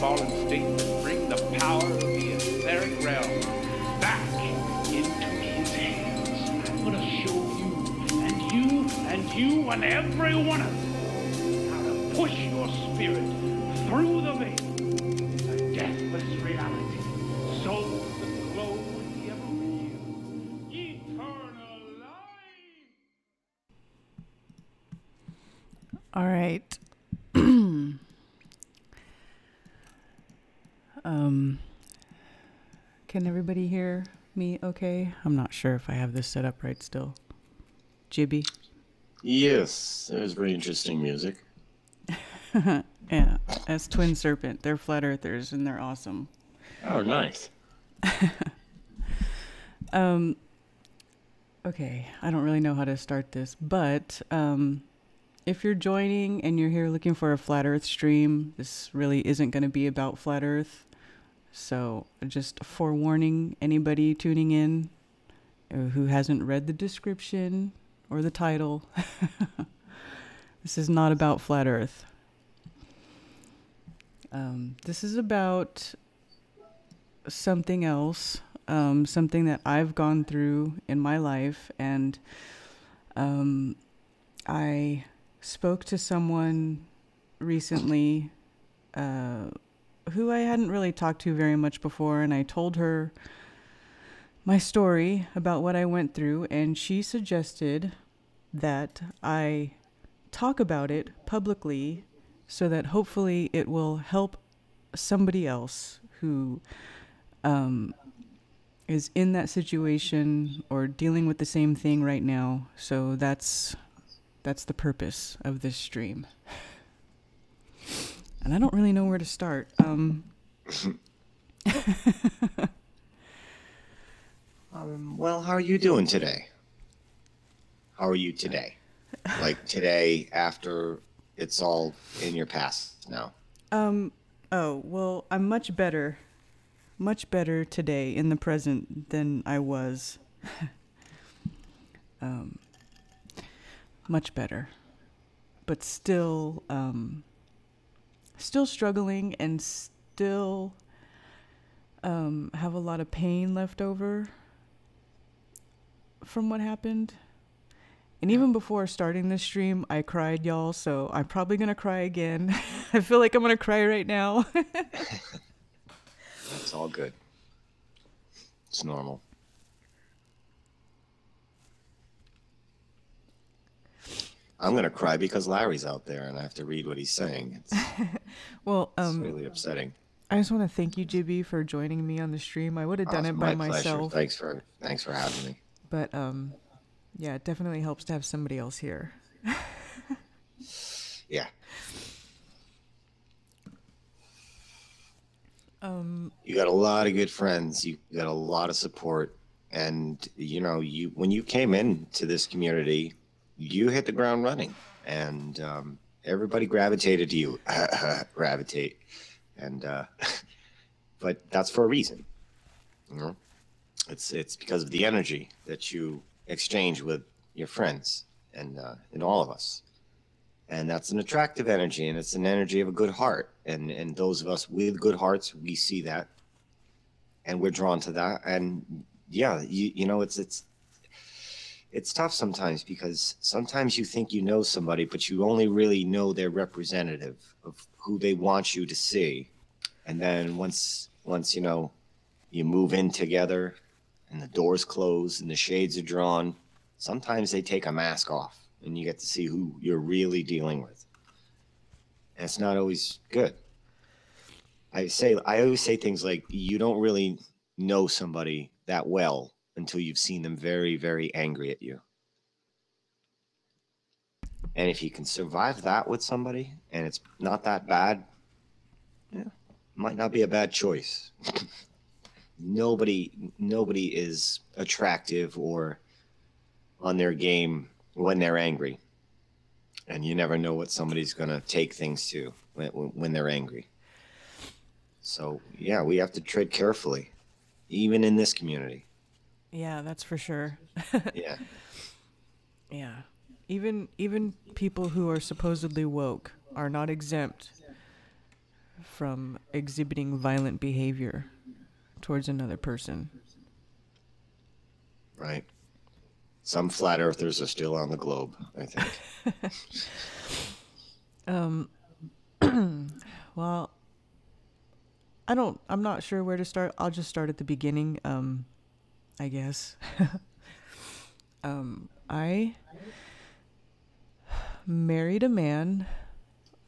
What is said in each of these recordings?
fallen states and bring the power of the etheric realm back into his hands. I'm gonna show you and every one of you how to push your spirit through the veil to deathless reality. So the glow in the ever real eternal life. All right. Can everybody hear me okay? I'm not sure if I have this set up right still. Jibby? Yes, there's very interesting music. Yeah, as Twin Serpent. They're flat earthers and they're awesome. Oh, nice. Okay, I don't really know how to start this, but if you're joining and you're here looking for a flat earth stream, this really isn't going to be about flat earth. So just forewarning anybody tuning in who hasn't read the description or the title, this is not about flat earth. This is about something else, something that I've gone through in my life, and I spoke to someone recently who I hadn't really talked to very much before, and I told her my story about what I went through, and she suggested that I talk about it publicly so that hopefully it will help somebody else who is in that situation or dealing with the same thing right now. So that's the purpose of this stream. And I don't really know where to start. Well, how are you doing today? How are you today? Like today after it's all in your past now? Oh, well, I'm much better today in the present than I was. Much better. But still struggling and still have a lot of pain left over from what happened. And even before starting this stream, I cried, y'all, so I'm probably going to cry again. I feel like I'm going to cry right now. That's all good. It's normal. I'm going to cry because Larry's out there and I have to read what he's saying. Well, it's really upsetting. I just want to thank you, Jibby, for joining me on the stream. I would have done it by myself. Pleasure. Thanks for having me. But yeah, it definitely helps to have somebody else here. Yeah. You got a lot of good friends. You got a lot of support, and you know, when you came into this community, you hit the ground running, and everybody gravitated to you. Gravitate, and but that's for a reason. You know, it's because of the energy that you exchange with your friends and all of us. And that's an attractive energy, and it's an energy of a good heart. And those of us with good hearts, we see that, and we're drawn to that. And yeah, you know, it's tough sometimes, because sometimes you think you know somebody, but you only really know their representative of who they want you to see. And then once you know, you move in together, and the doors close and the shades are drawn, sometimes they take a mask off, and you get to see who you're really dealing with. And it's not always good. I always say things like, you don't really know somebody that well until you've seen them very, very angry at you. And if you can survive that with somebody, and it's not that bad, yeah, might not be a bad choice. Nobody is attractive or on their game when they're angry, and you never know what somebody's gonna take things to when they're angry. So yeah, we have to tread carefully, even in this community. Yeah, that's for sure. Yeah. Yeah. Even people who are supposedly woke are not exempt from exhibiting violent behavior towards another person. Right. Some flat earthers are still on the globe, I think. Well, I'm not sure where to start. I'll just start at the beginning, I guess. I married a man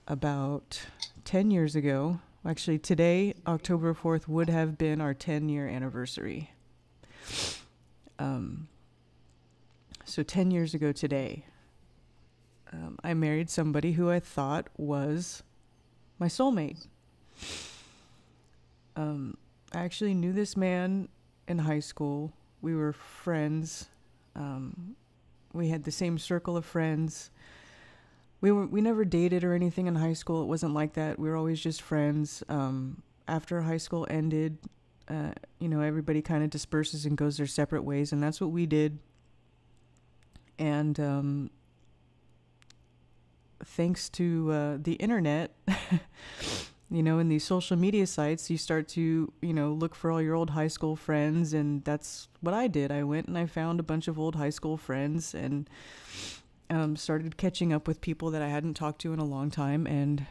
about 10 years ago. Actually, today, October 4th, would have been our 10-year anniversary. So 10 years ago today, I married somebody who I thought was my soulmate. I actually knew this man in high school. We were friends. We had the same circle of friends. We never dated or anything in high school. It wasn't like that. We were always just friends. After high school ended, everybody kind of disperses and goes their separate ways, and that's what we did. And thanks to the internet, in these social media sites, you start to, look for all your old high school friends, and that's what I did. I went and I found a bunch of old high school friends and started catching up with people that I hadn't talked to in a long time, and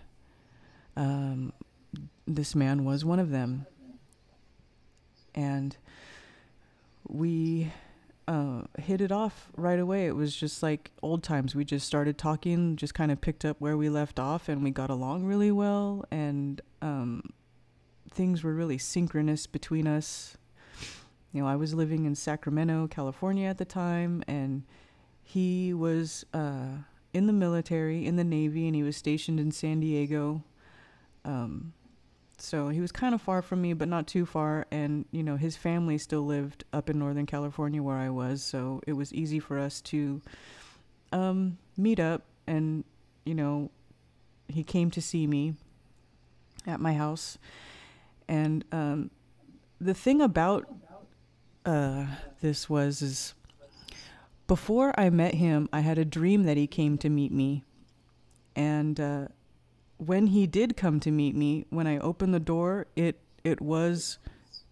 this man was one of them. And we hit it off right away. It was just like old times. We just started talking, just kind of picked up where we left off, and we got along really well, and things were really synchronous between us. I was living in Sacramento, California at the time, and he was in the military, in the Navy, and he was stationed in San Diego. So he was kind of far from me, but not too far. And, his family still lived up in Northern California where I was. So it was easy for us to meet up. And, he came to see me at my house. And the thing about this is before I met him, I had a dream that he came to meet me. And when he did come to meet me, when I opened the door, it was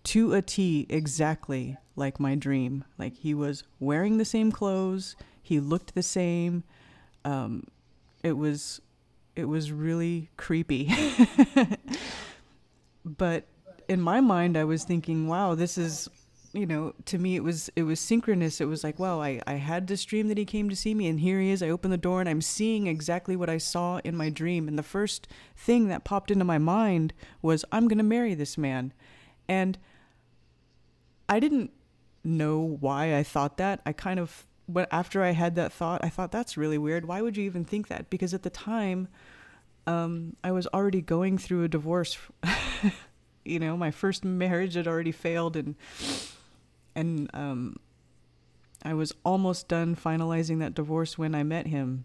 to a T exactly like my dream. Like, he was wearing the same clothes, he looked the same. It was really creepy. But in my mind, I was thinking, wow, this is, to me, it was synchronous. It was like, wow, I had this dream that he came to see me, and here he is. I open the door and I'm seeing exactly what I saw in my dream. And the first thing that popped into my mind was, I'm going to marry this man. And I didn't know why I thought that. But after I had that thought, I thought, that's really weird. Why would you even think that? Because at the time, I was already going through a divorce. My first marriage had already failed, and I was almost done finalizing that divorce when I met him.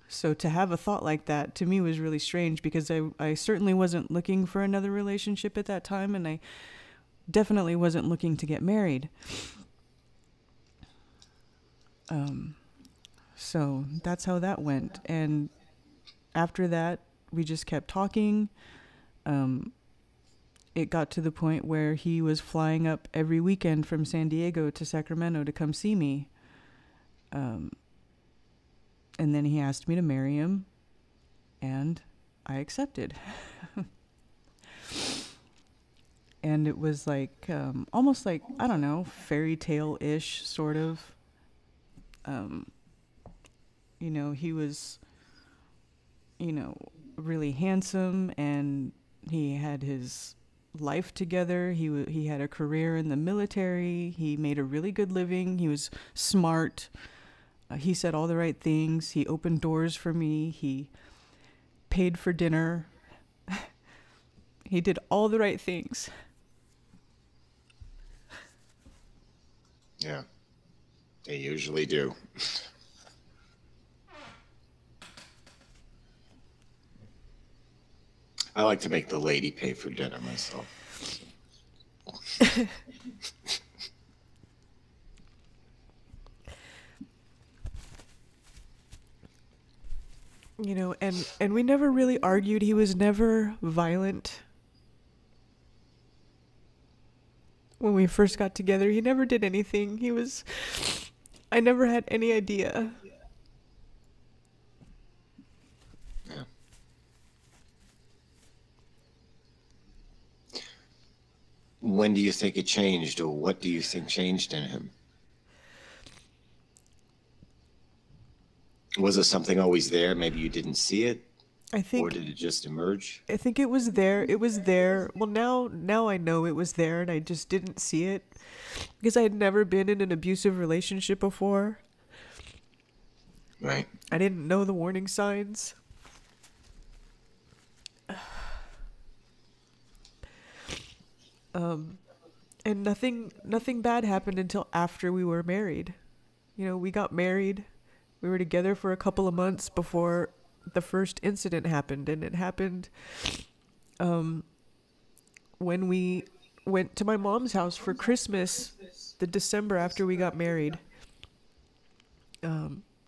So to have a thought like that, to me, was really strange, because I certainly wasn't looking for another relationship at that time, and I definitely wasn't looking to get married. So that's how that went. And after that, we just kept talking. It got to the point where he was flying up every weekend from San Diego to Sacramento to come see me. And then he asked me to marry him, and I accepted. And it was like, almost like, I don't know, fairy tale-ish, sort of. He was, really handsome, and he had his life together. He had a career in the military. He made a really good living. He was smart. He said all the right things. He opened doors for me. He paid for dinner. He did all the right things. Yeah, they usually do. I like to make the lady pay for dinner myself. You know, and we never really argued. He was never violent. When we first got together, he never did anything. I never had any idea. Yeah. When do you think it changed, or what do you think changed in him? Was it something always there? Maybe you didn't see it, or did it just emerge? I think it was there. It was there. Well, now I know it was there, and I just didn't see it because I had never been in an abusive relationship before. Right. I didn't know the warning signs. And nothing bad happened until after we were married. You know, we got married. We were together for a couple of months before the first incident happened, and it happened when we went to my mom's house for Christmas the December after we got married.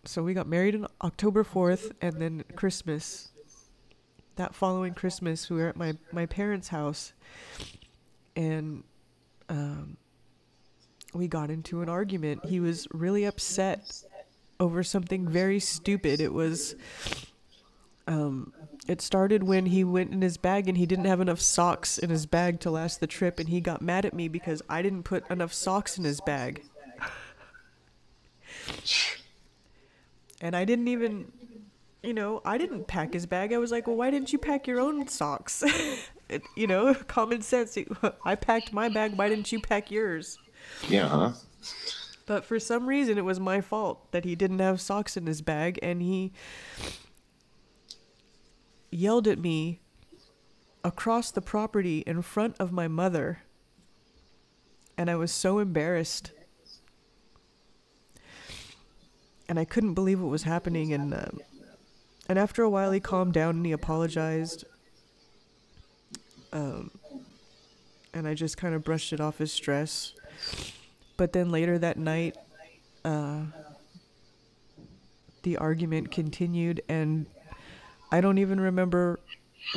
So we got married on October 4th, and then Christmas, that following Christmas, we were at my parents' house, and we got into an argument. He was really upset over something very stupid. It started when he went in his bag and he didn't have enough socks in his bag to last the trip, and he got mad at me because I didn't put enough socks in his bag. And I didn't even, I didn't pack his bag. I was like, well, why didn't you pack your own socks? Common sense. I packed my bag. Why didn't you pack yours? Yeah, huh? But for some reason, it was my fault that he didn't have socks in his bag, and he yelled at me across the property in front of my mother. And I was so embarrassed. And I couldn't believe what was happening. And after a while, he calmed down and he apologized. And I just kind of brushed it off as stress. But then later that night, the argument continued, and I don't even remember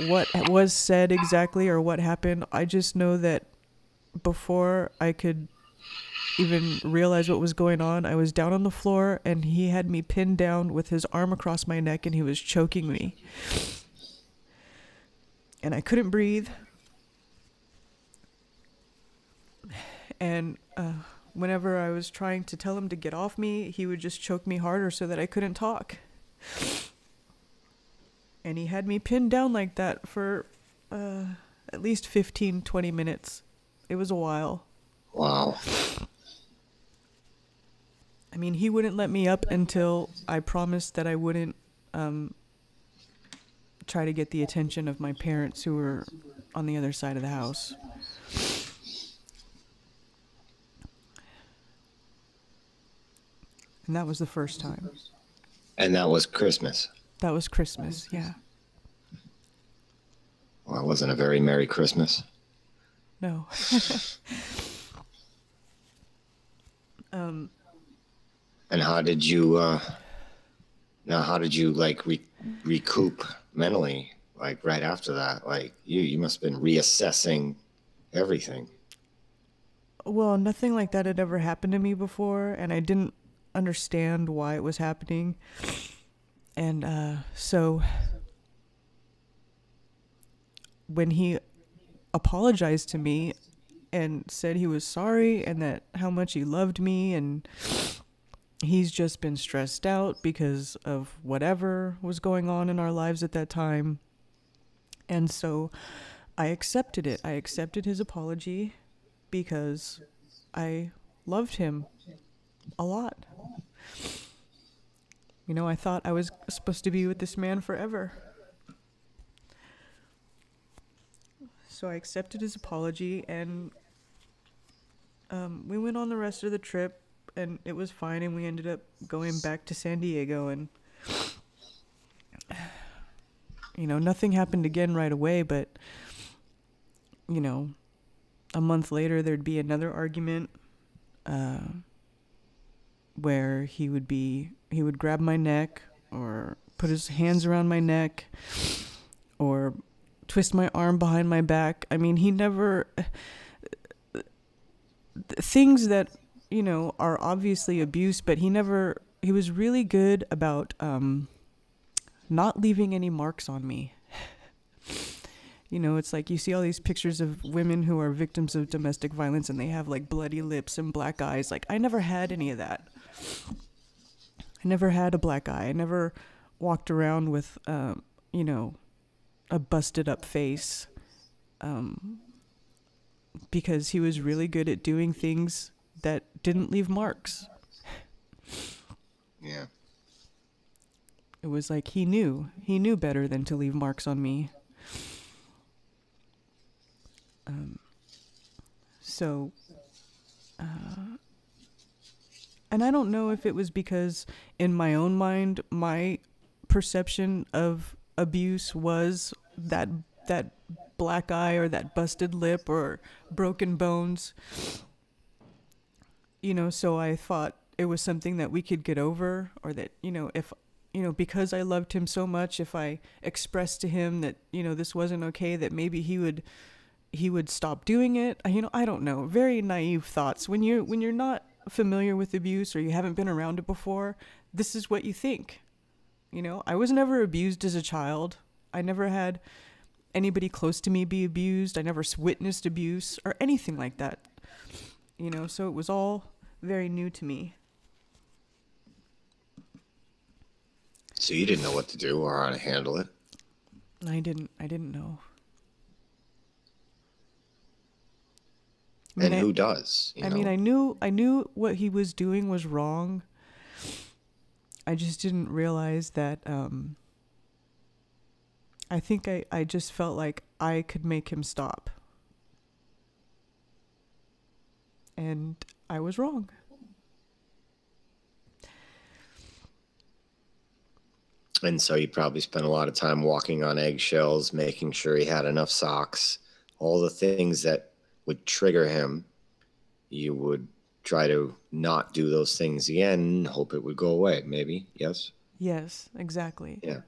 what was said exactly or what happened. I just know that before I could even realize what was going on, I was down on the floor, and he had me pinned down with his arm across my neck, and he was choking me. And I couldn't breathe. And whenever I was trying to tell him to get off me, he would just choke me harder so that I couldn't talk. And he had me pinned down like that for at least 15, 20 minutes. It was a while. Wow. I mean, he wouldn't let me up until I promised that I wouldn't try to get the attention of my parents who were on the other side of the house. And that was the first time. And that was Christmas. That was Christmas, yeah. Well, it wasn't a very Merry Christmas. No. And how did you, like recoup mentally, like right after that? Like you must have been reassessing everything. Well, nothing like that had ever happened to me before, and I didn't understand why it was happening. And so when he apologized to me and said he was sorry and that how much he loved me, and he's just been stressed out because of whatever was going on in our lives at that time. And so I accepted it. I accepted his apology because I loved him a lot. I thought I was supposed to be with this man forever. So I accepted his apology, and we went on the rest of the trip, and it was fine, and we ended up going back to San Diego, and nothing happened again right away, but a month later there'd be another argument where he would grab my neck or put his hands around my neck or twist my arm behind my back. I mean, he never, things that, you know, are obviously abuse, but he was really good about not leaving any marks on me. You know, it's like you see all these pictures of women who are victims of domestic violence and they have like bloody lips and black eyes. Like, I never had any of that. I never had a black eye. I never walked around with, you know, a busted up face. Because he was really good at doing things that didn't leave marks. Yeah. It was like he knew better than to leave marks on me. And I don't know if it was because in my own mind, my perception of abuse was that black eye or that busted lip or broken bones. You know, so I thought it was something that we could get over, or that, you know, if, you know, because I loved him so much, if I expressed to him that, you know, this wasn't okay, that maybe he would stop doing it. You know, I don't know. Very naive thoughts. When you're not familiar with abuse or you haven't been around it before, this is what you think. You know, I was never abused as a child. I never had anybody close to me be abused. I never witnessed abuse or anything like that. You know, so it was all very new to me. So you didn't know what to do or how to handle it? I didn't know. And who does? I mean, I knew what he was doing was wrong. I just didn't realize that, I think I just felt like I could make him stop. And I was wrong. And so you probably spent a lot of time walking on eggshells, making sure he had enough socks, all the things that would trigger him. You would try to not do those things again, hope it would go away, maybe. Yes? Yes, exactly. Yeah.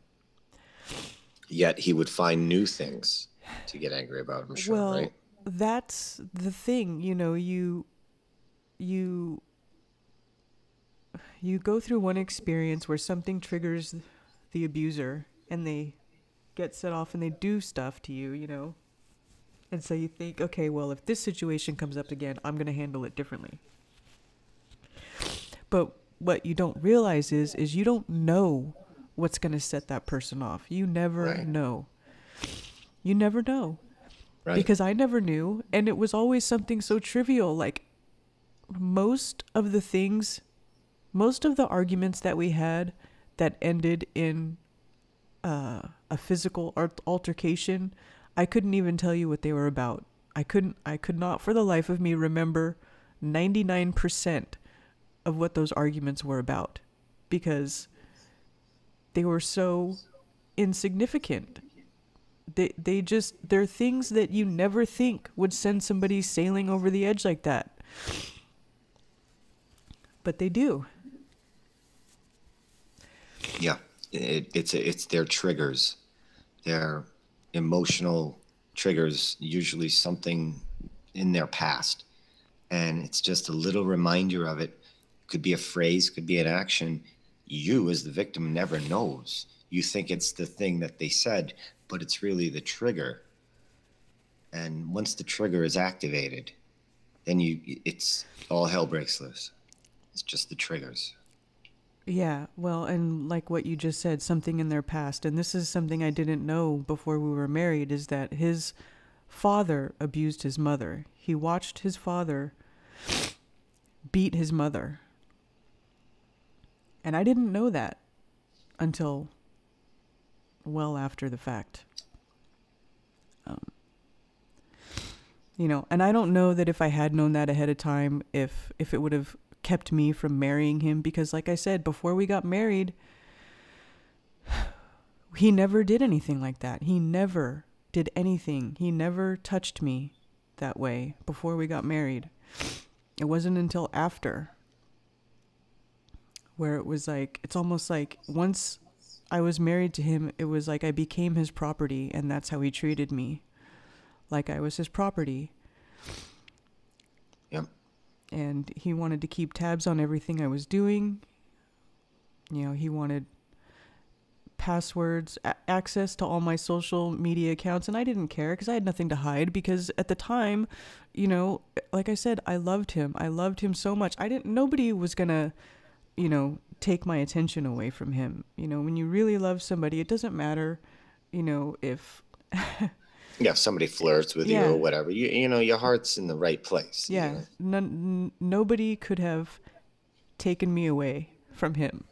Yet he would find new things to get angry about, I'm sure, well, right? That's the thing, you know, you go through one experience where something triggers the abuser and they get set off and they do stuff to you, you know. And so you think, okay, well, if this situation comes up again, I'm going to handle it differently. But what you don't realize is you don't know what's going to set that person off. You never know. You never know. Right. Because I never knew. And it was always something so trivial. Like most of the arguments that we had that ended in a physical altercation, I couldn't even tell you what they were about. I could not for the life of me remember 99% of what those arguments were about, because they were so insignificant. They're things that you never think would send somebody sailing over the edge like that. But they do. Yeah, it's their triggers, their emotional triggers, usually something in their past, and it's just a little reminder of it. Could be a phrase, could be an action. You as the victim never knows. You think it's the thing that they said, but it's really the trigger. And once the trigger is activated, then it's all hell breaks loose. It's just the triggers. Yeah, well, and like what you just said, something in their past, and this is something I didn't know before we were married, is that his father abused his mother. He watched his father beat his mother. And I didn't know that until well after the fact. You know, and I don't know that if I had known that ahead of time, if it would have kept me from marrying him, because like I said, before we got married, he never did anything like that. He never did anything. He never touched me that way before we got married. It wasn't until after where it was like, it's almost like once I was married to him, it was like I became his property, and that's how he treated me. Like I was his property. Yep. And he wanted to keep tabs on everything I was doing. You know, he wanted passwords, access to all my social media accounts, and I didn't care because I had nothing to hide, because at the time, you know, like I said, I loved him. I loved him so much. Nobody was gonna, you know, take my attention away from him. You know, when you really love somebody, it doesn't matter, you know, if Yeah, if somebody flirts with you yeah, or whatever, you know, your heart's in the right place. You yeah, know? nobody could have taken me away from him.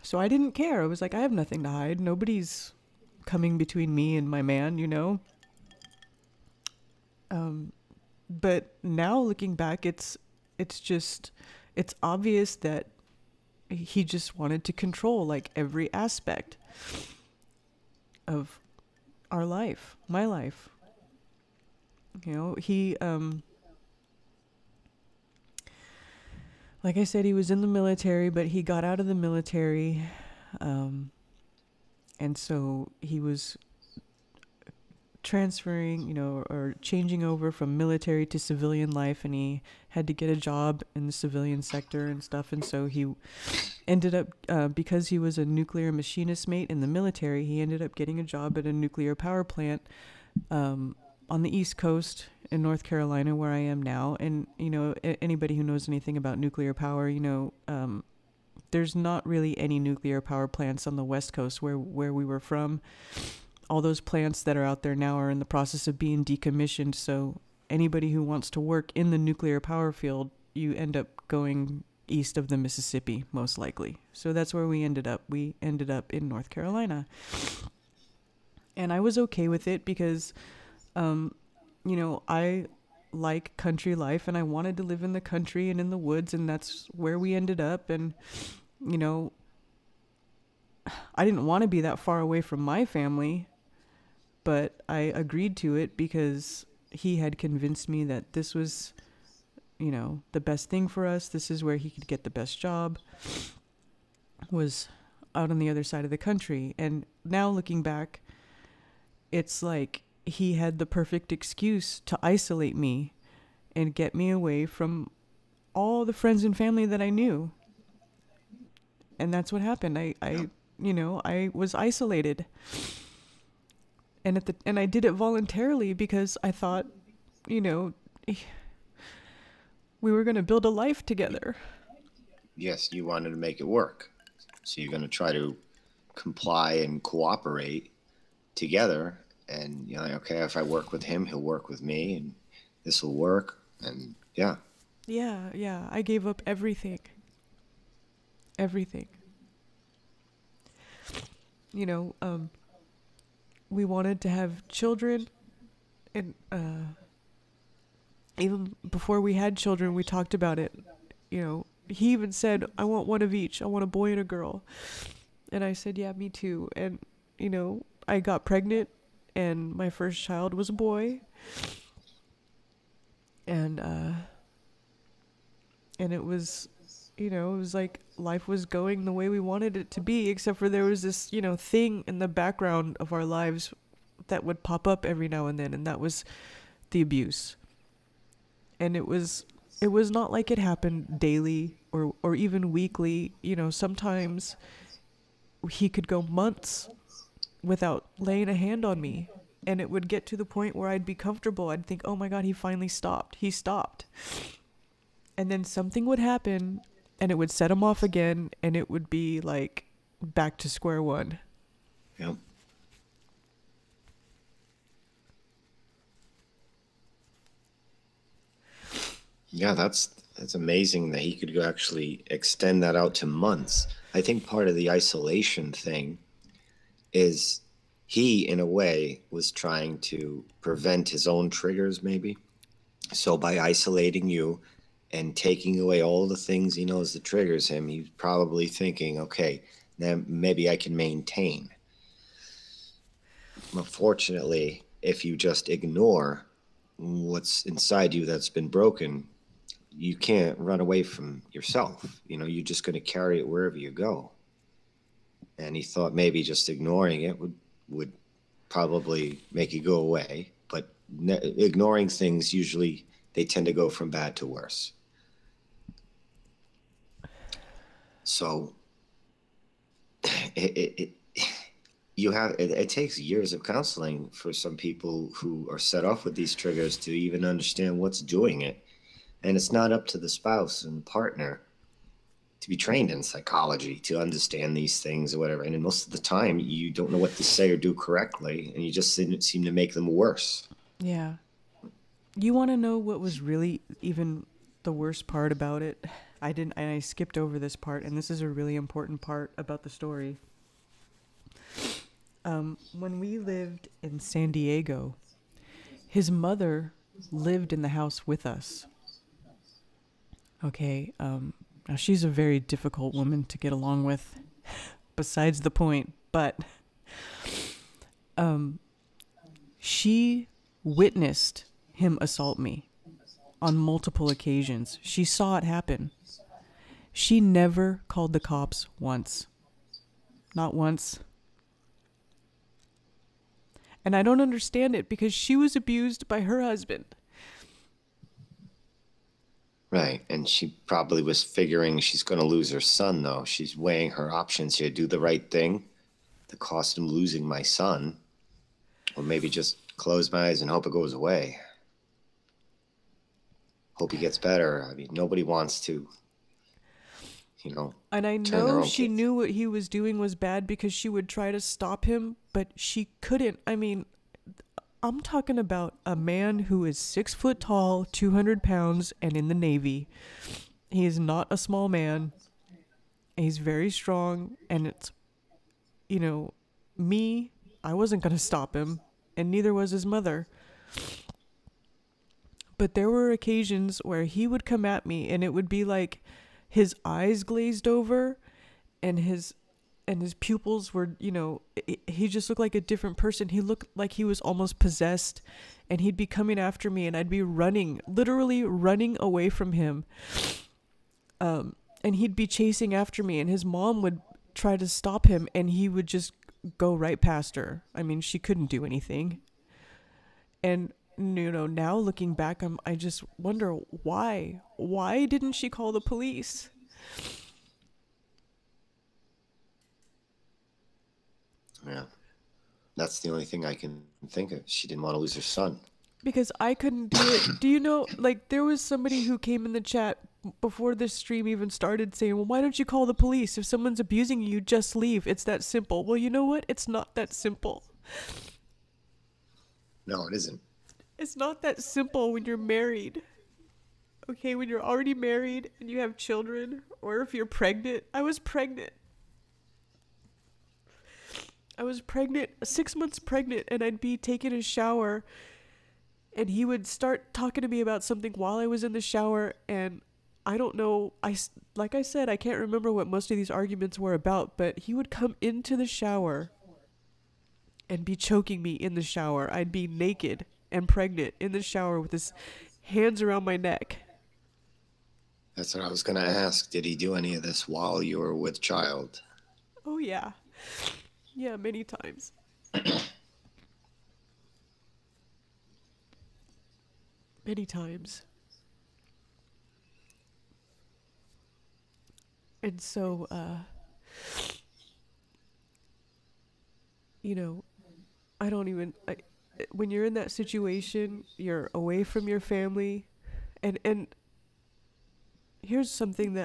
So I didn't care. I was like, I have nothing to hide. Nobody's coming between me and my man, you know? But now looking back, it's obvious that he just wanted to control like every aspect of our life, my life. You know, he, like I said, he was in the military, but he got out of the military. And so he was transferring, you know, or changing over from military to civilian life, and he had to get a job in the civilian sector and stuff. And so he ended up, because he was a nuclear machinist mate in the military, he ended up getting a job at a nuclear power plant on the East Coast in North Carolina, where I am now. And, you know, anybody who knows anything about nuclear power, you know, there's not really any nuclear power plants on the West Coast where we were from. All those plants that are out there now are in the process of being decommissioned. So anybody who wants to work in the nuclear power field, you end up going east of the Mississippi, most likely. So that's where we ended up. We ended up in North Carolina. And I was okay with it because, you know, I like country life and I wanted to live in the country and in the woods, and that's where we ended up. And, you know, I didn't want to be that far away from my family, but I agreed to it because he had convinced me that this was, you know, the best thing for us. This is where he could get the best job, was out on the other side of the country. And now looking back, it's like he had the perfect excuse to isolate me and get me away from all the friends and family that I knew. And that's what happened. I you know, I was isolated. And I did it voluntarily because I thought, you know, we were going to build a life together. Yes, you wanted to make it work. So you're going to try to comply and cooperate together. And you're like, okay, if I work with him, he'll work with me, and this will work. And yeah. Yeah. I gave up everything. Everything. You know, we wanted to have children, and even before we had children, we talked about it. You know, he even said, I want one of each. I want a boy and a girl. And I said, yeah, me too. And, you know, I got pregnant, and my first child was a boy. And it was, you know, it was like life was going the way we wanted it to be, except for there was this, you know, thing in the background of our lives that would pop up every now and then, and that was the abuse. And it was not like it happened daily or even weekly. You know, sometimes he could go months without laying a hand on me, and it would get to the point where I'd be comfortable. I'd think, oh my God, he finally stopped. He stopped. And then something would happen, and it would set him off again, and it would be like back to square one. Yep. Yeah, that's amazing that he could go actually extend that out to months. I think part of the isolation thing is he, in a way, was trying to prevent his own triggers, maybe. So by isolating you and taking away all the things he knows that triggers him, he's probably thinking, okay, then maybe I can maintain. Unfortunately, if you just ignore what's inside you that's been broken, you can't run away from yourself. You know, you're just going to carry it wherever you go. and he thought maybe just ignoring it would probably make it go away. But ignoring things, usually they tend to go from bad to worse. So it takes years of counseling for some people who are set off with these triggers to even understand what's doing it. And it's not up to the spouse and partner to be trained in psychology to understand these things or whatever. And then most of the time, you don't know what to say or do correctly, and you just seem to make them worse. Yeah. You want to know what was really even the worst part about it? I skipped over this part, and this is a really important part about the story. When we lived in San Diego, his mother lived in the house with us. Okay, now she's a very difficult woman to get along with, besides the point, but she witnessed him assault me on multiple occasions. She saw it happen. She never called the cops once. Not once. And I don't understand it because she was abused by her husband. Right. And she probably was figuring she's going to lose her son, though. She's weighing her options here. Do the right thing, the cost of losing my son, or maybe just close my eyes and hope it goes away. Hope he gets better. I mean, nobody wants to, And I know she knew what he was doing was bad because she would try to stop him, but she couldn't. I mean, I'm talking about a man who is 6 foot tall, 200 pounds, and in the Navy. He is not a small man. He's very strong, and it's, me, I wasn't going to stop him, and neither was his mother. But there were occasions where he would come at me, and it would be like his eyes glazed over, and his pupils were, he just looked like a different person. He looked like he was almost possessed, and he'd be coming after me, and I'd be literally running away from him. And he'd be chasing after me, and his mom would try to stop him, and he would just go right past her. I mean, she couldn't do anything. And, now looking back, I just wonder why. Why didn't she call the police? Yeah. That's the only thing I can think of. She didn't want to lose her son. Because I couldn't do it. Do you know, there was somebody who came in the chat before this stream even started saying, well, why don't you call the police? If someone's abusing you, just leave. It's that simple. Well, you know what? It's not that simple. No, it isn't. It's not that simple when you're married. Okay, when you're already married and you have children, or if you're pregnant. I was pregnant. 6 months pregnant, and I'd be taking a shower, and he would start talking to me about something while I was in the shower, and I don't know, like I said, I can't remember what most of these arguments were about, but he would come into the shower and be choking me in the shower. I'd be naked and pregnant in the shower with his hands around my neck. That's what I was going to ask. Did he do any of this while you were with child? Oh, yeah. Yeah, many times. Many times. And so, when you're in that situation, you're away from your family, and here's something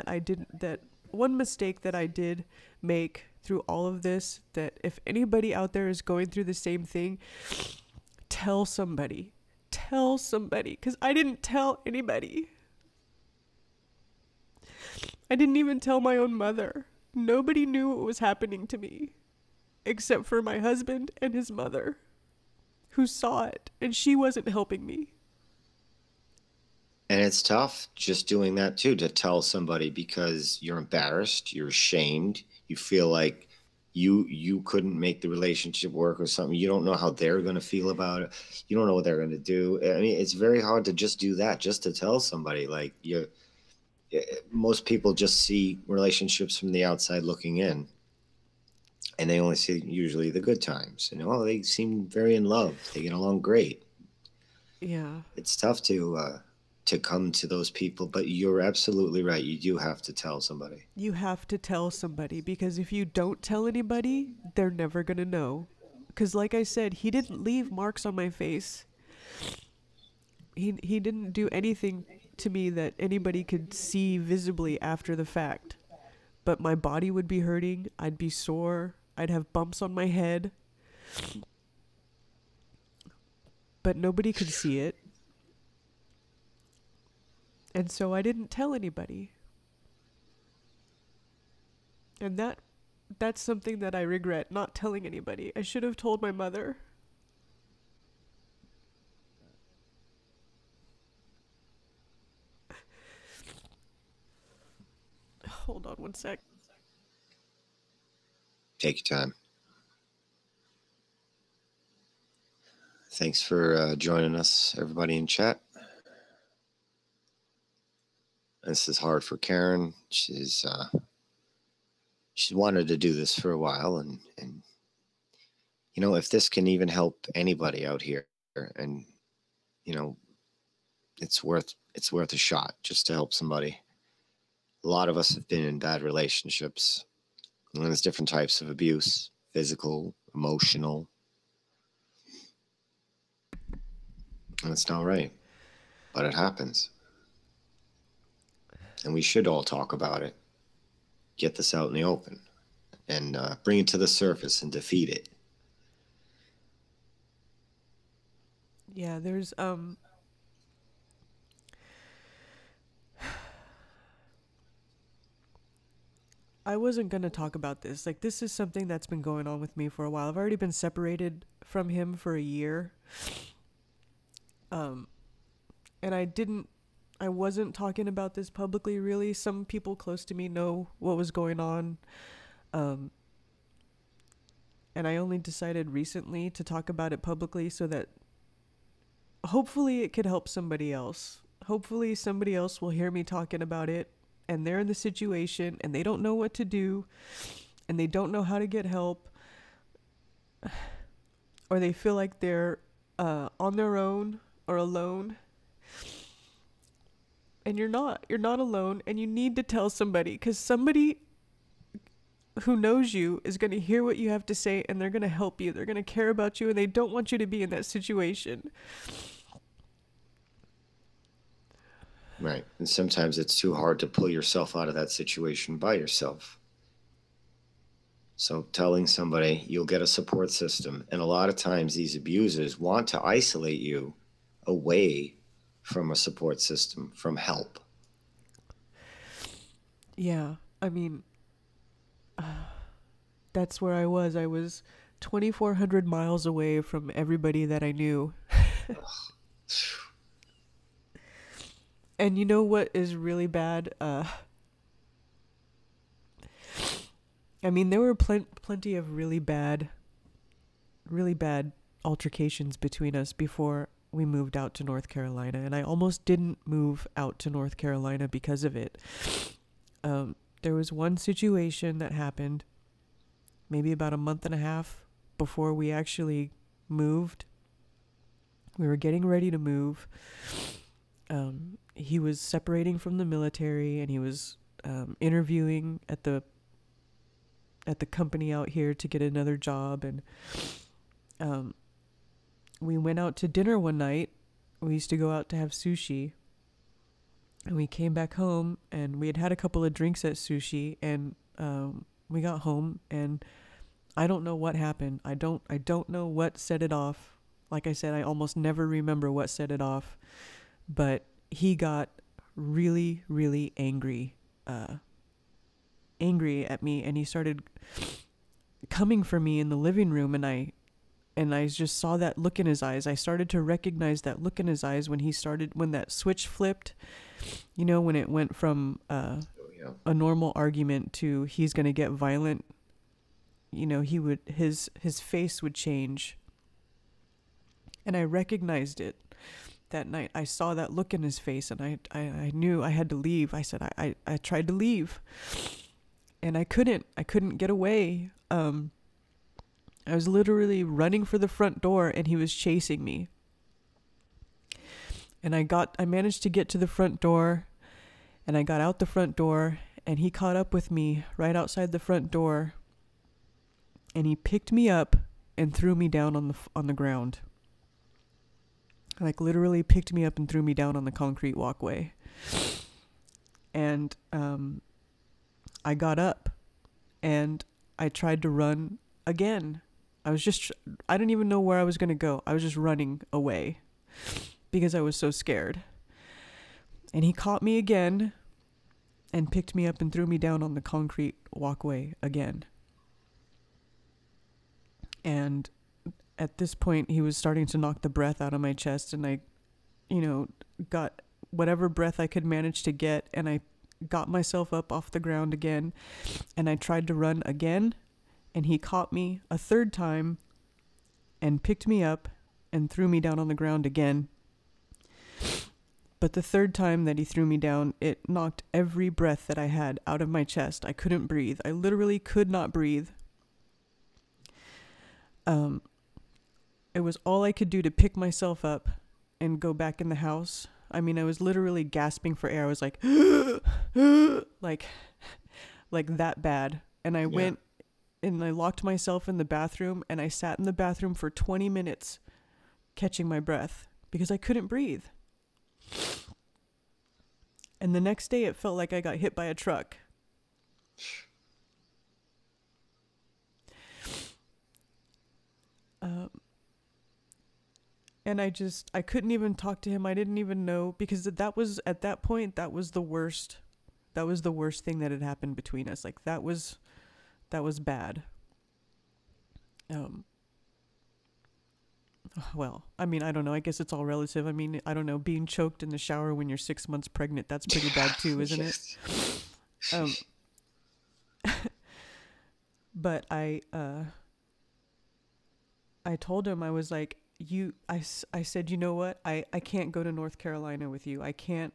one mistake that I did make through all of this, that if anybody out there is going through the same thing, tell somebody, because I didn't tell anybody. I didn't even tell my own mother. Nobody knew what was happening to me, except for my husband and his mother, who saw it, and she wasn't helping me. And it's tough just doing that too, to tell somebody, because you're embarrassed, you're ashamed, you feel like you couldn't make the relationship work or something. You don't know how they're going to feel about it. You don't know what they're going to do. I mean, it's very hard to just do that, just to tell somebody. Most people just see relationships from the outside looking in. and they only see usually the good times. And oh, they seem very in love. They get along great. Yeah. It's tough to come to those people, but you're absolutely right. You do have to tell somebody. You have to tell somebody, because if you don't tell anybody, they're never going to know. Because like I said, he didn't leave marks on my face. He didn't do anything to me that anybody could see visibly after the fact. But my body would be hurting. I'd be sore. I'd have bumps on my head. But nobody could see it. And so I didn't tell anybody. And that's something that I regret, not telling anybody. I should have told my mother. Hold on one sec. Take your time. Thanks for joining us, everybody in chat. This is hard for Karen. She's wanted to do this for a while, and you know, if this can even help anybody out here, and you know, it's worth a shot just to help somebody. A lot of us have been in bad relationships, and there's different types of abuse: physical, emotional, and it's not right, but it happens. And we should all talk about it, get this out in the open, and bring it to the surface and defeat it. Yeah, there's I wasn't going to talk about this. Like, this is something that's been going on with me for a while. I've already been separated from him for a year. And I wasn't talking about this publicly, really. Some people close to me know what was going on. And I only decided recently to talk about it publicly so that hopefully it could help somebody else. Hopefully somebody else will hear me talking about it, and they're in the situation and they don't know what to do, and they don't know how to get help, or they feel like they're on their own or alone. And you're not alone, and you need to tell somebody, because somebody who knows you is going to hear what you have to say, and they're going to help you. They're going to care about you, and they don't want you to be in that situation. Right. And sometimes it's too hard to pull yourself out of that situation by yourself. So telling somebody, you'll get a support system. And a lot of times these abusers want to isolate you away from a support system, from help. Yeah, I mean, that's where I was. I was 2,400 miles away from everybody that I knew. And you know what is really bad? I mean, there were plenty of really bad altercations between us before we moved out to North Carolina, and I almost didn't move out to North Carolina because of it. There was one situation that happened maybe about a month and a half before we actually moved. We were getting ready to move. He was separating from the military, and he was interviewing at the company out here to get another job, and we went out to dinner one night. We used to go out to have sushi, and we came back home, and we had a couple of drinks at sushi, and we got home, and I don't know what happened. I don't know what set it off. Like I said, I almost never remember what set it off, but he got really, really angry at me, and he started coming for me in the living room, and I just saw that look in his eyes. I started to recognize that look in his eyes when that switch flipped, you know, when it went from a normal argument to he's going to get violent. You know, his face would change. And I recognized it that night. I saw that look in his face, and I knew I had to leave. I said, I tried to leave, and I couldn't get away. I was literally running for the front door and he was chasing me. And I managed to get to the front door, and I got out the front door, and he caught up with me right outside the front door, and he picked me up and threw me down on the ground. Like literally picked me up and threw me down on the concrete walkway. And I got up and I tried to run again. I didn't even know where I was going to go. I was just running away because I was so scared. And he caught me again and picked me up and threw me down on the concrete walkway again. And at this point, he was starting to knock the breath out of my chest, and I, got whatever breath I could manage to get, and I got myself up off the ground again, and I tried to run again, and he caught me a third time and picked me up and threw me down on the ground again. But the third time that he threw me down, it knocked every breath that I had out of my chest. I couldn't breathe. I literally could not breathe. It was all I could do to pick myself up and go back in the house. I mean, I was literally gasping for air. I was like, like that bad. And I went and I locked myself in the bathroom, and I sat in the bathroom for 20 minutes catching my breath because I couldn't breathe. And the next day it felt like I got hit by a truck. And I couldn't even talk to him. I didn't even know, because that was the worst. That was the worst thing that had happened between us. Like that was bad. Well, I mean, I don't know. I guess it's all relative. I mean, I don't know. Being choked in the shower when you're 6 months pregnant, that's pretty bad too, isn't it? But I told him, I was like, I said, you know what? I can't go to North Carolina with you. I can't,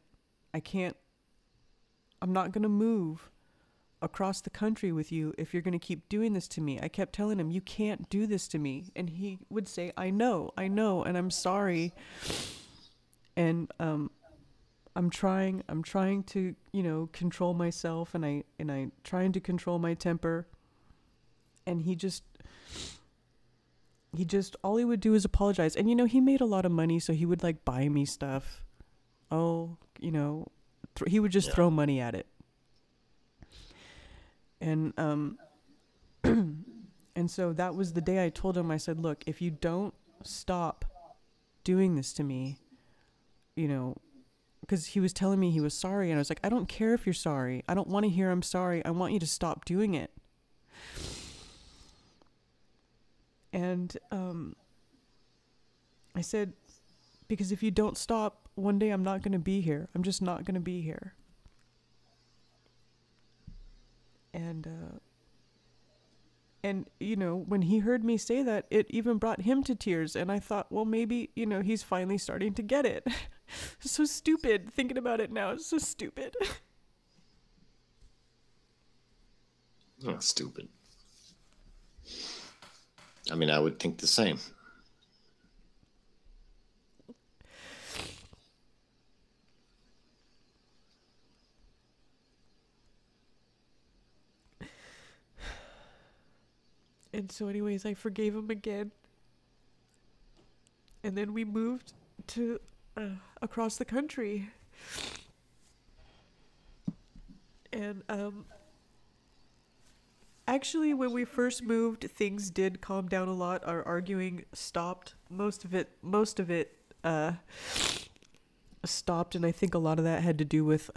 I'm not going to move across the country with you if you're going to keep doing this to me. I kept telling him, you can't do this to me. And he would say, I know, and I'm sorry. And, I'm trying to, control myself, and I trying to control my temper. And he just, all he would do is apologize. And, he made a lot of money, so he would like buy me stuff. Oh, he would just throw money at it. And, and so that was the day I told him, I said, look, if you don't stop doing this to me, because he was telling me he was sorry. And I was like, I don't care if you're sorry. I don't want to hear I'm sorry. I want you to stop doing it. And, I said, because if you don't stop, one day I'm not going to be here. I'm just not going to be here. And when he heard me say that, it even brought him to tears. And I thought, well, maybe, he's finally starting to get it. So stupid. Thinking about it now, it's so stupid. Oh, stupid. I mean, I would think the same. And so anyways, I forgave him again. And then we moved to across the country. And actually, when we first moved, things did calm down a lot. Our arguing stopped. Most of it stopped, and I think a lot of that had to do with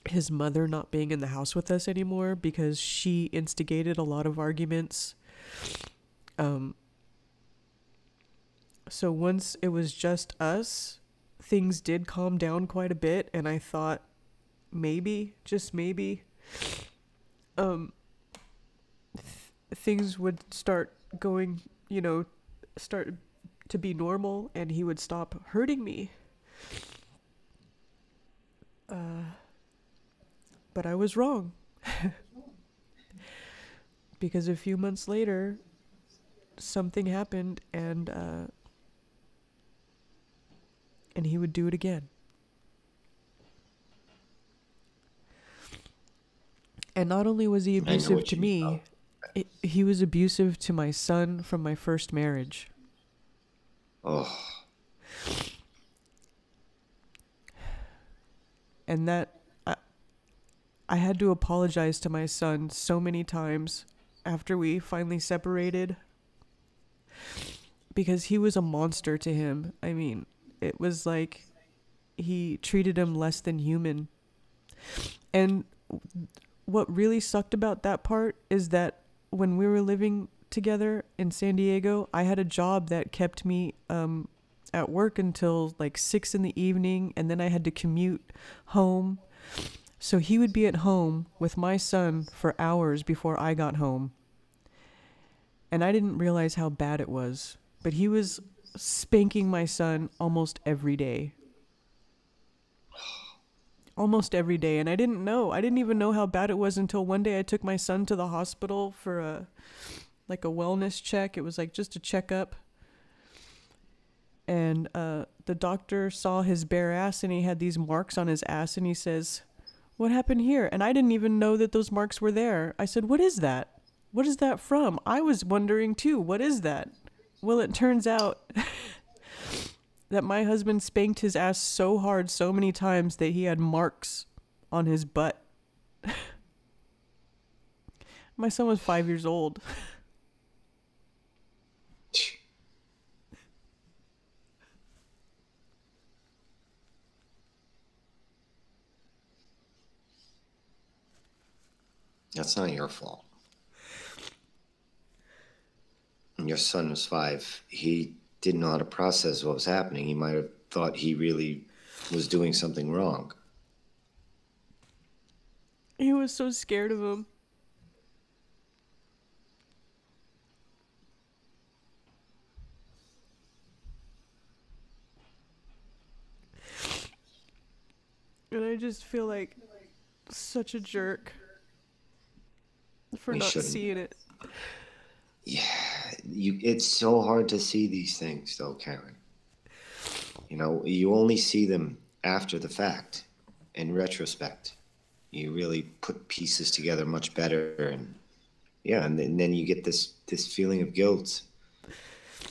his mother not being in the house with us anymore, because she instigated a lot of arguments. So once it was just us, things did calm down quite a bit, and I thought maybe, just maybe, things would start going, start to be normal, and he would stop hurting me. But I was wrong. Because a few months later, something happened, and he would do it again. And not only was he abusive to me, he was abusive to my son from my first marriage. Oh. And that I had to apologize to my son so many times after we finally separated, because he was a monster to him. I mean, it was like he treated him less than human. And what really sucked about that part is that when we were living together in San Diego, I had a job that kept me at work until like 6 p.m, and then I had to commute home. So he would be at home with my son for hours before I got home. And I didn't realize how bad it was, but he was spanking my son almost every day. Almost every day. And I didn't know. I didn't even know how bad it was until one day I took my son to the hospital for a wellness check. It was like just a checkup. And the doctor saw his bare ass, and he had these marks on his ass, and he says, "What happened here?" And I didn't even know that those marks were there. I said, "What is that? What is that from?" I was wondering too, what is that? Well, it turns out that my husband spanked his ass so hard so many times that he had marks on his butt. My son was 5 years old. That's not your fault. Your son was 5. He didn't know how to process what was happening. He might have thought he really was doing something wrong. He was so scared of him. And I just feel like such a jerk for not seeing it. Yeah, it's so hard to see these things, though, Karen. You know, you only see them after the fact, in retrospect. You really put pieces together much better, and yeah, and then you get this feeling of guilt.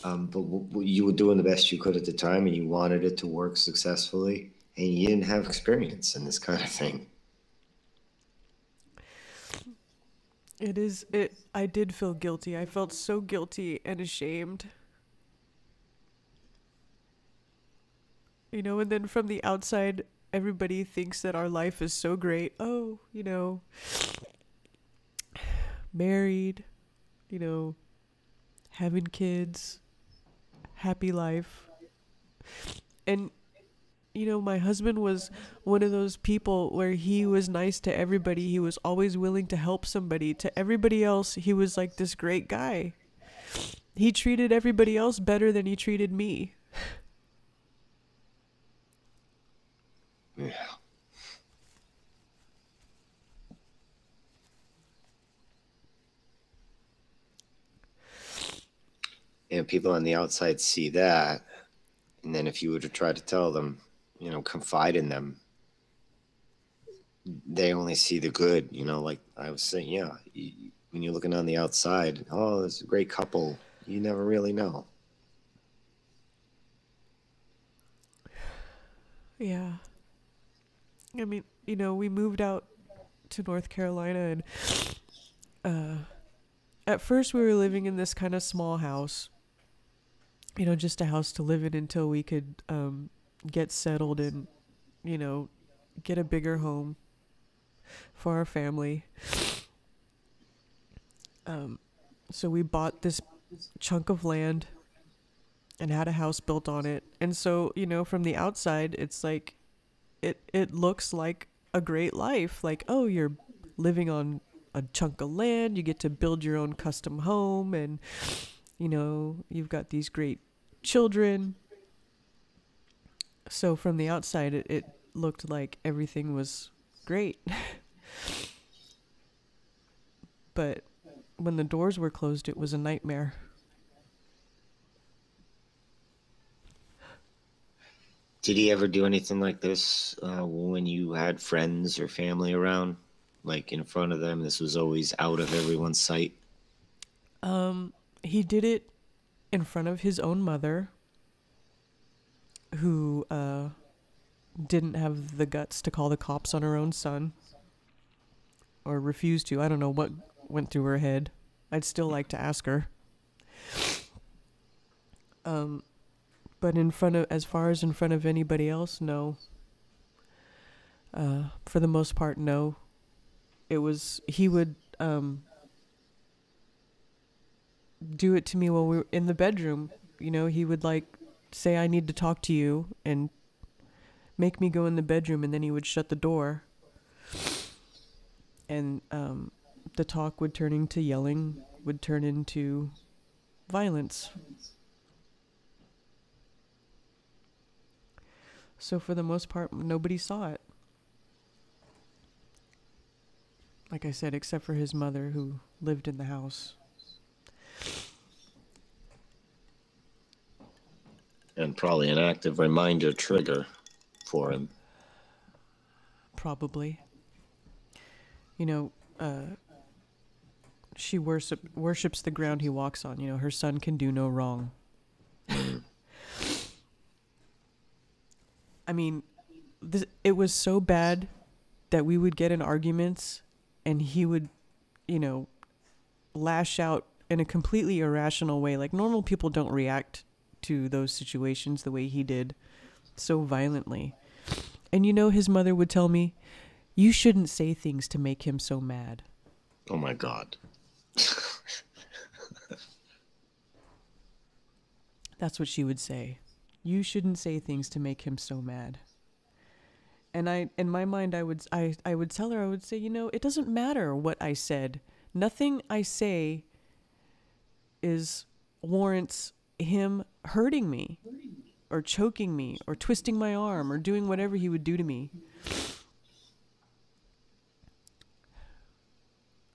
But you were doing the best you could at the time, and you wanted it to work successfully, and you didn't have experience in this kind of thing. I did feel guilty. I felt so guilty and ashamed. You know, and then from the outside, everybody thinks that our life is so great. Oh, you know, married, you know, having kids, happy life. And you know, my husband was one of those people where he was nice to everybody. He was always willing to help somebody. To everybody else, he was like this great guy. He treated everybody else better than he treated me. Yeah. And people on the outside see that, and then if you were to try to tell them, you know, confide in them, they only see the good, you know, like I was saying, yeah, when you're looking on the outside, oh, it's a great couple, you never really know. Yeah. I mean, you know, we moved out to North Carolina, and at first we were living in this kind of small house, you know, just a house to live in until we could get settled and, you know, get a bigger home for our family. So we bought this chunk of land and had a house built on it. And so, you know, from the outside, it's like, it looks like a great life. Like, oh, you're living on a chunk of land, you get to build your own custom home, and, you know, you've got these great children. So from the outside, it looked like everything was great. But when the doors were closed, it was a nightmare. Did he ever do anything like this when you had friends or family around, like in front of them? This was always out of everyone's sight. He did it in front of his own mother, who didn't have the guts to call the cops on her own son, or refused to. I don't know what went through her head. I'd still like to ask her. But as far as in front of anybody else, no. For the most part, no. He would do it to me while we were in the bedroom. You know, he would say, I need to talk to you, and make me go in the bedroom, and then he would shut the door. And the talk would turn into yelling, would turn into violence. So for the most part, nobody saw it. Like I said, except for his mother, who lived in the house. And probably an active reminder trigger for him. Probably. You know, she worships the ground he walks on. You know, her son can do no wrong. I mean, it was so bad that we would get in arguments, and he would, you know, lash out in a completely irrational way. Like, normal people don't react to those situations the way he did, so violently. And you know, his mother would tell me, you shouldn't say things to make him so mad. Oh my God. That's what she would say. You shouldn't say things to make him so mad. And in my mind, I would tell her, I would say, you know, it doesn't matter what I said. Nothing I say warrants him hurting me, or choking me, or twisting my arm, or doing whatever he would do to me.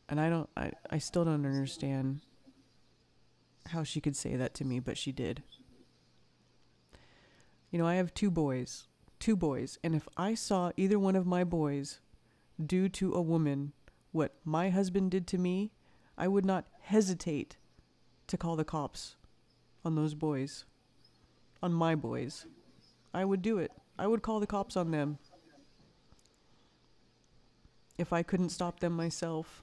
And I still don't understand how she could say that to me, but she did. You know, I have two boys, and if I saw either one of my boys do to a woman what my husband did to me, I would not hesitate to call the cops on those boys, on my boys. I would do it. I would call the cops on them if I couldn't stop them myself.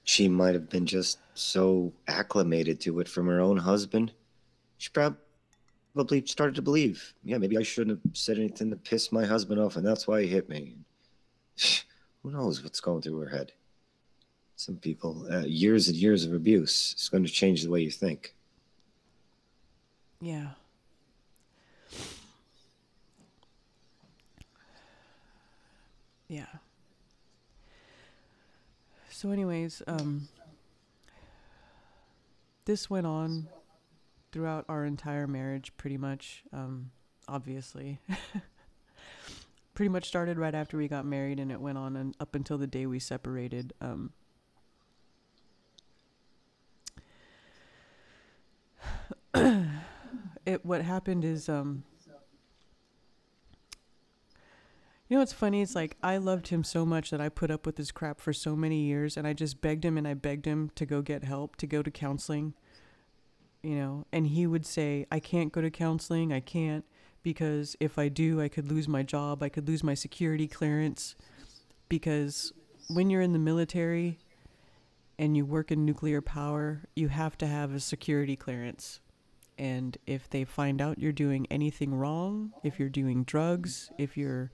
She might have been just so acclimated to it from her own husband. She probably started to believe, yeah, maybe I shouldn't have said anything to piss my husband off, and that's why he hit me. Who knows what's going through her head? Some people, years and years of abuse is going to change the way you think. Yeah. Yeah. So anyways, this went on throughout our entire marriage, pretty much, obviously. Pretty much started right after we got married, and it went on and up until the day we separated. What happened is, you know what's funny? It's like, I loved him so much that I put up with his crap for so many years, and I just begged him to go get help, to go to counseling, you know, and he would say, I can't go to counseling, I can't, because if I do, I could lose my job, I could lose my security clearance, because when you're in the military and you work in nuclear power, you have to have a security clearance. And if they find out you're doing anything wrong, if you're doing drugs, if you're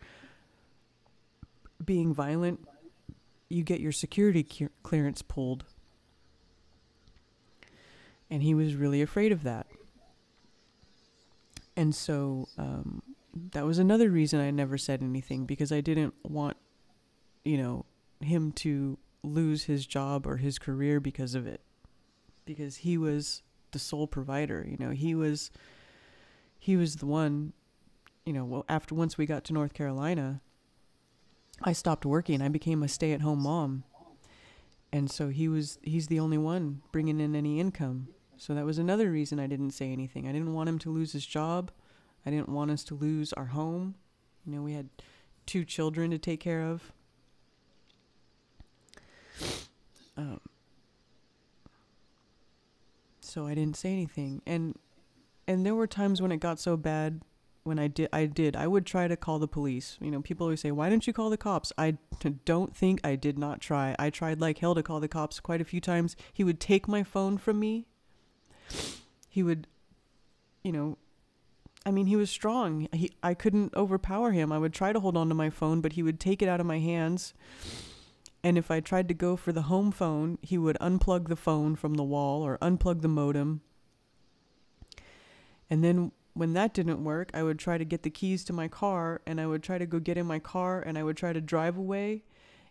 being violent, you get your security clearance pulled. And he was really afraid of that. And so that was another reason I never said anything, because I didn't want, you know, him to lose his job or his career because of it. Because he was the sole provider, you know, he was the one, you know, once we got to North Carolina, I stopped working. I became a stay-at-home mom. And so he's the only one bringing in any income. So that was another reason I didn't say anything. I didn't want him to lose his job. I didn't want us to lose our home. You know, we had 2 children to take care of. So I didn't say anything. And there were times when it got so bad when I would try to call the police. You know, people always say, why didn't you call the cops? I don't think I did not try. I tried like hell to call the cops quite a few times. He would take my phone from me. He would, you know, I mean, he was strong. I couldn't overpower him. I would try to hold on to my phone, but he would take it out of my hands. And if I tried to go for the home phone, he would unplug the phone from the wall or unplug the modem. And then when that didn't work, I would try to get the keys to my car, and I would try to go get in my car, and I would try to drive away.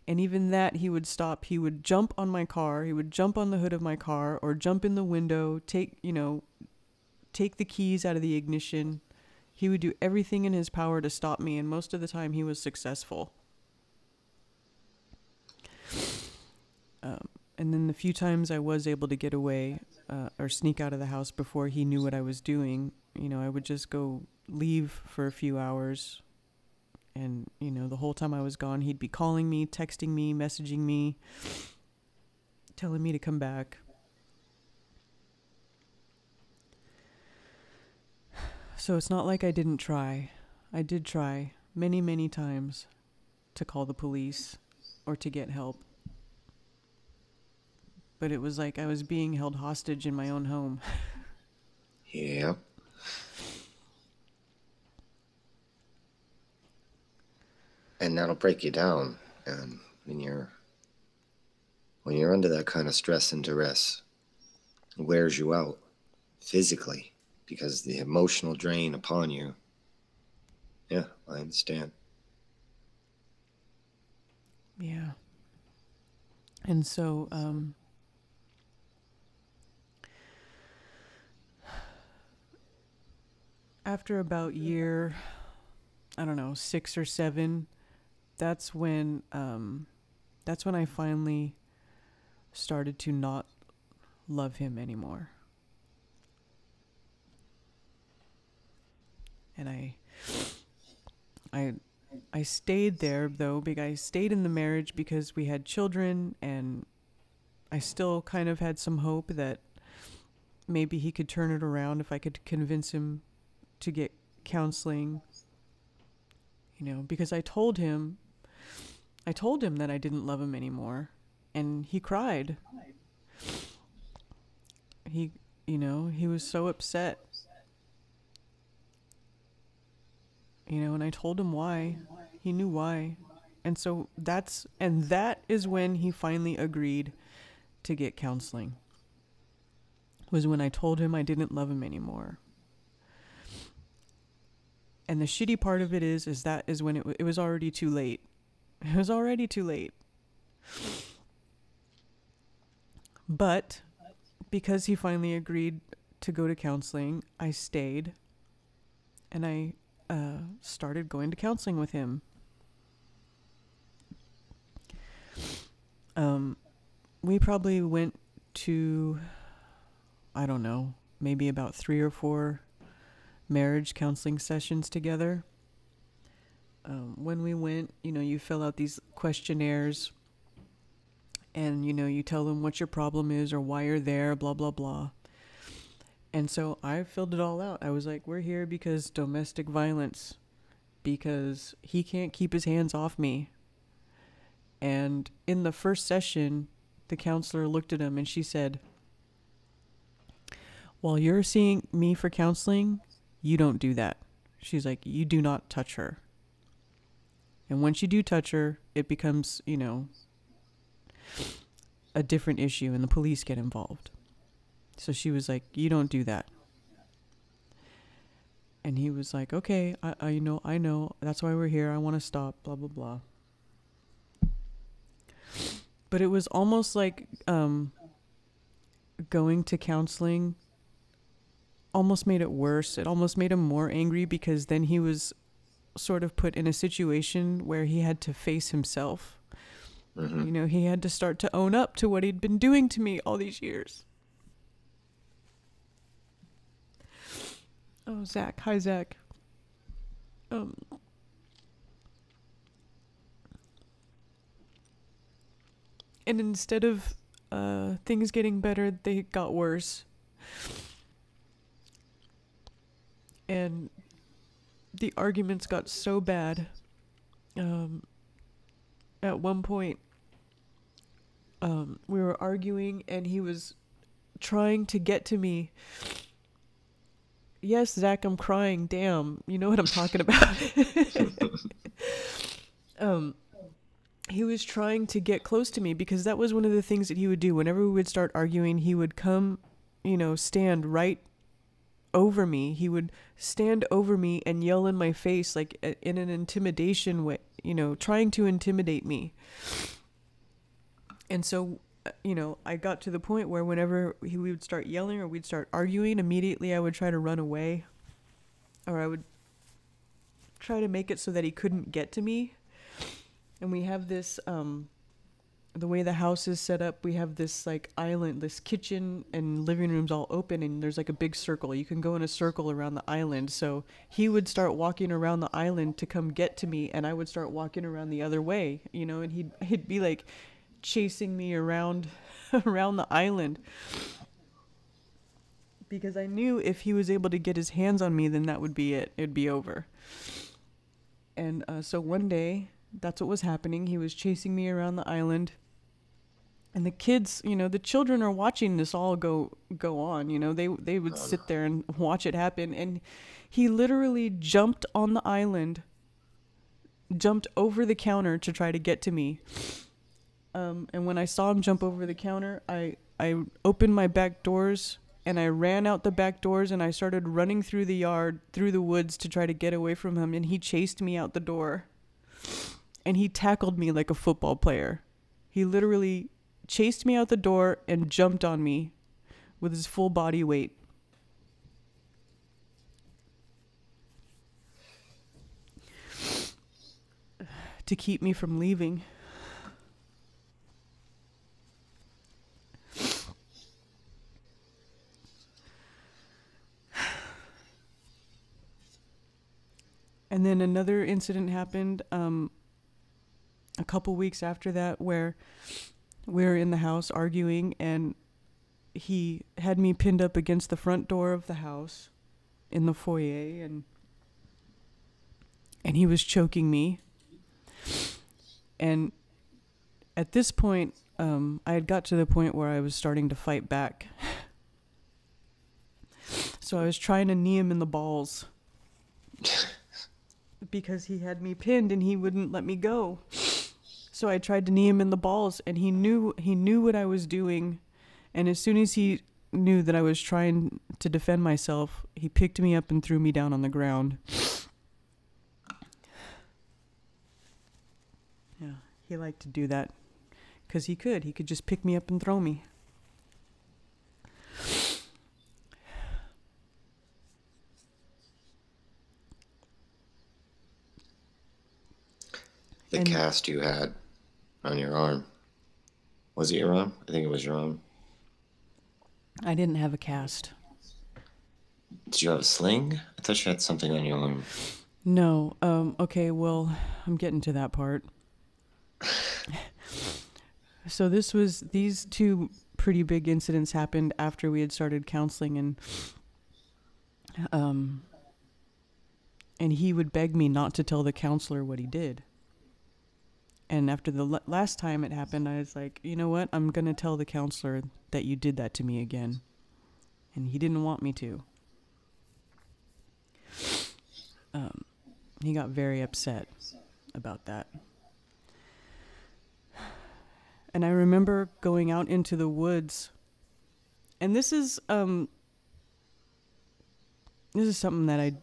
And even that, he would stop. He would jump on my car. He would jump on the hood of my car or jump in the window, take the keys out of the ignition. He would do everything in his power to stop me, and most of the time he was successful. And then the few times I was able to get away or sneak out of the house before he knew what I was doing, you know, I would just go leave for a few hours. And, you know, the whole time I was gone, he'd be calling me, texting me, messaging me, telling me to come back. So it's not like I didn't try. I did try many, many times to call the police or to get help. But it was like I was being held hostage in my own home. Yeah. And that'll break you down. And when you're under that kind of stress and duress, it wears you out physically because the emotional drain upon you. Yeah, I understand. Yeah. And so, after about year, I don't know, 6 or 7, that's when I finally started to not love him anymore. And I stayed there though, because I stayed in the marriage because we had children, and I still kind of had some hope that maybe he could turn it around if I could convince him to get counseling. You know, because I told him that I didn't love him anymore, and he cried. He was so upset. You know, and I told him why. He knew why. And so that is when he finally agreed to get counseling. Was when I told him I didn't love him anymore. And the shitty part of it is that is when it was already too late. It was already too late. But because he finally agreed to go to counseling, I stayed, and I started going to counseling with him. We probably went to, I don't know, maybe about 3 or 4 marriage counseling sessions together. When we went, you know, you fill out these questionnaires, and, you know, you tell them what your problem is or why you're there, blah, blah, blah. And so I filled it all out. I was like, we're here because domestic violence, because he can't keep his hands off me. And in the first session, the counselor looked at him and she said, while you're seeing me for counseling, you don't do that. She's like, you do not touch her. And once you do touch her, it becomes, you know, a different issue, and the police get involved. So she was like, you don't do that. And he was like, okay, I know. That's why we're here. I want to stop, blah, blah, blah. But it was almost like going to counseling almost made it worse. It almost made him more angry, because then he was sort of put in a situation where he had to face himself. Mm-hmm. You know, he had to start to own up to what he'd been doing to me all these years. Oh, Zach. Hi, Zach. And instead of things getting better, they got worse. And the arguments got so bad. At one point, we were arguing and he was trying to get to me. Yes, Zach, I'm crying. Damn, you know what I'm talking about. He was trying to get close to me because that was one of the things that he would do. Whenever we would start arguing, he would come, you know, stand right over me. He would stand over me and yell in my face, like in an intimidation way, you know, trying to intimidate me. And so, you know, I got to the point where whenever we would start yelling or we'd start arguing, immediately I would try to run away, or I would try to make it so that he couldn't get to me. And we have this, the way the house is set up, we have this like island, this kitchen and living rooms all open, and there's like a big circle. You can go in a circle around the island. So he would start walking around the island to come get to me, and I would start walking around the other way, you know, and he'd be like chasing me around around the island, because I knew if he was able to get his hands on me, then that would be it. It'd be over. And so one day, that's what was happening. He was chasing me around the island. And the kids, you know, the children are watching this all go on. You know, they would sit there and watch it happen. And he literally jumped on the island, jumped over the counter to try to get to me. And when I saw him jump over the counter, I opened my back doors and I ran out the back doors and I started running through the yard, through the woods to try to get away from him. And he chased me out the door. And he tackled me like a football player. He literally chased me out the door and jumped on me with his full body weight. To keep me from leaving. And then another incident happened a couple weeks after that, where we were in the house arguing, and he had me pinned up against the front door of the house in the foyer, and he was choking me. And at this point, I had got to the point where I was starting to fight back. So I was trying to knee him in the balls because he had me pinned and he wouldn't let me go. So I tried to knee him in the balls, and he knew what I was doing. And as soon as he knew that I was trying to defend myself, he picked me up and threw me down on the ground. Yeah, he liked to do that because he could just pick me up and throw me. The cast you had on your arm. Was it your arm? I think it was your arm. I didn't have a cast. Did you have a sling? I thought you had something on your arm. No. Okay, well, I'm getting to that part. So these two pretty big incidents happened after we had started counseling, and he would beg me not to tell the counselor what he did. And after the last time it happened, I was like, you know what? I'm going to tell the counselor that you did that to me again. And he didn't want me to. He got very upset about that. And I remember going out into the woods. And this is something that I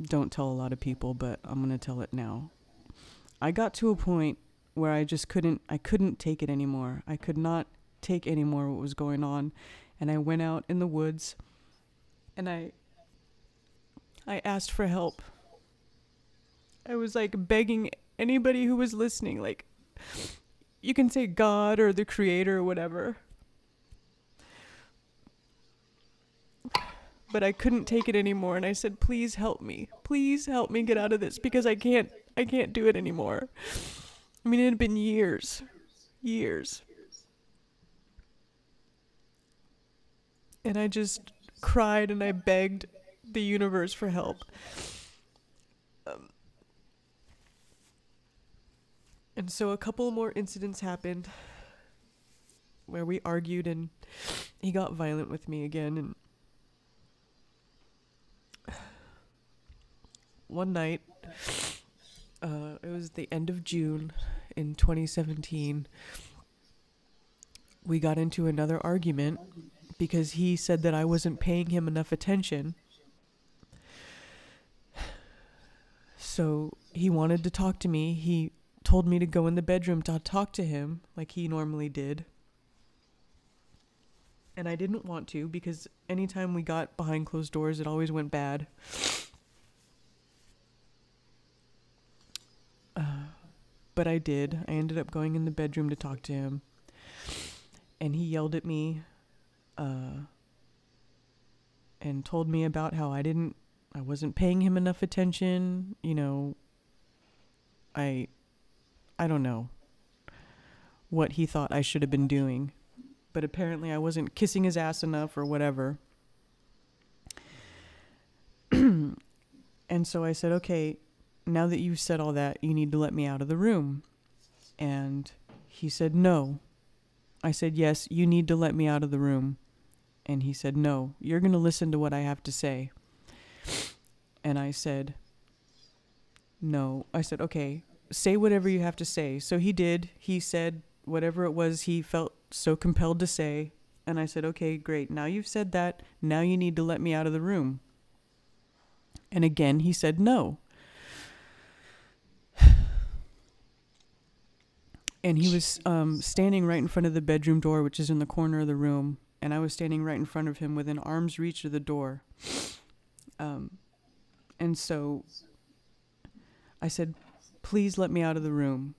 don't tell a lot of people, but I'm going to tell it now. I got to a point where I couldn't take it anymore. I could not take anymore what was going on. And I went out in the woods and I asked for help. I was like begging anybody who was listening, like, you can say God or the creator or whatever. But I couldn't take it anymore, and I said, please help me. Please help me get out of this, because I can't do it anymore. I mean, it had been years. And I just cried and I begged the universe for help. And so a couple more incidents happened where we argued and he got violent with me again. And one night, it was the end of June in 2017, we got into another argument because he said that I wasn't paying him enough attention. So he wanted to talk to me. He told me to go in the bedroom to talk to him like he normally did. And I didn't want to, because anytime we got behind closed doors, it always went bad. But I did. I ended up going in the bedroom to talk to him. And he yelled at me and told me about how I wasn't paying him enough attention. You know, I don't know what he thought I should have been doing. But apparently I wasn't kissing his ass enough or whatever. And so I said, okay, now that you've said all that, you need to let me out of the room. And he said, no. I said, yes, you need to let me out of the room. And he said, no, you're going to listen to what I have to say. And I said, no. I said, okay, say whatever you have to say. So he did. He said whatever it was he felt so compelled to say. And I said, okay, great. Now you've said that. Now you need to let me out of the room. And again, he said no. And he was standing right in front of the bedroom door, which is in the corner of the room. And I was standing right in front of him within arm's reach of the door. And so I said, please let me out of the room.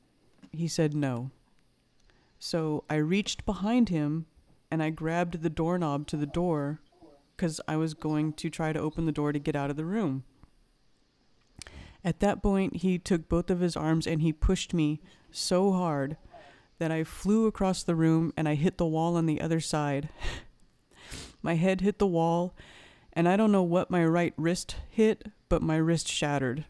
He said no. So I reached behind him and I grabbed the doorknob to the door because I was going to try to open the door to get out of the room. At that point, he took both of his arms and he pushed me so hard that I flew across the room and I hit the wall on the other side. My head hit the wall, and I don't know what my right wrist hit, but my wrist shattered.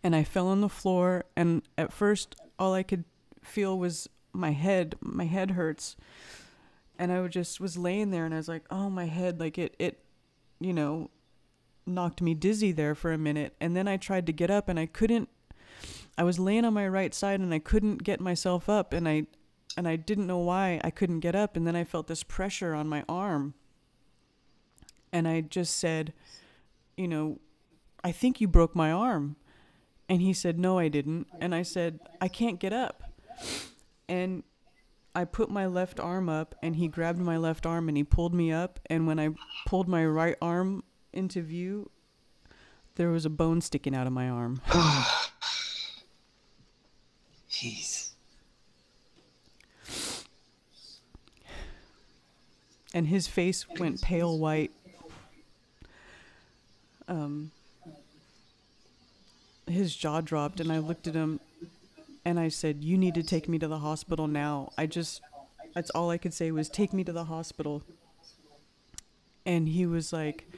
And I fell on the floor, and at first all I could feel was my head. My head hurts. And I was laying there and I was like, oh, my head, like it you know, knocked me dizzy there for a minute. And then I tried to get up and I couldn't. I was laying on my right side and I couldn't get myself up, and I didn't know why I couldn't get up. And then I felt this pressure on my arm. And I just said, you know, I think you broke my arm. And he said, no, I didn't. And I said, I can't get up. And I put my left arm up and he grabbed my left arm and he pulled me up. And when I pulled my right arm into view, there was a bone sticking out of my arm. Jeez. And his face went pale white. His jaw dropped and I looked at him and I said, you need to take me to the hospital now. That's all I could say was, take me to the hospital. And he was like,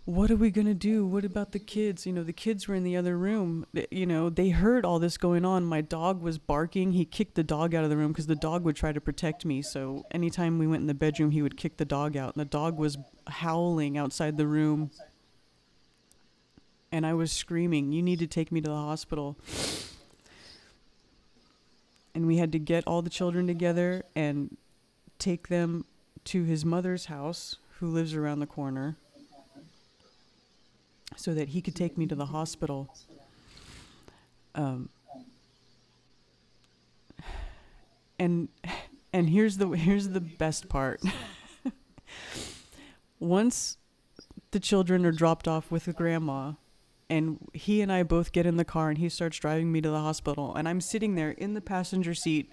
what are we going to do? What about the kids? You know, the kids were in the other room. You know, they heard all this going on. My dog was barking. He kicked the dog out of the room because the dog would try to protect me. So anytime we went in the bedroom, he would kick the dog out. And the dog was howling outside the room. And I was screaming, you need to take me to the hospital. And we had to get all the children together and take them to his mother's house, who lives around the corner, so that he could take me to the hospital. And here's the best part. Once the children are dropped off with the grandma, And he and I both get in the car, and he starts driving me to the hospital. And I'm sitting there in the passenger seat,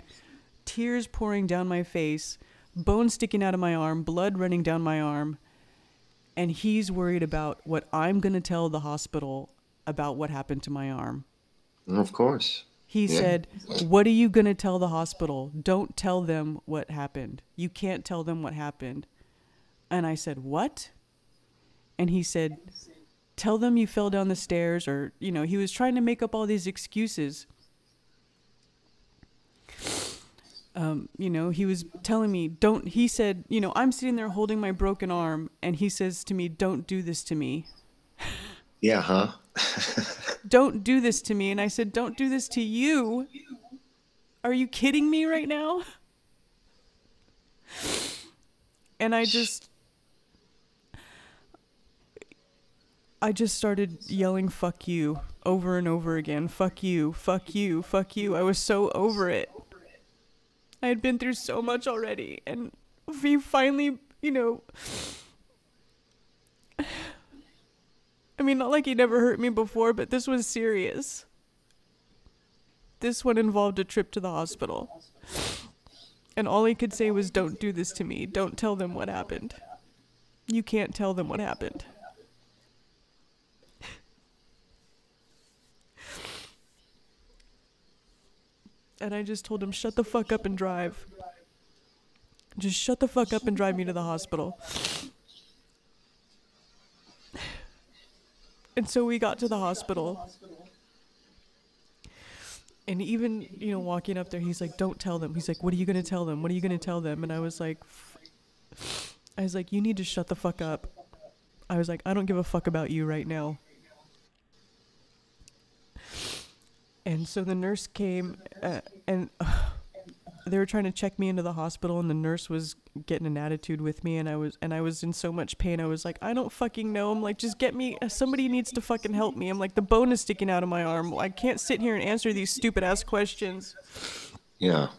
tears pouring down my face, bone sticking out of my arm, blood running down my arm. And he's worried about what I'm going to tell the hospital about what happened to my arm. Of course. He said, "What are you going to tell the hospital? Don't tell them what happened. You can't tell them what happened." And I said, "What?" And he said, "Tell them you fell down the stairs," or, you know, he was trying to make up all these excuses. You know, he was telling me, he said, you know, I'm sitting there holding my broken arm, and he says to me, "Don't do this to me." Yeah, huh? Don't do this to me. And I said, "Don't do this to you. Are you kidding me right now?" And I just started yelling, "Fuck you," over and over again. "Fuck you, fuck you, fuck you." I was so over it. I had been through so much already. And he finally, you know, I mean, not like he never hurt me before, but this was serious. This one involved a trip to the hospital. And all he could say was, "Don't do this to me. Don't tell them what happened. You can't tell them what happened." And I just told him, "Shut the fuck up and drive. Just shut the fuck up and drive me to the hospital." And so we got to the hospital. And even, you know, walking up there, he's like, "Don't tell them." He's like, "What are you going to tell them? What are you going to tell them?" And I was like, "You need to shut the fuck up." I was like, "I don't give a fuck about you right now." And so the nurse came, and they were trying to check me into the hospital, and the nurse was getting an attitude with me, and I was in so much pain. I was like, "I don't fucking know." I'm like, "Just get me, somebody needs to fucking help me." I'm like, "The bone is sticking out of my arm. I can't sit here and answer these stupid ass questions." Yeah.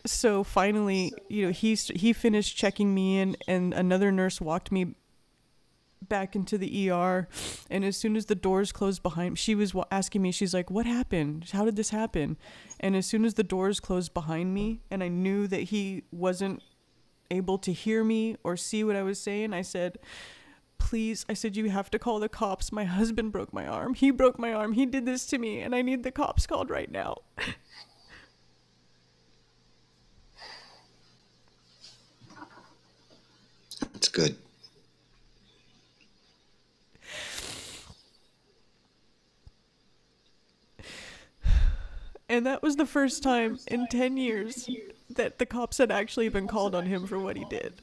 So finally, you know, he finished checking me in, and another nurse walked me back into the ER. And as soon as the doors closed behind me, she was asking me, she's like, "What happened? How did this happen?" And as soon as the doors closed behind me, and I knew that he wasn't able to hear me or see what I was saying, I said, "Please," I said, "you have to call the cops. My husband broke my arm. He broke my arm. He did this to me, and I need the cops called right now." That's good. And that was the first time in 10 years that the cops had actually been called on him for what he did.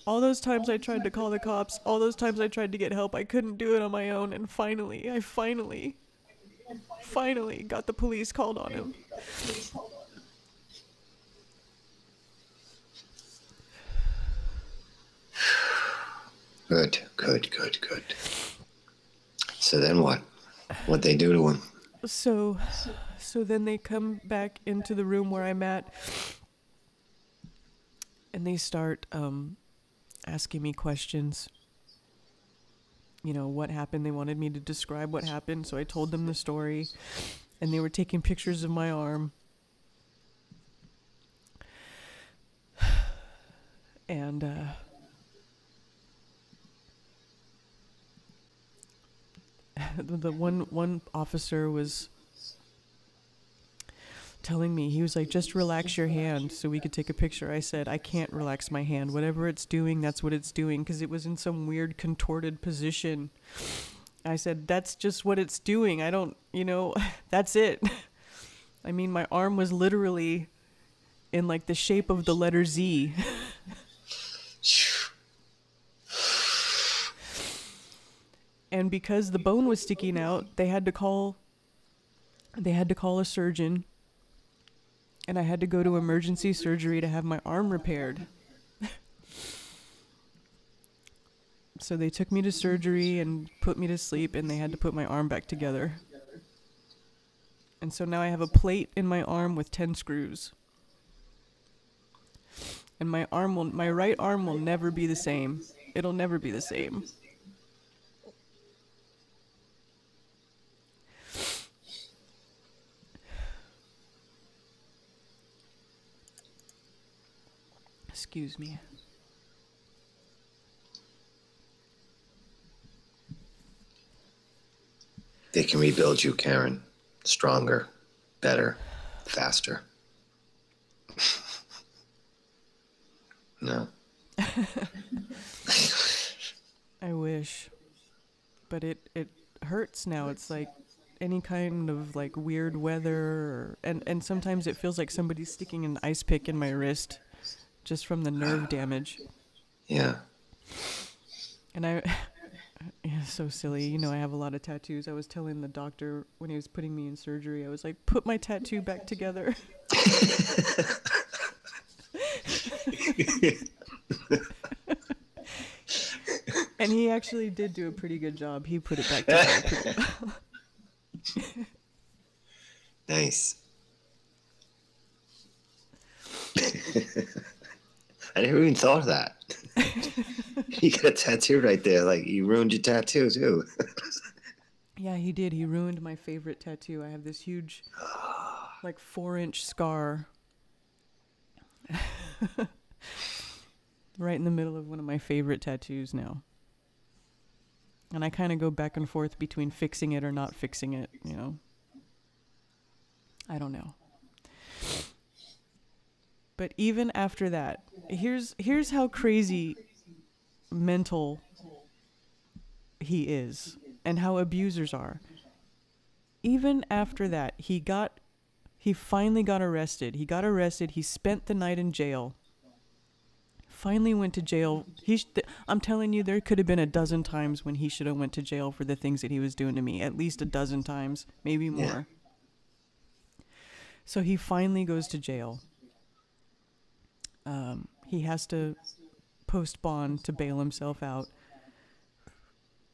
All those times I tried to call the cops, all those times I tried to get help, I couldn't do it on my own. And finally, I finally got the police called on him. Good. So then what? What'd they do to him? So then they come back into the room where I'm at, and they start asking me questions. You know, what happened? They wanted me to describe what happened, so I told them the story, and they were taking pictures of my arm. And the one officer was telling me, he was like, "Just relax your hand so we could take a picture." I said, "I can't relax my hand. Whatever it's doing, that's what it's doing," because it was in some weird contorted position. I said, "That's just what it's doing. I don't, you know, that's it." I mean, my arm was literally in like the shape of the letter Z. And because the bone was sticking out, they had to call a surgeon, and I had to go to emergency surgery to have my arm repaired. So they took me to surgery and put me to sleep, and they had to put my arm back together. And so now I have a plate in my arm with 10 screws. And my right arm will never be the same. It'll never be the same. Excuse me. They can rebuild you, Karen. Stronger, better, faster. No. I wish. But it hurts now. It's like any kind of like weird weather and sometimes it feels like somebody's sticking an ice pick in my wrist just from the nerve damage. Yeah. And yeah, so silly. You know, I have a lot of tattoos. I was telling the doctor when he was putting me in surgery, I was like, put my tattoo back together. And he actually did do a pretty good job. He put it back together. Nice. I never even thought of that. You got a tattoo right there. Like, you ruined your tattoo, too. Yeah, he did. He ruined my favorite tattoo. I have this huge, like 4-inch scar right in the middle of one of my favorite tattoos now. And I kind of go back and forth between fixing it or not fixing it, you know. I don't know. But even after that, here's how crazy mental he is and how abusers are. Even after that, he finally got arrested. He got arrested. He spent the night in jail. Finally went to jail. I'm telling you, there could have been a dozen times when he should have went to jail for the things that he was doing to me. At least a dozen times, maybe more. Yeah. So he finally goes to jail. He has to post bond to bail himself out.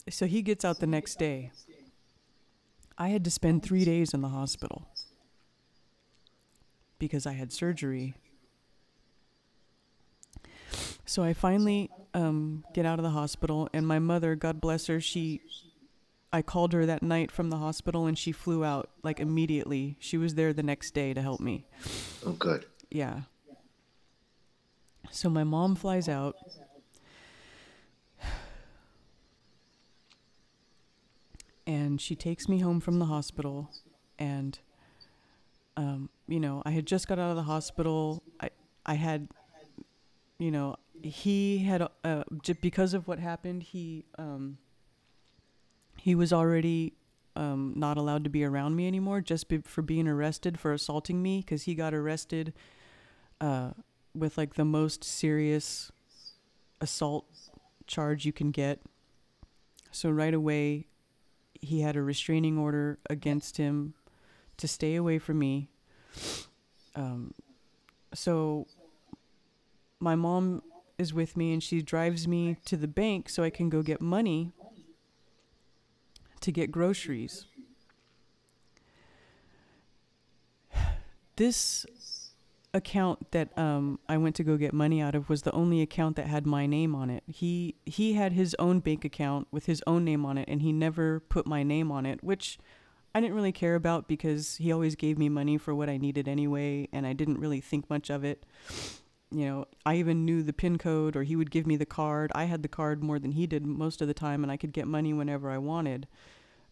So he gets out the next day. I had to spend 3 days in the hospital because I had surgery. So I finally get out of the hospital, and my mother, God bless her, I called her that night from the hospital, and she flew out like immediately. She was there the next day to help me. Oh, good. Yeah. So my mom flies out. And she takes me home from the hospital. And, you know, I had just got out of the hospital. I had, you know, he had, just because of what happened, he was already not allowed to be around me anymore just for being arrested for assaulting me, because he got arrested with like the most serious assault charge you can get. So right away, he had a restraining order against him to stay away from me. So my mom is with me, and she drives me to the bank so I can go get money to get groceries. This account that I went to go get money out of was the only account that had my name on it. He had his own bank account with his own name on it, and he never put my name on it, which I didn't really care about because he always gave me money for what I needed anyway, and I didn't really think much of it. You know, I even knew the PIN code, or he would give me the card. I had the card more than he did most of the time, and I could get money whenever I wanted.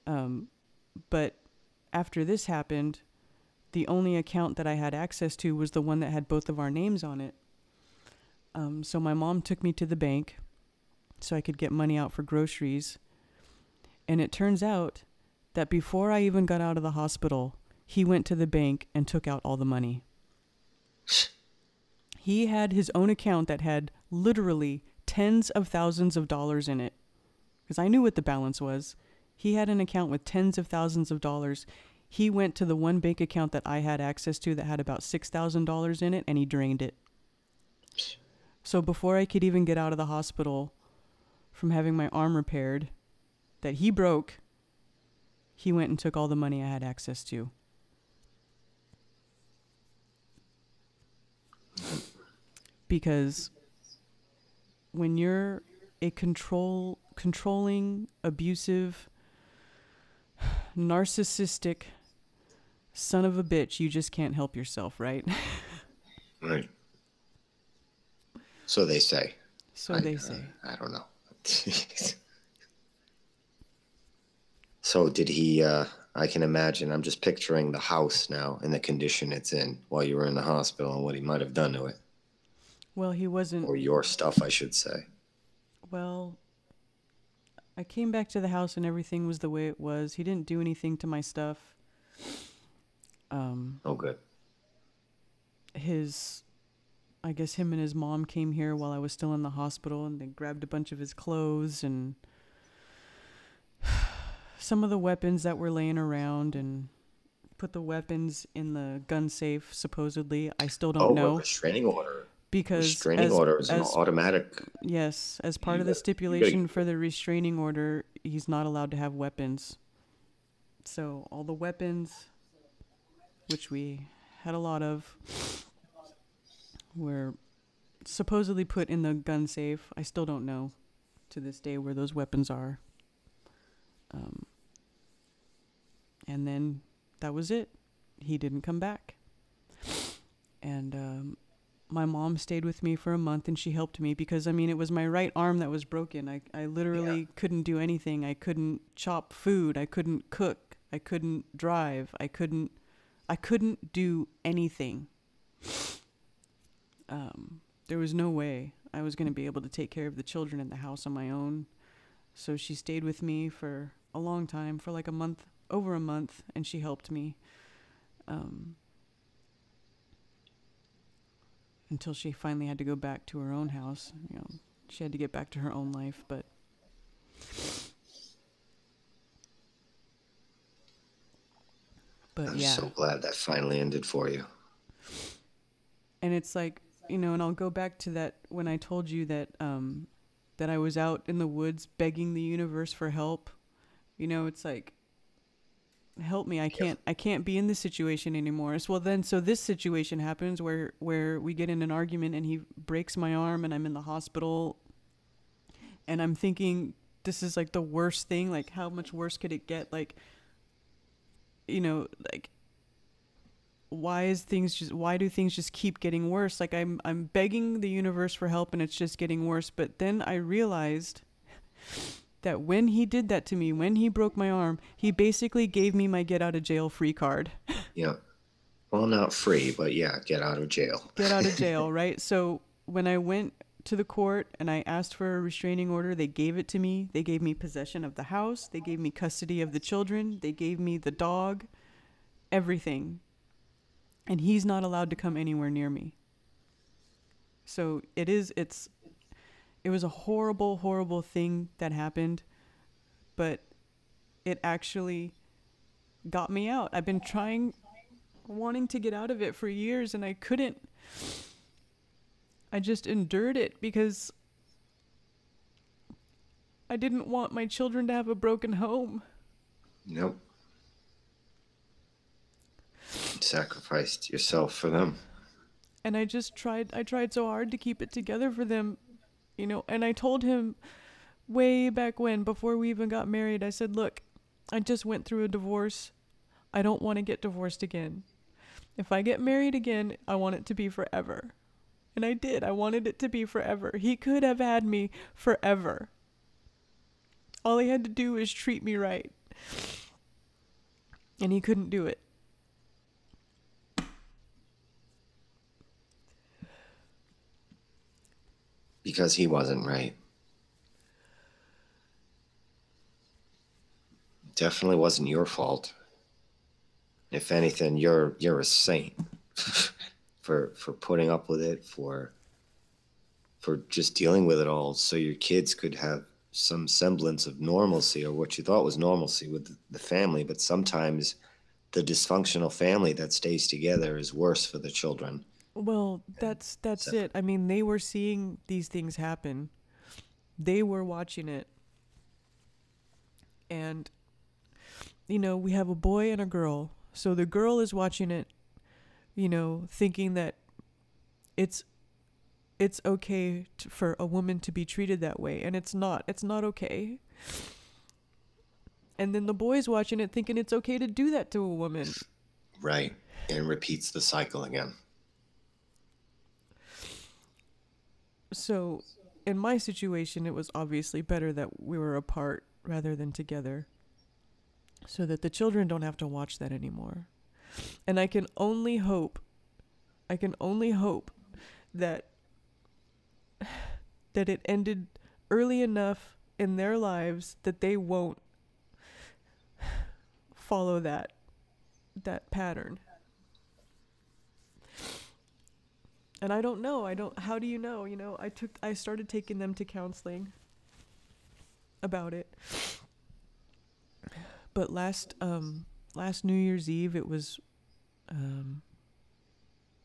But after this happened, the only account that I had access to was the one that had both of our names on it. So my mom took me to the bank so I could get money out for groceries. And it turns out that before I even got out of the hospital, he went to the bank and took out all the money. He had his own account that had literally tens of thousands of dollars in it, because I knew what the balance was. He had an account with tens of thousands of dollars. He went to the one bank account that I had access to that had about $6,000 in it, and he drained it. So before I could even get out of the hospital from having my arm repaired that he broke, he went and took all the money I had access to. because when you're a controlling, abusive, narcissistic son of a bitch, you just can't help yourself, right? Right. So they say. So they say. I don't know. So did he, I can imagine, I'm just picturing the house now and the condition it's in while you were in the hospital and what he might have done to it. Well, he wasn't. Or your stuff, I should say. Well, I came back to the house and everything was the way it was. He didn't do anything to my stuff. Oh, good. I guess him and his mom came here while I was still in the hospital, and they grabbed a bunch of his clothes and some of the weapons that were laying around and put the weapons in the gun safe, supposedly. I still don't know. Oh, a restraining order. Because restraining order is an automatic. Yes, as part of the stipulation for the restraining order, he's not allowed to have weapons. So all the weapons, which we had a lot of, were supposedly put in the gun safe. I still don't know to this day where those weapons are. And then that was it. He didn't come back. And my mom stayed with me for a month, and she helped me because, I mean, it was my right arm that was broken. I literally couldn't do anything. I couldn't chop food. I couldn't cook. I couldn't drive. I couldn't do anything. There was no way I was going to be able to take care of the children in the house on my own. So she stayed with me for a long time, for like a month, over a month, and she helped me. Until she finally had to go back to her own house. You know, she had to get back to her own life, but I'm yeah. so glad that finally ended for you. And it's like, you know, and I'll go back to that when I told you that that I was out in the woods begging the universe for help. You know, it's like, help me. I can't be in this situation anymore. So this situation happens where we get in an argument and he breaks my arm and I'm in the hospital and I'm thinking this is like the worst thing. Like, how much worse could it get? Like, you know, like, why do things just keep getting worse? Like, I'm begging the universe for help and it's just getting worse. But then I realized that when he did that to me, when he broke my arm, he basically gave me my get out of jail free card. Yeah. Well, not free, but yeah, get out of jail. Get out of jail, right? So when I went to the court and I asked for a restraining order, they gave it to me. They gave me possession of the house. They gave me custody of the children. They gave me the dog, everything. And he's not allowed to come anywhere near me. So it was a horrible, horrible thing that happened, but it actually got me out. I've been wanting to get out of it for years, and I couldn't. I just endured it because I didn't want my children to have a broken home. Nope. You sacrificed yourself for them. And I tried so hard to keep it together for them. You know, and I told him way back when, before we even got married, I said, look, I just went through a divorce. I don't want to get divorced again. If I get married again, I want it to be forever. And I did. I wanted it to be forever. He could have had me forever. All he had to do is treat me right. And he couldn't do it. Because he wasn't right. Definitely wasn't your fault. If anything, you're a saint for putting up with it, for just dealing with it all, so your kids could have some semblance of normalcy, or what you thought was normalcy with the family. But sometimes the dysfunctional family that stays together is worse for the children. Well, that's it. I mean, they were seeing these things happen. They were watching it. And, you know, we have a boy and a girl. So the girl is watching it, you know, thinking that it's it's okay for a woman to be treated that way, and it's not okay. And then the boys watching it thinking it's okay to do that to a woman. Right. And repeats the cycle again. So in my situation, it was obviously better that we were apart rather than together, so that the children don't have to watch that anymore. And I can only hope that it ended early enough in their lives that they won't follow that pattern. And I don't know. How do you know? You know, I started taking them to counseling about it. But last New Year's Eve, it was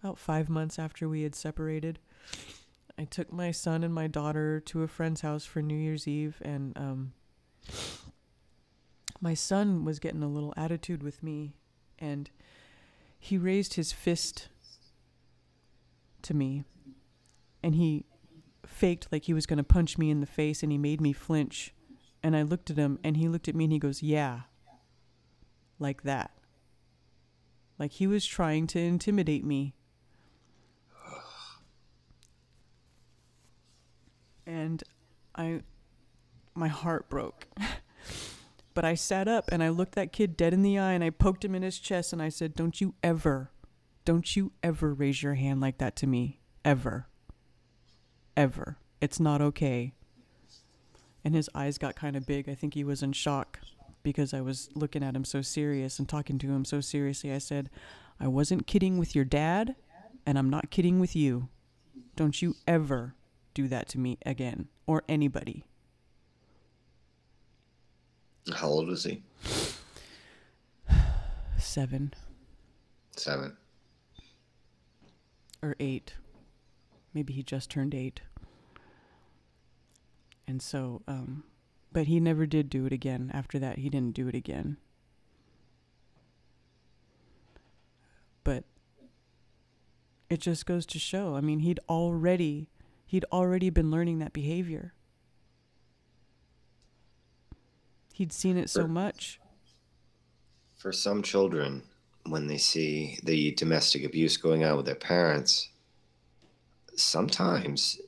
about 5 months after we had separated. I took my son and my daughter to a friend's house for New Year's Eve, and my son was getting a little attitude with me, and he raised his fist to me, and he faked like he was going to punch me in the face, and he made me flinch. And I looked at him, and he looked at me, and he goes, "Yeah," like that. Like he was trying to intimidate me. And my heart broke. But I sat up and I looked that kid dead in the eye and I poked him in his chest and I said, don't you ever raise your hand like that to me. Ever. Ever. It's not okay. And his eyes got kind of big. I think he was in shock because I was looking at him so serious and talking to him so seriously. I said, I wasn't kidding with your dad, and I'm not kidding with you. Don't you ever do that to me again, or anybody. How old was he? 7. 7. Or 8. Maybe he just turned 8. And so, but he never did do it again. After that, he didn't do it again. But it just goes to show, I mean, he'd already been learning that behavior. He'd seen it so much. For some children, when they see the domestic abuse going on with their parents, sometimes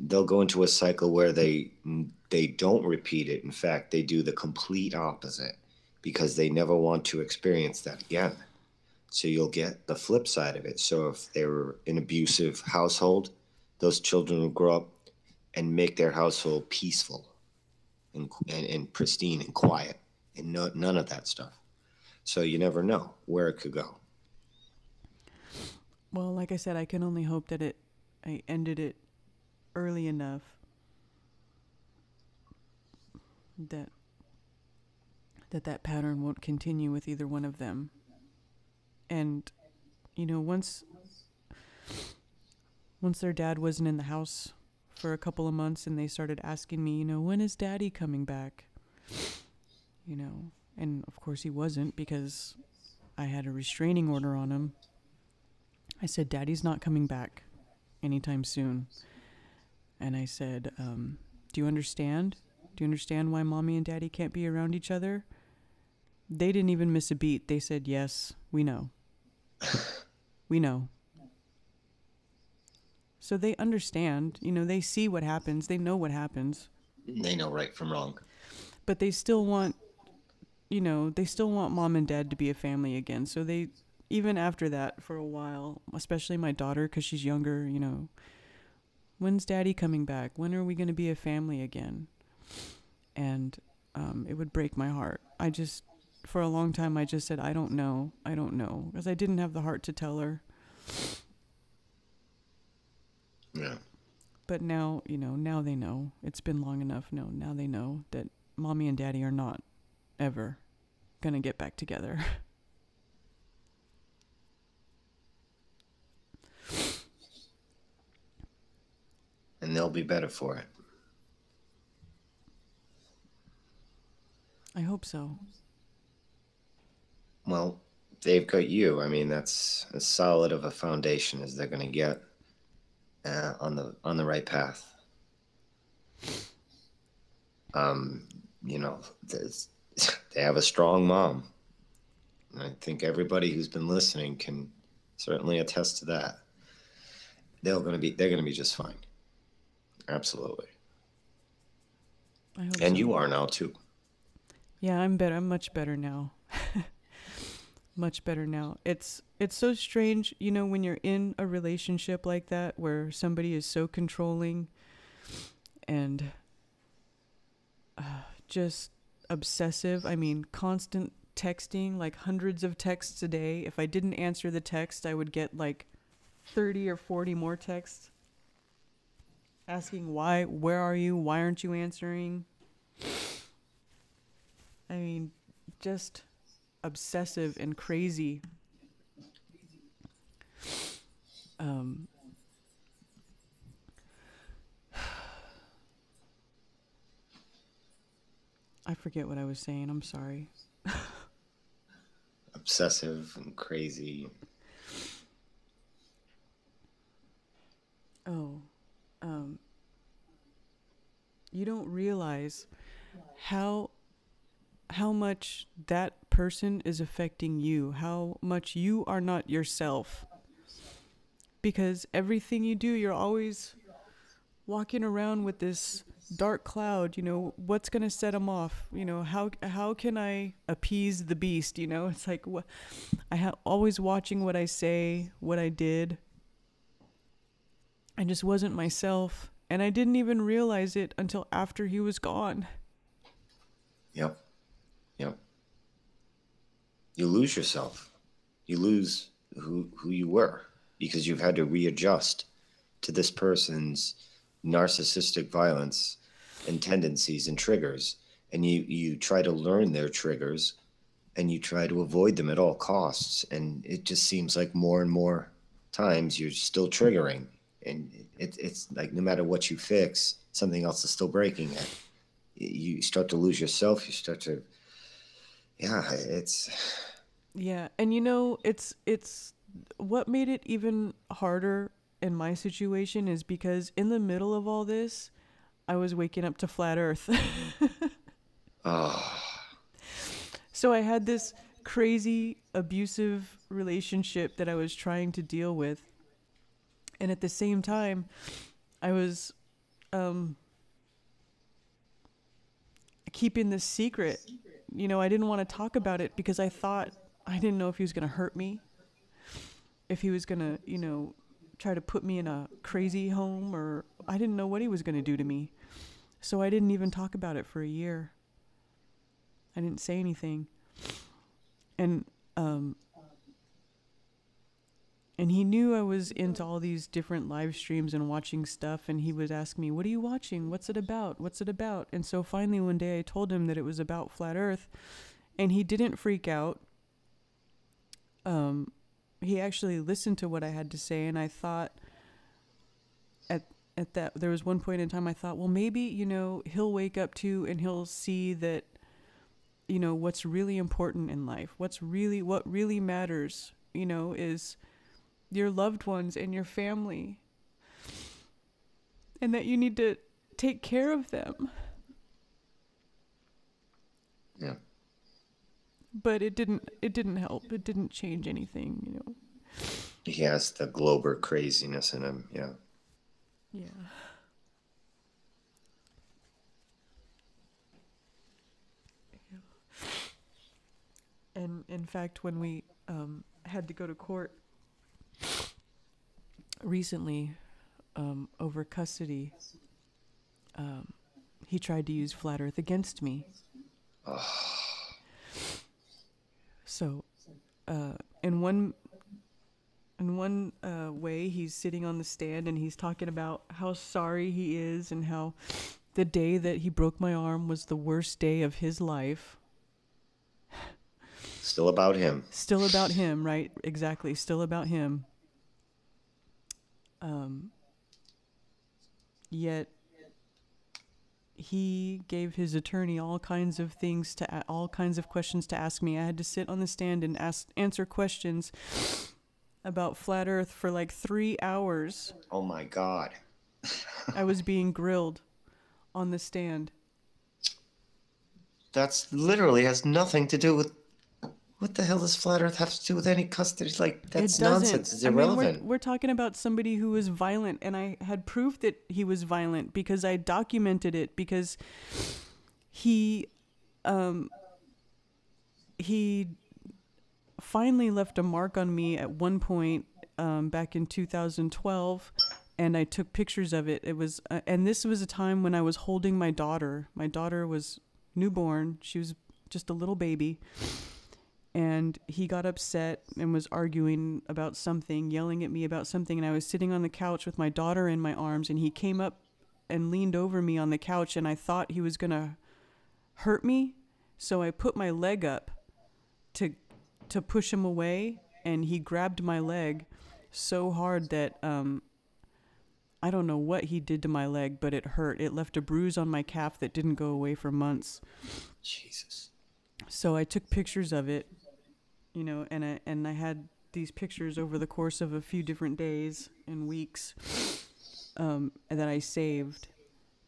they'll go into a cycle where they don't repeat it. In fact, they do the complete opposite because they never want to experience that again. So you'll get the flip side of it. So if they were in an abusive household, those children will grow up and make their household peaceful and pristine and quiet, and none of that stuff. So you never know where it could go. Well, like I said, I can only hope that I ended it early enough that pattern won't continue with either one of them. And, you know, once their dad wasn't in the house for a couple of months and they started asking me, you know, when is Daddy coming back? You know, and of course he wasn't because I had a restraining order on him. I said, Daddy's not coming back anytime soon. And I said, do you understand? Do you understand why Mommy and Daddy can't be around each other? They didn't even miss a beat. They said, yes, we know. We know. So they understand, you know, they see what happens. They know what happens. They know right from wrong. But they still want, you know, Mom and Dad to be a family again. So they, even after that for a while, especially my daughter, because she's younger, you know, when's Daddy coming back? When are we going to be a family again? And it would break my heart. For a long time, I just said, I don't know, because I didn't have the heart to tell her. Yeah. But now, you know, now they know. It's been long enough. No, now they know that Mommy and Daddy are not ever going to get back together. And they'll be better for it. I hope so. Well, they've got you. I mean, that's as solid of a foundation as they're going to get. on the right path. You know, they have a strong mom. And I think everybody who's been listening can certainly attest to that. They're gonna be just fine. Absolutely. I hope And so. you are now too. Yeah, I'm better. I'm much better now. Much better now. It's so strange, you know, when you're in a relationship like that where somebody is so controlling and just obsessive. I mean, constant texting, like hundreds of texts a day. If I didn't answer the text, I would get like 30 or 40 more texts asking why, where are you, why aren't you answering? I mean, just obsessive and crazy. I forget what I was saying. I'm sorry. Obsessive and crazy. Oh, you don't realize how much that person is affecting you, how much you are not yourself. Because everything you do, you're always walking around with this dark cloud, you know, what's going to set him off? You know, how can I appease the beast? You know, it's like always watching what I say, what I did. I just wasn't myself. And I didn't even realize it until after he was gone. Yep. You lose yourself. You lose who you were because you've had to readjust to this person's narcissistic violence and tendencies and triggers. And you try to learn their triggers and you try to avoid them at all costs. And it just seems like more and more times you're still triggering. And it's like no matter what you fix, something else is still breaking it. You start to lose yourself. You start to, Yeah, and you know, it's what made it even harder in my situation is because in the middle of all this, I was waking up to flat Earth. Oh. So I had this crazy abusive relationship that I was trying to deal with. And at the same time, I was keeping this secret. You know, I didn't want to talk about it because I didn't know if he was going to hurt me, if he was going to, you know, try to put me in a crazy home, or I didn't know what he was going to do to me. So I didn't even talk about it for a year. I didn't say anything. And he knew I was into all these different live streams and watching stuff, and he would ask me, "What are you watching? What's it about? What's it about?" And so finally one day I told him that it was about flat Earth, and he didn't freak out. He actually listened to what I had to say, and I thought at that there was one point in time I thought, well, maybe, you know, he'll wake up to and he'll see that, you know, what's really important in life, what really matters, you know, is your loved ones and your family, and that you need to take care of them. Yeah. But it didn't help. It didn't change anything, you know. He has the Glober craziness in him. Yeah. Yeah. And in fact, when we had to go to court recently over custody, he tried to use flat Earth against me. So, in one way, he's sitting on the stand and he's talking about how sorry he is and how the day that he broke my arm was the worst day of his life. Still about him. Still about him, right? Exactly. Still about him. Yet he gave his attorney all kinds of questions to ask me. I had to sit on the stand and answer questions about flat Earth for like 3 hours. Oh my God. I was being grilled on the stand. That's literally has nothing to do with. What the hell does flat Earth have to do with any custody? Like, that's It doesn't. nonsense. It's I mean, irrelevant. we're talking about somebody who was violent, and I had proof that he was violent because I documented it, because he finally left a mark on me at one point back in 2012, and I took pictures of it. It was and this was a time when I was holding my daughter. My daughter was newborn. She was just a little baby. And he got upset and was arguing about something, yelling at me about something. And I was sitting on the couch with my daughter in my arms, and he came up and leaned over me on the couch, and I thought he was going to hurt me. So I put my leg up to push him away, and he grabbed my leg so hard that I don't know what he did to my leg, but it hurt. It left a bruise on my calf that didn't go away for months. Jesus. So I took pictures of it, you know, and I had these pictures over the course of a few different days and weeks that I saved.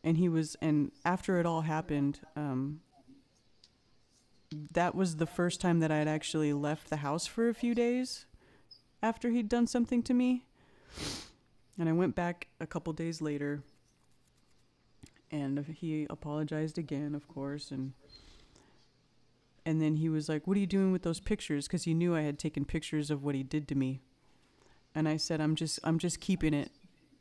And after it all happened, that was the first time that I had actually left the house for a few days after he'd done something to me. And I went back a couple days later, and he apologized again, of course, and then he was like, "What are you doing with those pictures?" Because he knew I had taken pictures of what he did to me. And I said, I'm just keeping it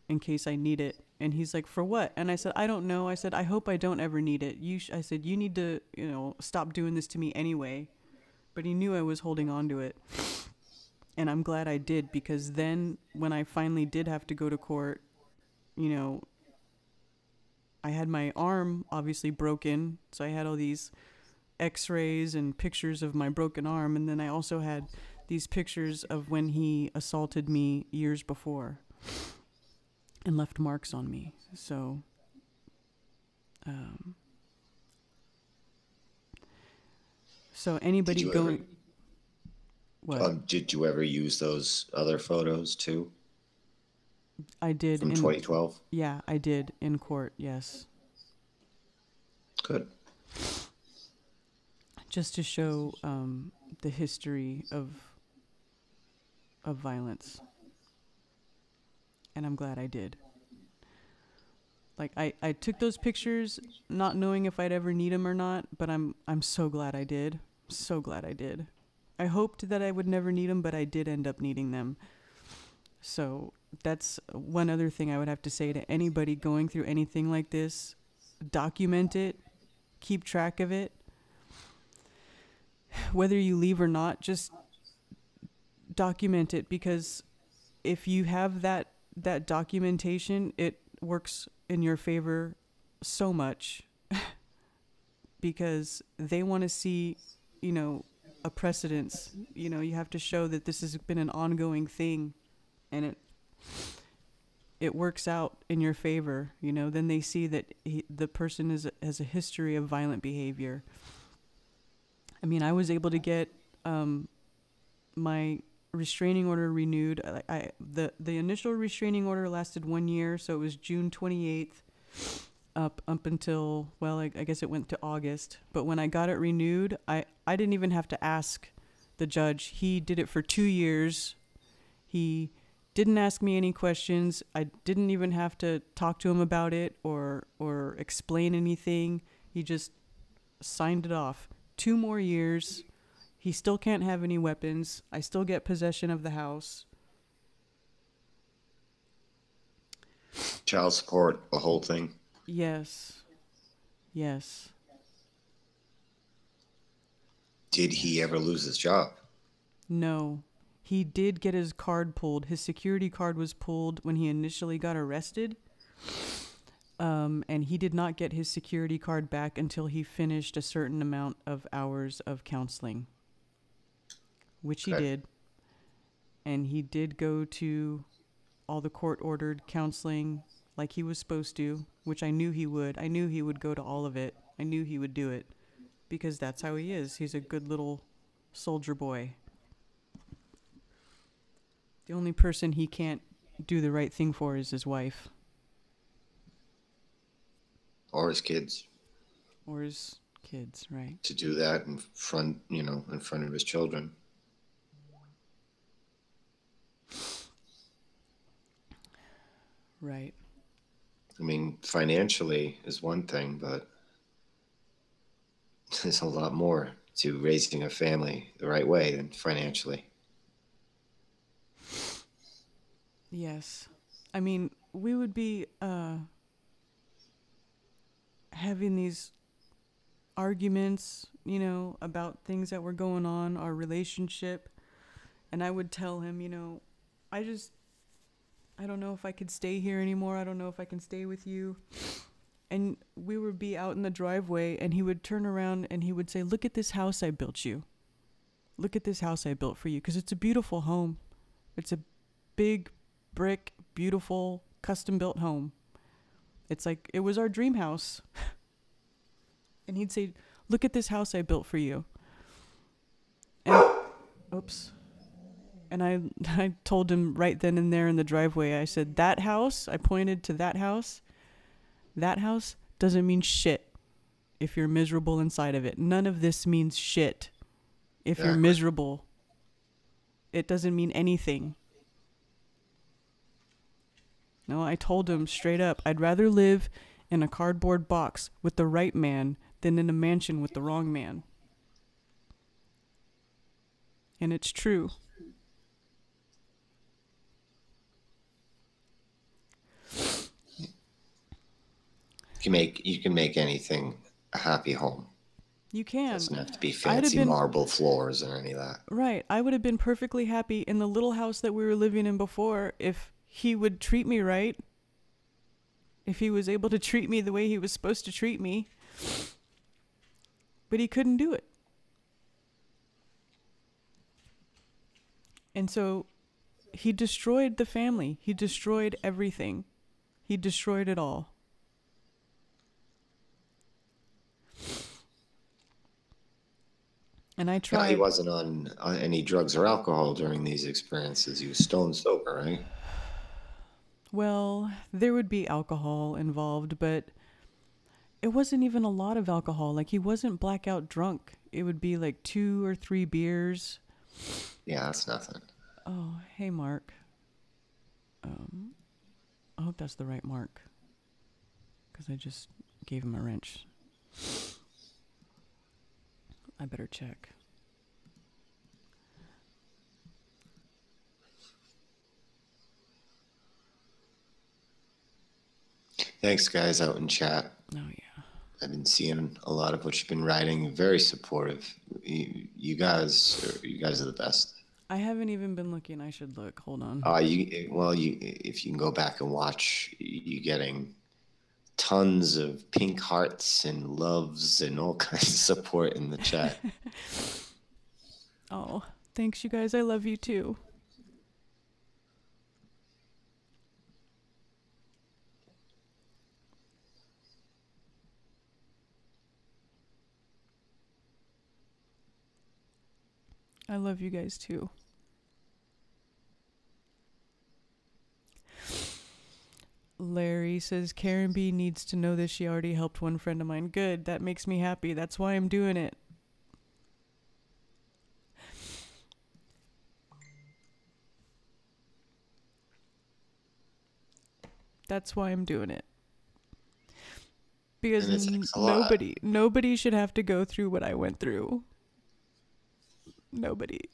in case I need it. And he's like, "For what?" And I said, "I don't know." I said, "I hope I don't ever need it. I said, "You need to, stop doing this to me anyway." But he knew I was holding on to it. And I'm glad I did, because then when I finally did have to go to court, I had my arm obviously broken. So I had all these x-rays and pictures of my broken arm, and then I also had these pictures of when he assaulted me years before and left marks on me. So anybody going what did you ever use those other photos too? I did from 2012. Yeah, I did in court. Yes. Good. Just to show the history of violence. And I'm glad I did. Like, I took those pictures not knowing if I'd ever need them or not, but I'm so glad I did. So glad I did. I hoped that I would never need them, but I did end up needing them. So that's one other thing I would have to say to anybody going through anything like this. Document it. Keep track of it. Whether you leave or not, just document it, because if you have that documentation, it works in your favor so much, because they want to see, a precedence. You have to show that this has been an ongoing thing, and it works out in your favor. Then they see that the person has a history of violent behavior. I mean, I was able to get my restraining order renewed. The initial restraining order lasted 1 year, so it was June 28th up until, well, I guess it went to August. But when I got it renewed, I didn't even have to ask the judge. He did it for 2 years. He didn't ask me any questions. I didn't even have to talk to him about it or explain anything. He just signed it off. 2 more years. He still can't have any weapons. I still get possession of the house. Child support, the whole thing. Yes. Yes. Did he ever lose his job? No. He did get his card pulled. His security card was pulled when he initially got arrested. And he did not get his security card back until he finished a certain amount of hours of counseling, which he did. And he did go to all the court-ordered counseling like he was supposed to, which I knew he would. I knew he would go to all of it. I knew he would do it, because that's how he is. He's a good little soldier boy. The only person he can't do the right thing for is his wife Or his kids. or his kids, right? To do that in front, in front of his children. Right. I mean, financially is one thing, but there's a lot more to raising a family the right way than financially. Yes. I mean, we would be having these arguments, about things that were going on, our relationship. And I would tell him, I don't know if I could stay here anymore. I don't know if I can stay with you. And we would be out in the driveway and he would turn around and he would say, look at this house I built you. Look at this house I built for you. Because it's a beautiful home. It's a big brick, beautiful, custom built home. It's like, it was our dream house. And he'd say, look at this house I built for you. And, oops. And I told him right then and there in the driveway, I said, that house, I pointed to that house doesn't mean shit if you're miserable inside of it. None of this means shit if you're miserable. It doesn't mean anything. No, I told him straight up, I'd rather live in a cardboard box with the right man than in a mansion with the wrong man. And it's true. You can make anything a happy home. You can. It doesn't have to be fancy marble floors or any of that. Right. I would have been perfectly happy in the little house that we were living in before if he would treat me right. If he was able to treat me the way he was supposed to treat me. But he couldn't do it. And so he destroyed the family. He destroyed everything. He destroyed it all. And I tried. No, he wasn't on any drugs or alcohol during these experiences. He was stone sober, right? Well, there would be alcohol involved, but it wasn't even a lot of alcohol. Like, he wasn't blackout drunk. It would be like 2 or 3 beers. Yeah, that's nothing. Oh, hey, Mark. I hope that's the right Mark. Because I just gave him a wrench. I better check. Thanks, guys, out in chat. Oh, yeah. I've been seeing a lot of what you've been writing. Very supportive. You guys are the best. I haven't even been looking. I should look. Hold on. If you can go back and watch, you getting tons of pink hearts and loves and all kinds of support in the chat. Oh, thanks, you guys. I love you too. I love you guys too. Larry says Karen B needs to know that she already helped one friend of mine. Good. That makes me happy. That's why I'm doing it. That's why I'm doing it. Because nobody should have to go through what I went through. Nobody.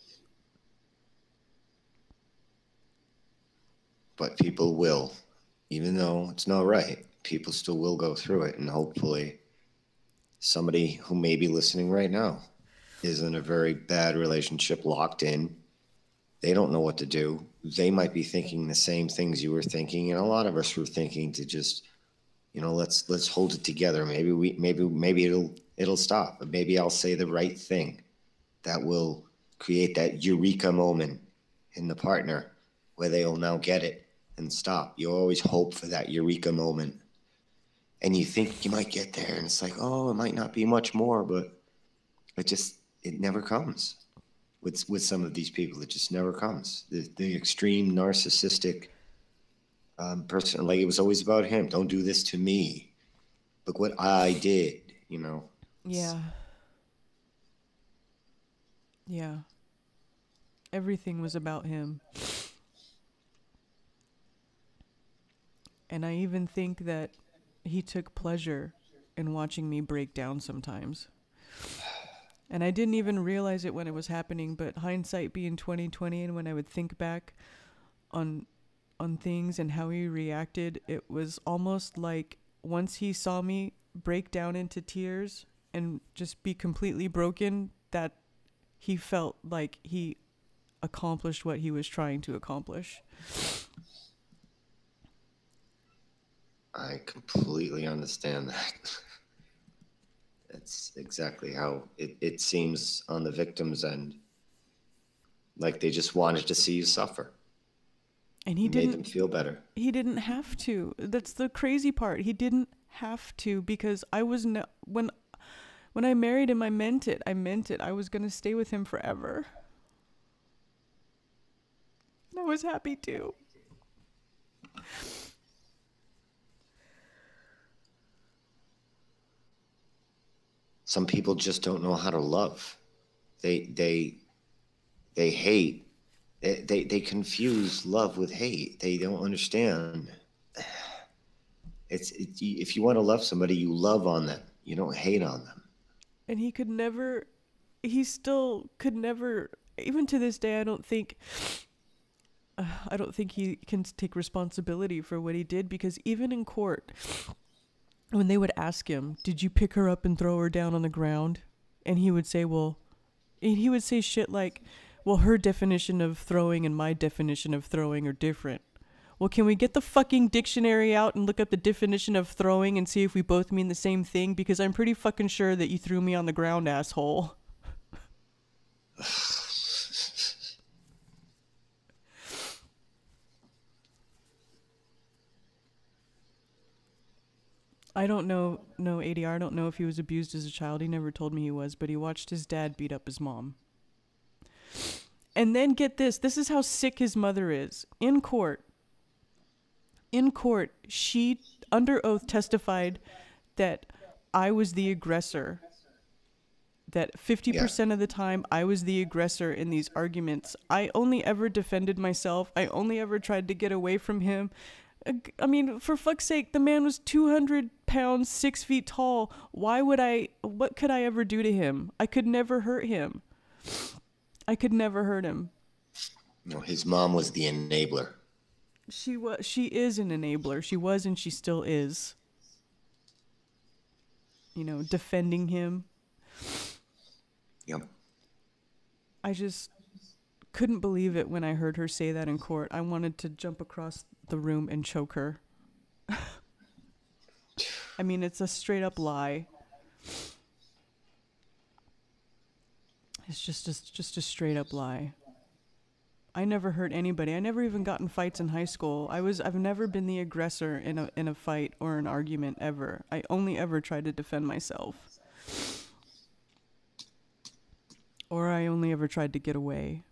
But people will. Even though it's not right, people still will go through it. And hopefully somebody who may be listening right now is in a very bad relationship, locked in. They don't know what to do. They might be thinking the same things you were thinking. And a lot of us were thinking to just, let's hold it together. Maybe it'll stop. But maybe I'll say the right thing that will create that eureka moment in the partner where they'll now get it and stop. You always hope for that eureka moment. And you think you might get there, and it's like, oh, it might not be much more, but it never comes. with some of these people. It just never comes. The extreme narcissistic person, like it was always about him. Don't do this to me. Look what I did, you know. Yeah. Yeah. Everything was about him. And I even think that he took pleasure in watching me break down sometimes. And I didn't even realize it when it was happening, but hindsight being 2020, and when I would think back on things and how he reacted, it was almost like once he saw me break down into tears and just be completely broken, that he felt like he accomplished what he was trying to accomplish. I completely understand that. That's exactly how it seems on the victim's end. Like they just wanted to see you suffer. And he It made didn't them feel better. he didn't have to. That's the crazy part. He didn't have to, because I was when I married him, I meant it. I meant it. I was going to stay with him forever. And I was happy too. Some people just don't know how to love. They hate. They confuse love with hate. They don't understand. If you want to love somebody, you love on them. You don't hate on them. And he still could never, even to this day, I don't think he can take responsibility for what he did, because even in court, when they would ask him, did you pick her up and throw her down on the ground? And he would say, shit like, well, her definition of throwing and my definition of throwing are different. Well, can we get the fucking dictionary out and look up the definition of throwing and see if we both mean the same thing? Because I'm pretty fucking sure that you threw me on the ground, asshole. I don't know, no, ADR, I don't know if he was abused as a child. He never told me he was, but he watched his dad beat up his mom. And then get this is how sick his mother is. In court, she, under oath, testified that I was the aggressor. That 50% of the time I was the aggressor in these arguments. I only ever defended myself. I only ever tried to get away from him. I mean, for fuck's sake, the man was 200 pounds, 6 feet tall. What could I ever do to him? I could never hurt him. I could never hurt him. No, his mom was the enabler. She is an enabler. She was and she still is. You know, defending him. Yep. I just couldn't believe it when I heard her say that in court. I wanted to jump across the room and choke her. I mean, it's a straight up lie. It's just a straight up lie. I never hurt anybody. I never even got in fights in high school. I've never been the aggressor in a fight or an argument ever. I only ever tried to defend myself. Or I only ever tried to get away.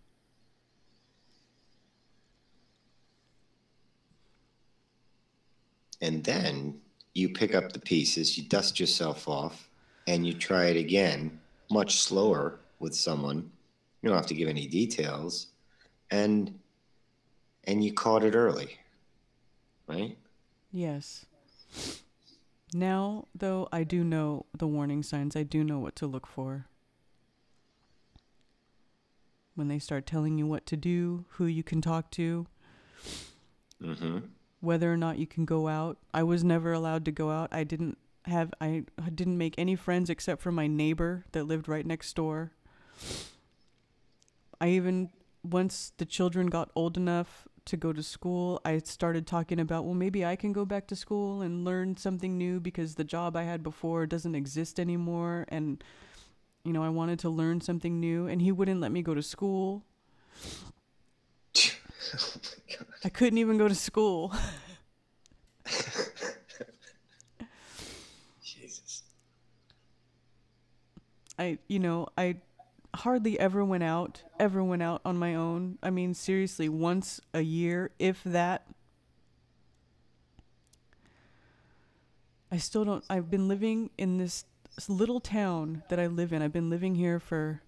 And then you pick up the pieces, you dust yourself off, and you try it again, much slower with someone. You don't have to give any details. And you caught it early, right? Yes. Now, though, I do know the warning signs. I do know what to look for. When they start telling you what to do, who you can talk to, whether or not you can go out. I was never allowed to go out. I didn't make any friends except for my neighbor that lived right next door. Once the children got old enough to go to school, I started talking about, well, maybe I can go back to school and learn something new because the job I had before doesn't exist anymore. And, you know, I wanted to learn something new, and he wouldn't let me go to school. Oh my God. I couldn't even go to school. Jesus. I hardly ever went out, on my own. I mean, seriously, once a year, if that. I still don't, I've been living in this little town that I live in. I've been living here for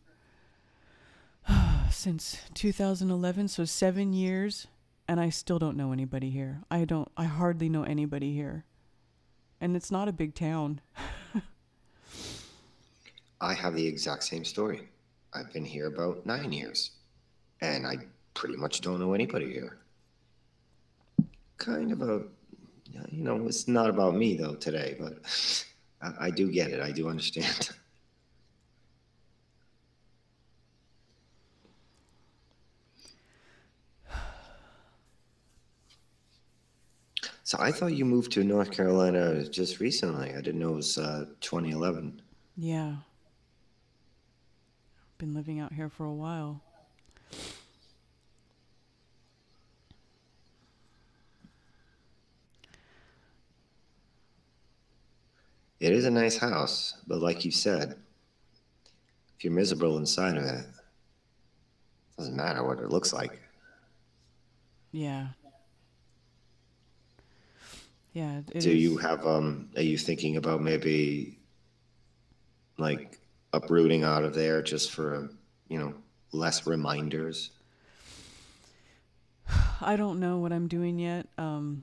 since 2011, so 7 years, and I still don't know anybody here. I hardly know anybody here. And it's not a big town. I have the exact same story. I've been here about 9 years, and I pretty much don't know anybody here. Kind of a, it's not about me though today, but I do get it. I do understand. So I thought you moved to North Carolina just recently. I didn't know it was 2011. Yeah. Been living out here for a while. It is a nice house, but like you said, if you're miserable inside of it, it doesn't matter what it looks like. Yeah. Yeah. Do you have, are you thinking about maybe like uprooting out of there just for, less reminders? I don't know what I'm doing yet. I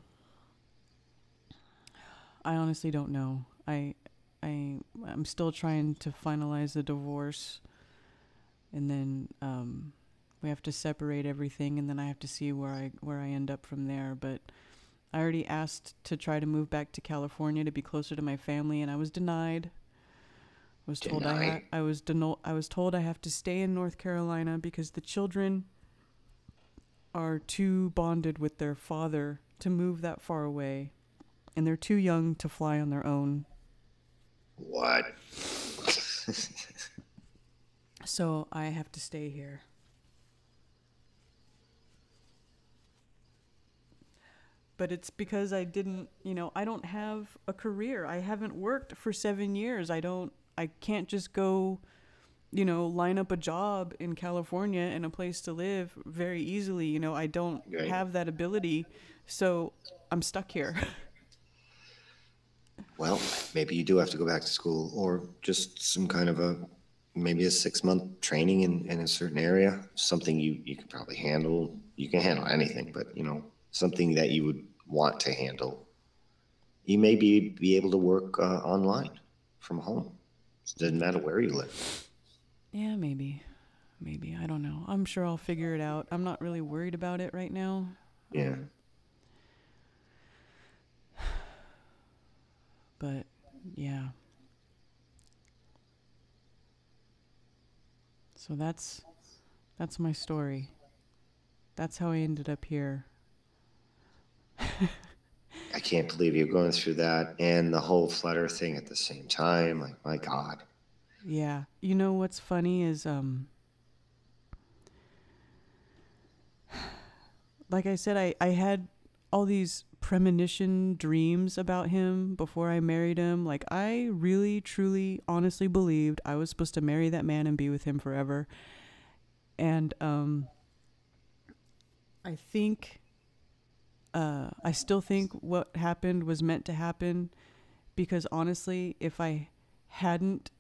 honestly don't know. I'm still trying to finalize the divorce, and then we have to separate everything, and then I have to see where I end up from there. But I already asked to try to move back to California to be closer to my family, and I was denied. I was told I was told I have to stay in North Carolina because the children are too bonded with their father to move that far away, and they're too young to fly on their own. What? So I have to stay here. But it's because I didn't, I don't have a career. I haven't worked for 7 years. I can't just go, line up a job in California and a place to live very easily. I don't have that ability. So I'm stuck here. Well, maybe you do have to go back to school, or just some kind of maybe a 6-month training in a certain area, something you can probably handle. You can handle anything, but, something that you would want to handle. You may be able to work online from home. It doesn't matter where you live. Yeah, maybe. I don't know. I'm sure I'll figure it out. I'm not really worried about it right now. Yeah. But yeah. So that's my story. That's how I ended up here. I can't believe you're going through that and the whole Flat Earth thing at the same time. Like, my God. Yeah. You know what's funny is like I said, I had all these premonition dreams about him before I married him. Like, I really, truly, honestly believed I was supposed to marry that man and be with him forever. And I still think what happened was meant to happen, because honestly, if I hadn't,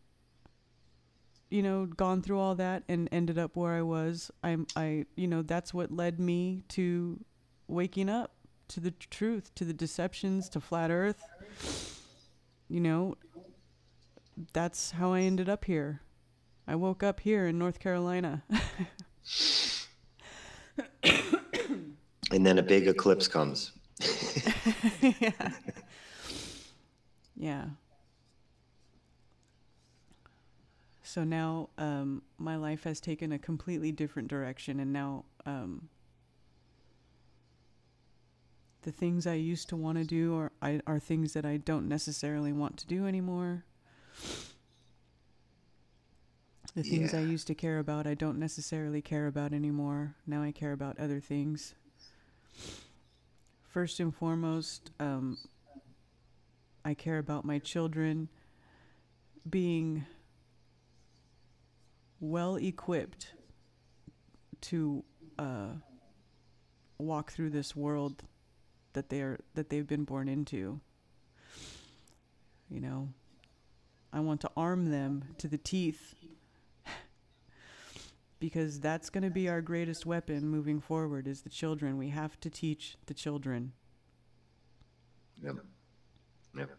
gone through all that and ended up where I was, that's what led me to waking up to the truth, to the deceptions, to Flat Earth. That's how I ended up here. I woke up here in North Carolina. And then a big eclipse comes. Yeah. Yeah. So now my life has taken a completely different direction, and now the things I used to want to do are things that I don't necessarily want to do anymore. The things I used to care about, I don't necessarily care about anymore. Now I care about other things. First and foremost, I care about my children being well equipped to walk through this world that they've been born into. You know, I want to arm them to the teeth because that's going to be our greatest weapon moving forward is the children. We have to teach the children. Yep. Yep.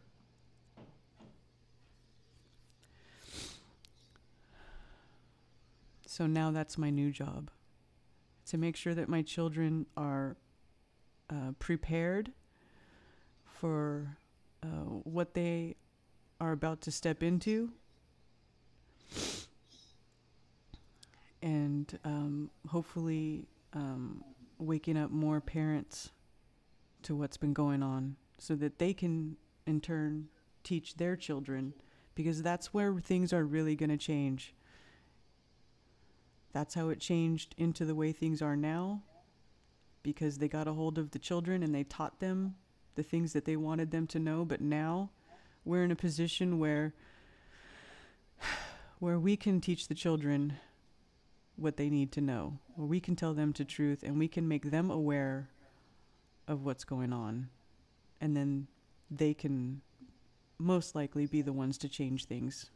So now that's my new job, to make sure that my children are prepared for what they are about to step into, and hopefully waking up more parents to what's been going on so that they can in turn teach their children, because that's where things are really going to change. That's how it changed into the way things are now, because they got a hold of the children and they taught them the things that they wanted them to know. But now we're in a position where we can teach the children what they need to know, where we can tell them the truth and we can make them aware of what's going on. And then they can most likely be the ones to change things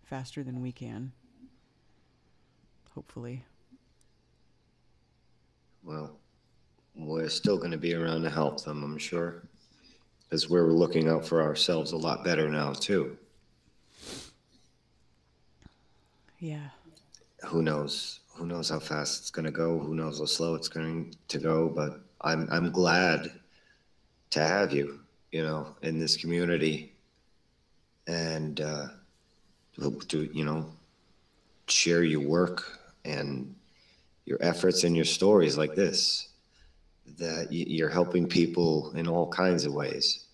faster than we can. Hopefully. Well, we're still going to be around to help them, I'm sure, because we're looking out for ourselves a lot better now, too. Yeah. Who knows? Who knows how fast it's going to go? Who knows how slow it's going to go? But I'm glad to have you, you know, in this community, and to, you know, share your work and your efforts and your stories like this, that you're helping people in all kinds of ways.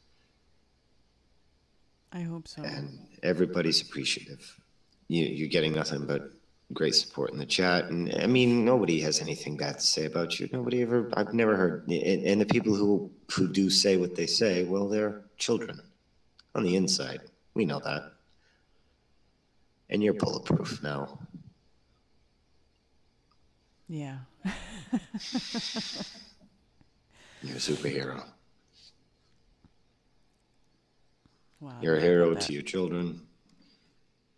I hope so. And everybody's appreciative. You're getting nothing but great support in the chat. And I mean, nobody has anything bad to say about you. Nobody ever, I've never heard. And the people who do say what they say, well, they're children on the inside. We know that. And you're bulletproof now. Yeah. You're a superhero. Wow. You're a hero to your children.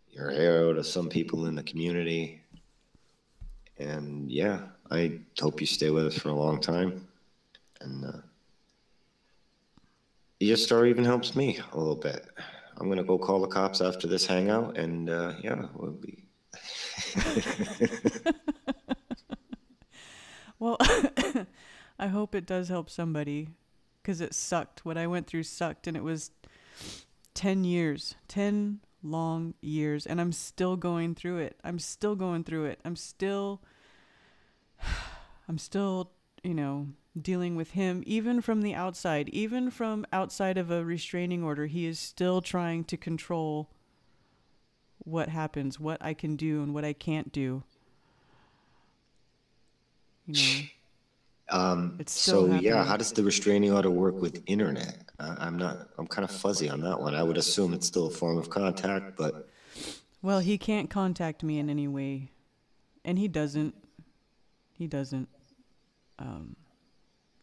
You're a hero to some people in the community. And yeah, I hope you stay with us for a long time. And your story even helps me a little bit. I'm going to go call the cops after this hangout, and yeah, we'll be. Well, I hope it does help somebody, because it sucked. What I went through sucked, and it was 10 years, 10 long years, and I'm still going through it. I'm still, you know, dealing with him, even from the outside, even from outside of a restraining order. He is still trying to control what happens, what I can do and what I can't do. You know, it's still happening. Yeah, how does the restraining order work with internet? I'm kind of fuzzy on that one. I would assume it's still a form of contact, but. Well, he can't contact me in any way, and he doesn't,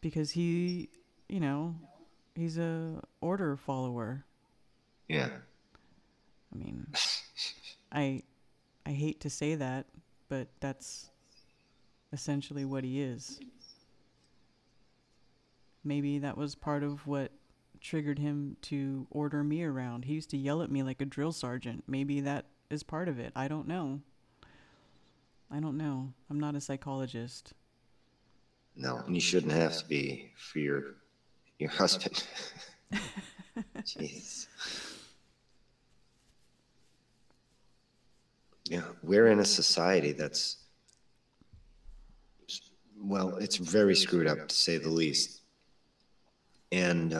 because he, you know, he's a order follower. Yeah. I mean, I hate to say that, but that's essentially what he is. Maybe that was part of what triggered him to order me around. He used to yell at me like a drill sergeant. Maybe that is part of it. I don't know. I'm not a psychologist. No, and you shouldn't have to be for your husband. Jeez. Yeah, we're in a society that's, well, it's very screwed up, to say the least. And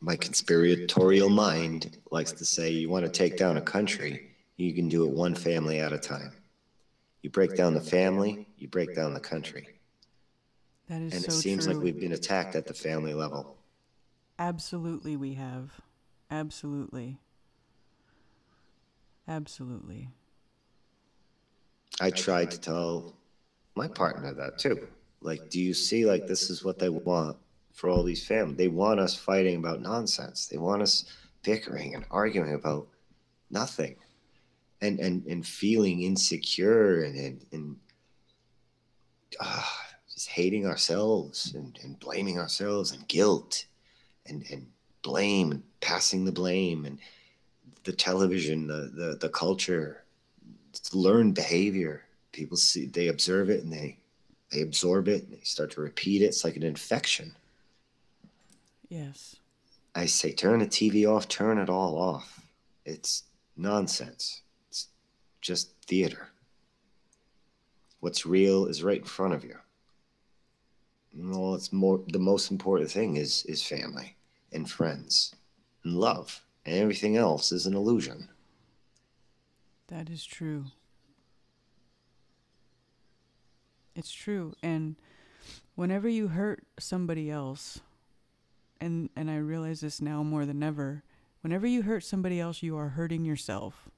my conspiratorial mind likes to say, you want to take down a country, you can do it one family at a time. You break down the family, you break down the country. That is so true. And it seems like we've been attacked at the family level. Absolutely we have. Absolutely. I tried to tell my partner that too. Like, do you see, like, this is what they want for all these families? They want us fighting about nonsense. They want us bickering and arguing about nothing, and feeling insecure, and just hating ourselves, and blaming ourselves, and guilt, and blame, and passing the blame, and the television, the culture, it's learned behavior. People see, they observe it, and they absorb it, and they start to repeat it. It's like an infection. Yes. I say, turn the TV off, turn it all off. It's nonsense. It's just theater. What's real is right in front of you. Well, it's more, the most important thing is family and friends and love, and everything else is an illusion. That is true. It's true. And whenever you hurt somebody else, and I realize this now more than ever, whenever you hurt somebody else, you are hurting yourself.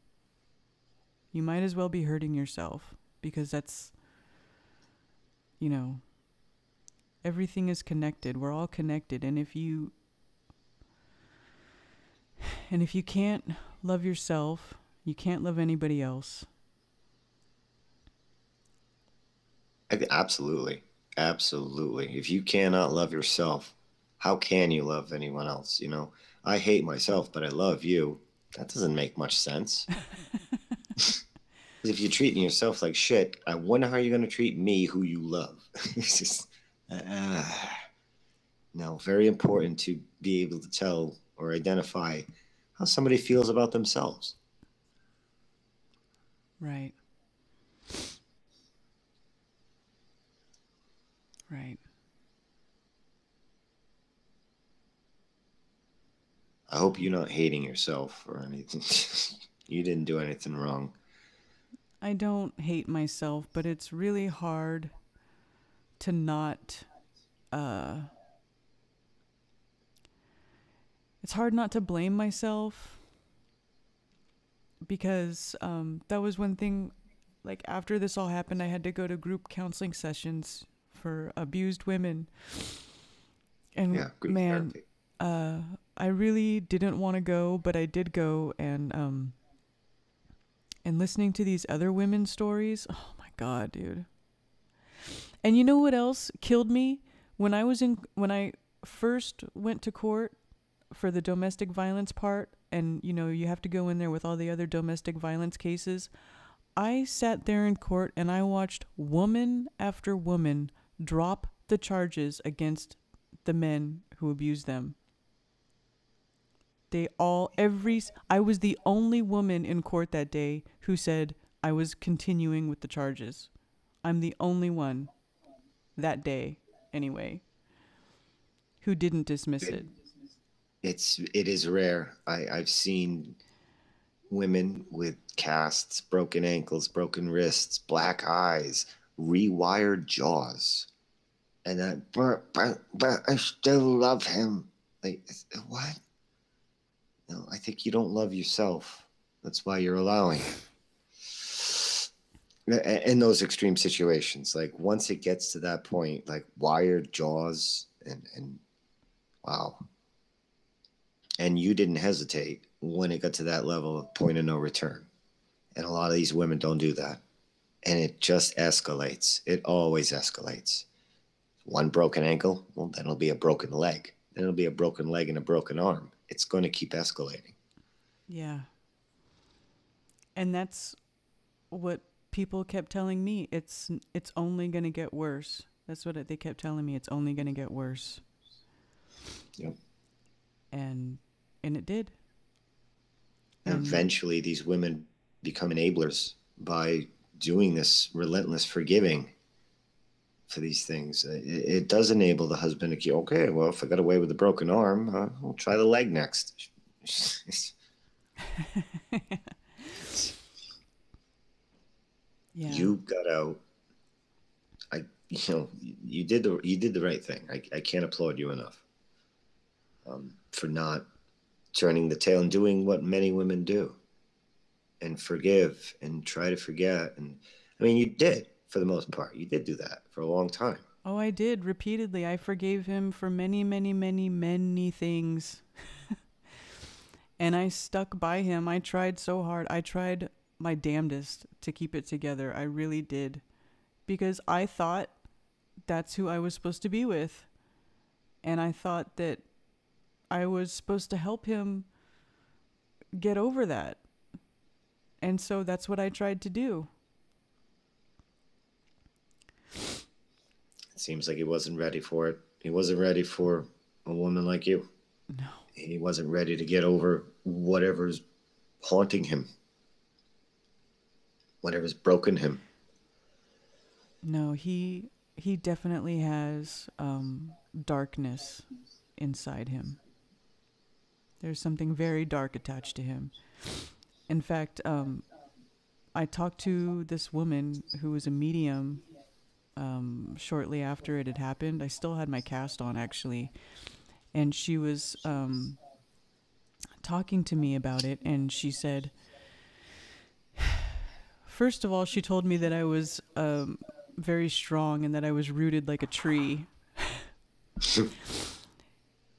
You might as well be hurting yourself, because that's, you know, everything is connected. We're all connected. And if you can't love yourself, you can't love anybody else. Absolutely. Absolutely. If you cannot love yourself, how can you love anyone else? You know, I hate myself, but I love you. That doesn't make much sense. If you're treating yourself like shit, I wonder how you're going to treat me, who you love. It's just, no, very important to be able to tell or identify how somebody feels about themselves. Right. Right. I hope you're not hating yourself or anything. You didn't do anything wrong. I don't hate myself, but it's really hard to not, it's hard not to blame myself, because that was one thing, like after this all happened, I had to go to group counseling sessions for abused women. And Yeah, group man, therapy. I really didn't want to go, but I did go, and listening to these other women's stories, oh my God, dude. And you know what else killed me? When I first went to court for the domestic violence part, and you know, you have to go in there with all the other domestic violence cases, I sat there in court and I watched woman after woman drop the charges against the men who abused them. I was the only woman in court that day who said I was continuing with the charges. I'm the only one that day, anyway, who didn't dismiss it. It is rare. I've seen women with casts, broken ankles, broken wrists, black eyes, rewired jaws, and that, but I still love him. Like, what? No, I think you don't love yourself. That's why you're allowing it. In those extreme situations, like once it gets to that point, like wired jaws, and wow. And you didn't hesitate when it got to that level of point of no return. And a lot of these women don't do that. And it just escalates. It always escalates. One broken ankle, well, then it'll be a broken leg. Then it'll be a broken leg and a broken arm. It's going to keep escalating. Yeah. And that's what people kept telling me. It's only going to get worse. That's what they kept telling me. It's only going to get worse. Yep. And it did. And eventually these women become enablers by doing this relentless forgiving for these things. It does enable the husband to keep, okay, well, if I got away with a broken arm, we'll try the leg next. Yeah. You got out. You did the right thing. I can't applaud you enough for not turning the tail and doing what many women do, and forgive and try to forget. And I mean, you did for the most part. You did do that for a long time. Oh, I did repeatedly. I forgave him for many, many, many, many things. And I stuck by him. I tried so hard. I tried my damnedest to keep it together. I really did. Because I thought that's who I was supposed to be with. And I thought that I was supposed to help him get over that. And so that's what I tried to do. It seems like he wasn't ready for it. He wasn't ready for a woman like you. No. He wasn't ready to get over whatever's haunting him, whatever's broken him. No, he definitely has darkness inside him. There's something very dark attached to him. In fact, I talked to this woman who was a medium shortly after it had happened. I still had my cast on, actually. And she was talking to me about it, and she said, first of all, she told me that I was very strong and that I was rooted like a tree.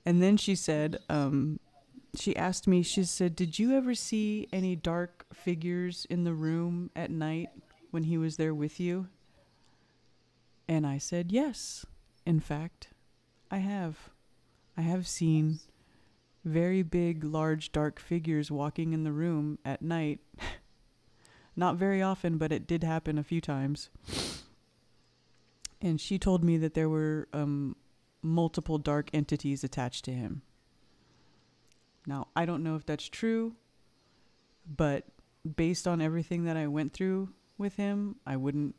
And then she said, she asked me, she said, did you ever see any dark figures in the room at night when he was there with you? And I said, yes. In fact, I have. I have seen very big, large, dark figures walking in the room at night. Not very often, but it did happen a few times. And she told me that there were multiple dark entities attached to him. Now, I don't know if that's true, but based on everything that I went through with him, I wouldn't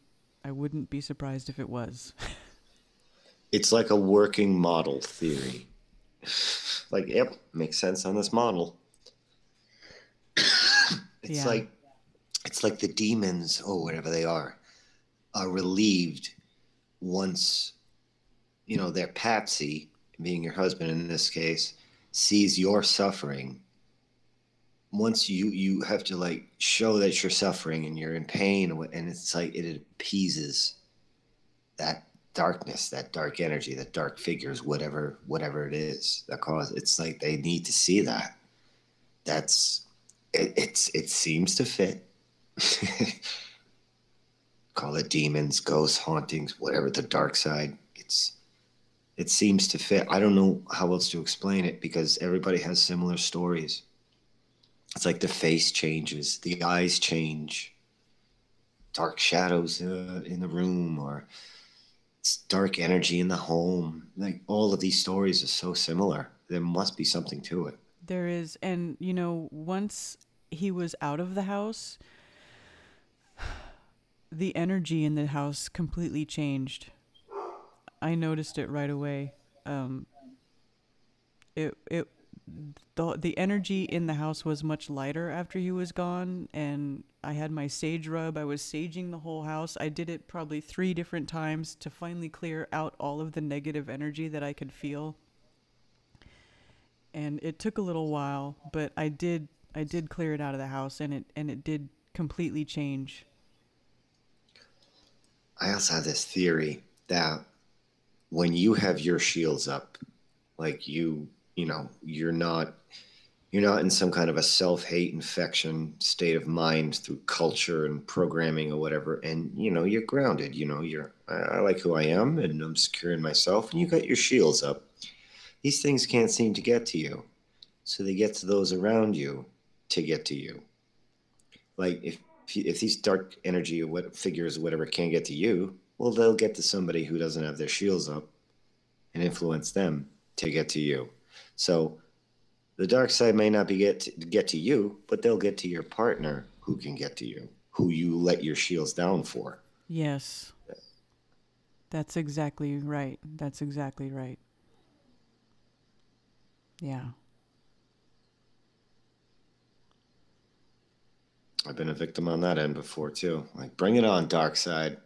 be surprised if it was. It's like a working model theory. Like, yep, makes sense on this model. It's like the demons, or whatever they are relieved once, their Patsy, being your husband in this case, sees your suffering. Once you have to like show that you're suffering and you're in pain, and it's like it appeases that darkness, that dark energy, that dark figures, whatever it is that cause. It's like they need to see that. That's it. It seems to fit. Call it demons, ghosts, hauntings, whatever, the dark side. It seems to fit. I don't know how else to explain it, because everybody has similar stories. It's like the face changes, the eyes change, dark shadows in the room, or it's dark energy in the home. Like, all of these stories are so similar. There must be something to it. There is. And, once he was out of the house, the energy in the house completely changed. I noticed it right away. The energy in the house was much lighter after he was gone, and I had my sage rub. I was saging the whole house. I did it probably 3 different times to finally clear out all of the negative energy that I could feel. And it took a little while, but I did clear it out of the house, and it did completely change. I also have this theory that when you have your shields up, like you're not in some kind of a self-hate infection state of mind through culture and programming or whatever, and you're grounded. I like who I am, and I'm secure in myself, and you got your shields up. These things can't seem to get to you, so they get to those around you to get to you. Like, if these dark energy or what figures or whatever can't get to you, well, they'll get to somebody who doesn't have their shields up and influence them to get to you. So the dark side may not be get to you, but they'll get to your partner who can get to you, who you let your shields down for. Yes. That's exactly right. That's exactly right. Yeah. I've been a victim on that end before too. Like, bring it on, dark side.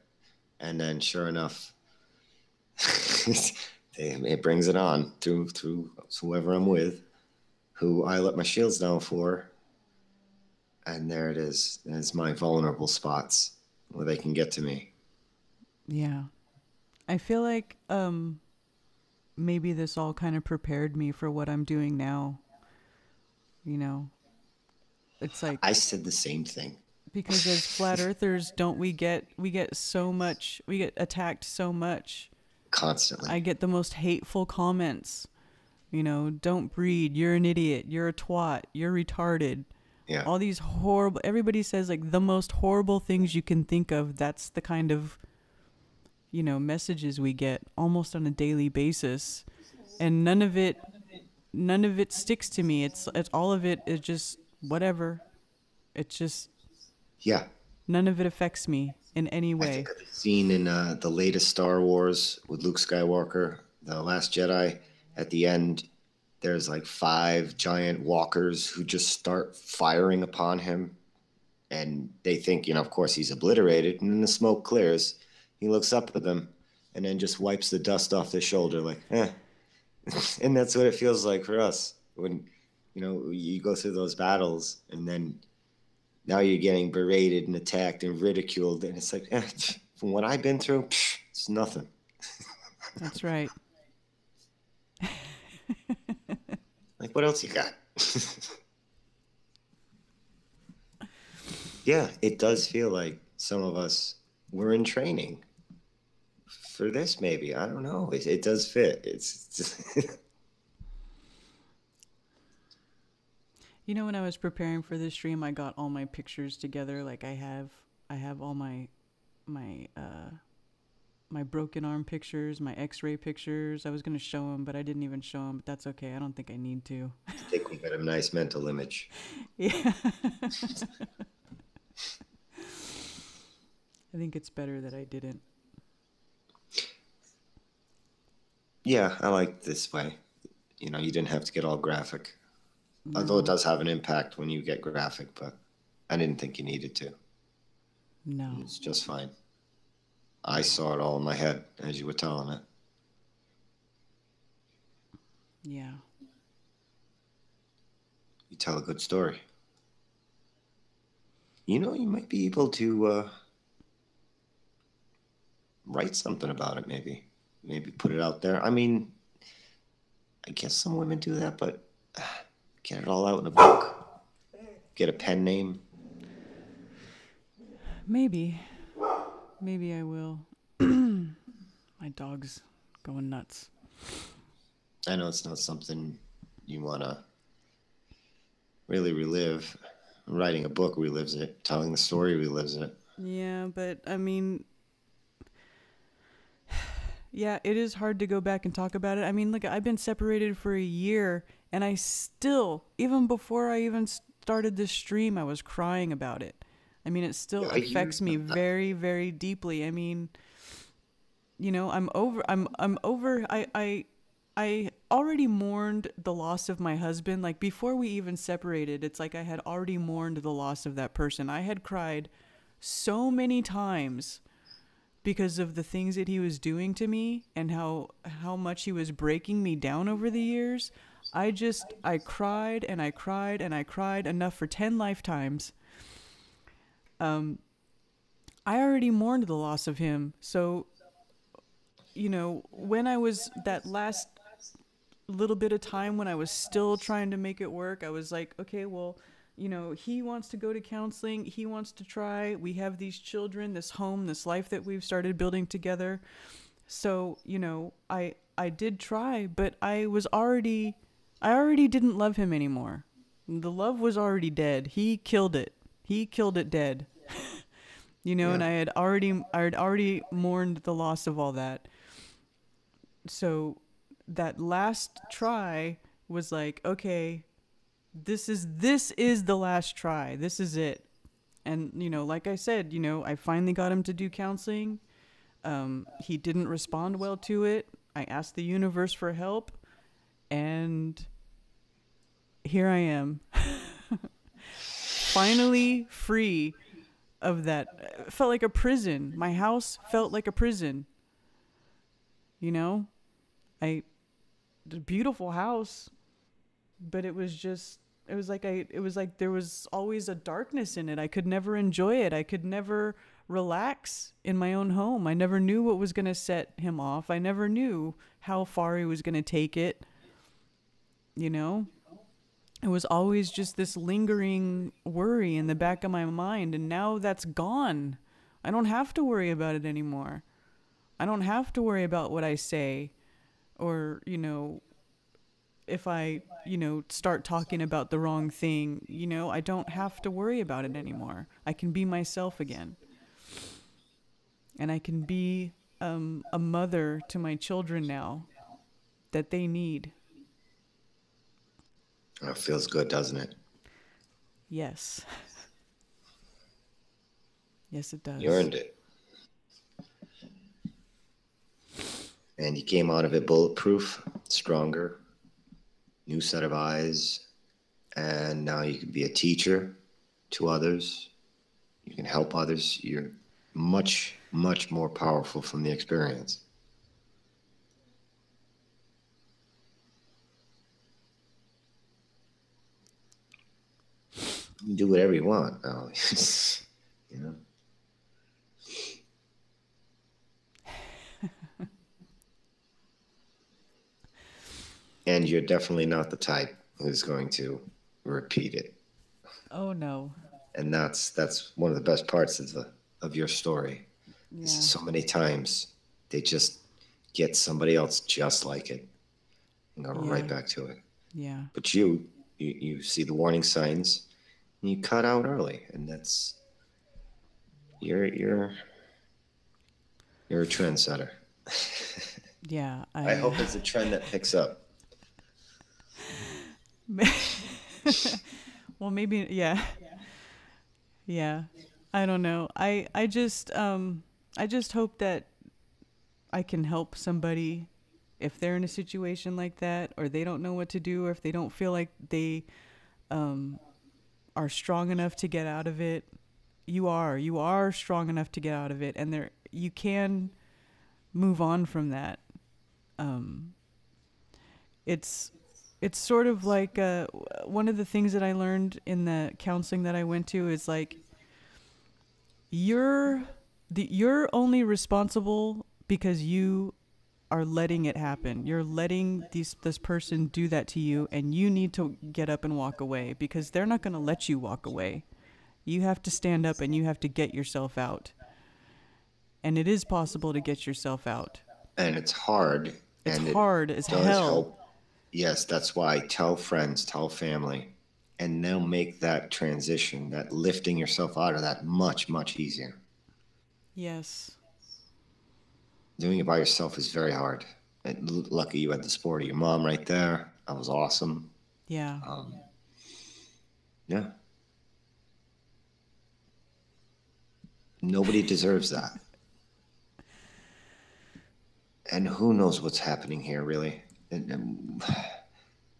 And then sure enough, it brings it on through whoever I'm with, who I let my shields down for. And there it is. It's my vulnerable spots. where they can get to me. Yeah. I feel like maybe this all kind of prepared me for what I'm doing now. You know, it's like I said the same thing. because as flat earthers, don't we get so much, we get attacked so much. Constantly. I get the most hateful comments. You know, don't breed, you're an idiot, you're a twat, you're retarded. Yeah. All these horrible, everybody says like the most horrible things you can think of. That's the kind of, you know, messages we get almost on a daily basis. And none of it sticks to me. It's all of it is just whatever. It's just, Yeah. none of it affects me in any I way. think of the scene in the latest Star Wars with Luke Skywalker, The Last Jedi. At the end, there's like 5 giant walkers who just start firing upon him. And they think, you know, of course he's obliterated. And then the smoke clears. He looks up at them and then just wipes the dust off their shoulder like, eh. And that's what it feels like for us when, you know, you go through those battles and then now you're getting berated and attacked and ridiculed. And it's like, eh, from what I've been through, it's nothing. That's right. Like, what else you got? Yeah, it does feel like some of us were in training for this, maybe. I don't know. It does fit. It's just You know, when I was preparing for this stream, I got all my pictures together. Like I have all my broken arm pictures, my X-ray pictures. I was gonna show them, but I didn't even show them. But that's okay. I don't think I need to. I think we got a nice mental image. Yeah. I think it's better that I didn't. Yeah, I like this way. You know, you didn't have to get all graphic. Although it does have an impact when you get graphic, but I didn't think you needed to. No. It's just fine. I saw it all in my head as you were telling it. Yeah. You tell a good story. You know, you might be able to write something about it, maybe. Maybe put it out there. I mean, I guess some women do that, but get it all out in a book. Get a pen name. Maybe. Maybe I will. My dog's going nuts. I know it's not something you want to really relive. Writing a book relives it. Telling the story relives it. Yeah, but I mean, yeah, it is hard to go back and talk about it. I mean, look, I've been separated for a year, and I still, even before I even started this stream, I was crying about it. I mean, it still affects me very, very deeply. I mean, you know, I'm over. I already mourned the loss of my husband. Like before we even separated, it's like I had already mourned the loss of that person. I had cried so many times because of the things that he was doing to me and how much he was breaking me down over the years. I cried and I cried and I cried enough for 10 lifetimes. I already mourned the loss of him. So, you know, when I was that last little bit of time when I was still trying to make it work, I was like, okay, well, you know, he wants to go to counseling. He wants to try. We have these children, this home, this life that we've started building together. So, you know, I did try, but I already didn't love him anymore. The love was already dead. He killed it. He killed it dead. You know, yeah. And I had already mourned the loss of all that. So that last try was like, okay, this is the last try. This is it. And, you know, like I said, you know, I finally got him to do counseling. He didn't respond well to it. I asked the universe for help, and here I am. Finally free of that. It felt like a prison. My house felt like a prison. You know? A beautiful house, but it was just, it was like there was always a darkness in it. I could never enjoy it. I could never relax in my own home. I never knew what was going to set him off. I never knew how far he was going to take it. You know? It was always just this lingering worry in the back of my mind, and now that's gone. I don't have to worry about it anymore. I don't have to worry about what I say, or, you know, if I, you know, start talking about the wrong thing, you know, I don't have to worry about it anymore. I can be myself again. And I can be a mother to my children now that they need. It feels good, doesn't it? Yes. Yes, it does. You earned it. And you came out of it bulletproof, stronger, new set of eyes. And now you can be a teacher to others. You can help others. You're much, much more powerful from the experience. You can do whatever you want now. You know? And you're definitely not the type who's going to repeat it. Oh, no. And that's one of the best parts of your story. Yeah. So many times they just get somebody else just like it and go right back to it. Yeah. But you see the warning signs and you cut out early, and that's you're a trendsetter. Yeah. I hope it's a trend that picks up. Well, maybe, yeah. Yeah. I don't know. I just hope that I can help somebody if they're in a situation like that, or they don't know what to do, or if they don't feel like they are strong enough to get out of it. You are strong enough to get out of it, and you can move on from that. It's sort of like one of the things that I learned in the counseling that I went to is like you're only responsible because you are letting it happen. You're letting this person do that to you, and you need to get up and walk away because they're not going to let you walk away. You have to stand up and you have to get yourself out. And it is possible to get yourself out. And it's hard. It's hard as hell. Yes, that's why tell friends, tell family, and they'll make that transition, that lifting yourself out of that much, much easier. Yes. Doing it by yourself is very hard. And lucky you had the support of your mom right there. That was awesome. Yeah. Yeah. Nobody deserves that. And who knows what's happening here, really. And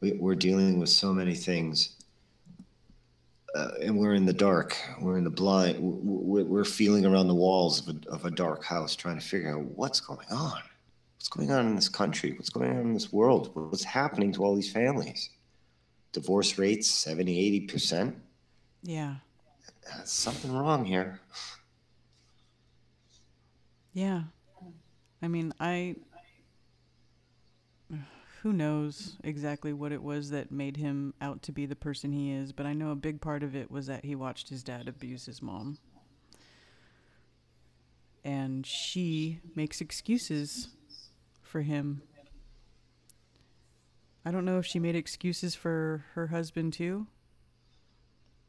we're dealing with so many things. And we're in the dark. We're in the blind. We're feeling around the walls of a dark house trying to figure out what's going on. What's going on in this country? What's going on in this world? What's happening to all these families? Divorce rates, 70, 80%. Yeah. There's something wrong here. Yeah. I mean, who knows exactly what it was that made him out to be the person he is, but I know a big part of it was that he watched his dad abuse his mom. And she makes excuses for him. I don't know if she made excuses for her husband too.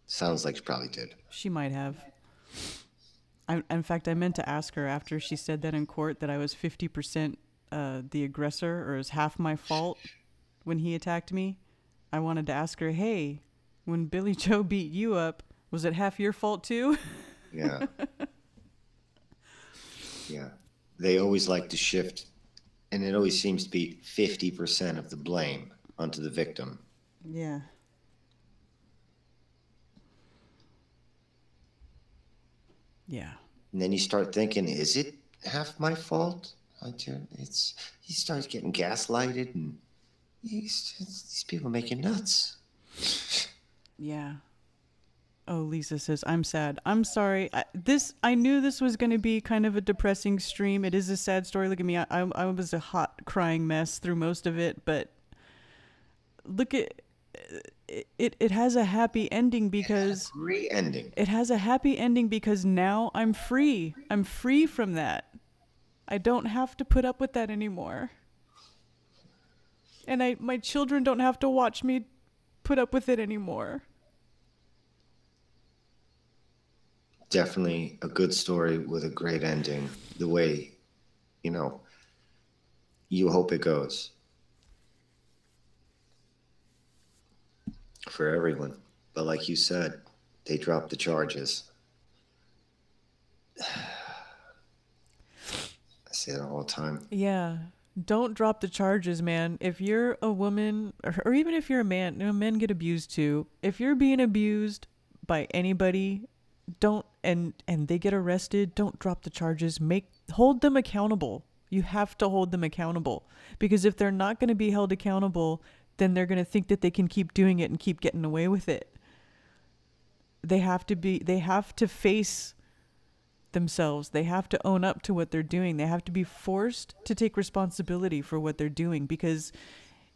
Sounds like she probably did. She might have. In fact, I meant to ask her after she said that in court that I was 50% the aggressor, or it was half my fault when he attacked me. I wanted to ask her, hey, when Billy Joe beat you up, was it half your fault too? Yeah. Yeah. They always like to shift, and it always seems to be 50% of the blame onto the victim. Yeah. Yeah. And then you start thinking, is it half my fault? He starts getting gaslighted, and these people make you nuts. Yeah. Oh, Lisa says, I'm sad. I'm sorry. I knew this was going to be kind of a depressing stream. It is a sad story. Look at me. I was a hot crying mess through most of it, but look at it has a happy ending because Great ending. it has a happy ending because now I'm free. I'm free from that. I don't have to put up with that anymore. And my children don't have to watch me put up with it anymore. Definitely a good story with a great ending. The way, you know, you hope it goes for everyone. But like you said, they dropped the charges. I say it all the time. Yeah. Don't drop the charges, man. If you're a woman, or even if you're a man, men get abused too. If you're being abused by anybody, don't and they get arrested, don't drop the charges. Hold them accountable. You have to hold them accountable, because if they're not going to be held accountable, then they're going to think that they can keep doing it and keep getting away with it. They have to face themselves. They have to own up to what they're doing. They have to be forced to take responsibility for what they're doing, because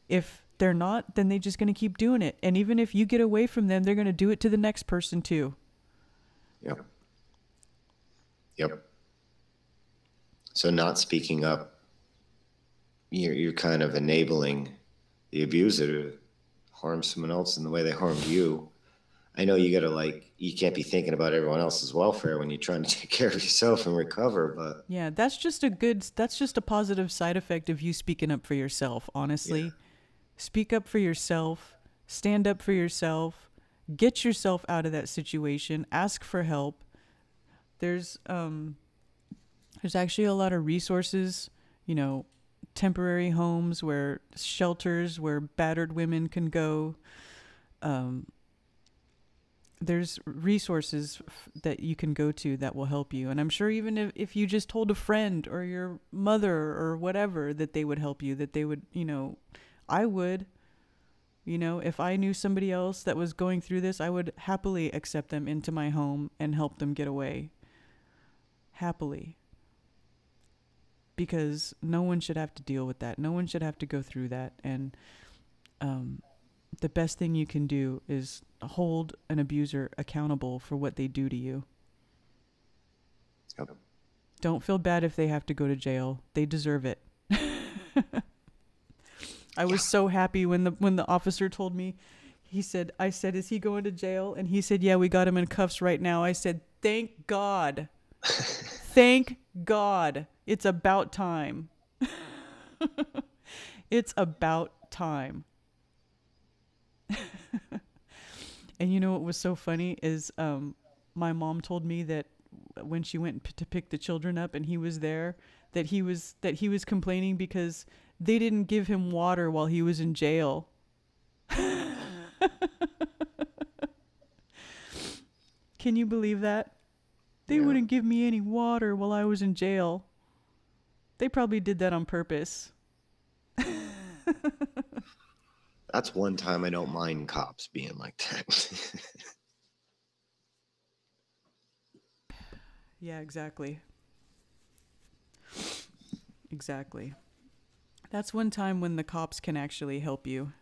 if they're not, then they're just going to keep doing it. And even if you get away from them, they're going to do it to the next person too. Yep. So not speaking up, you're kind of enabling the abuser to harm someone else in the way they harmed you. I know you can't be thinking about everyone else's welfare when you're trying to take care of yourself and recover, but yeah, that's just a positive side effect of you speaking up for yourself, honestly. Yeah. Speak up for yourself, stand up for yourself, get yourself out of that situation, ask for help. There's actually a lot of resources, temporary homes, shelters where battered women can go. There's resources that you can go to that will help you. And I'm sure even if you just told a friend or your mother or whatever, that they would help you, that they would, I would, if I knew somebody else that was going through this, I would happily accept them into my home and help them get away. Happily. Because no one should have to deal with that. No one should have to go through that. And the best thing you can do is hold an abuser accountable for what they do to you. Yep. Don't feel bad if they have to go to jail. They deserve it. I was so happy when the officer told me. I said, is he going to jail? And he said, yeah, we got him in cuffs right now. I said, thank God. Thank God. It's about time. It's about time. And you know what was so funny is my mom told me that when she went to pick the children up and he was there, that he was complaining because they didn't give him water while he was in jail. Can you believe that? They wouldn't give me any water while I was in jail. They probably did that on purpose. That's one time I don't mind cops being like that. Yeah, exactly. Exactly. That's one time when the cops can actually help you.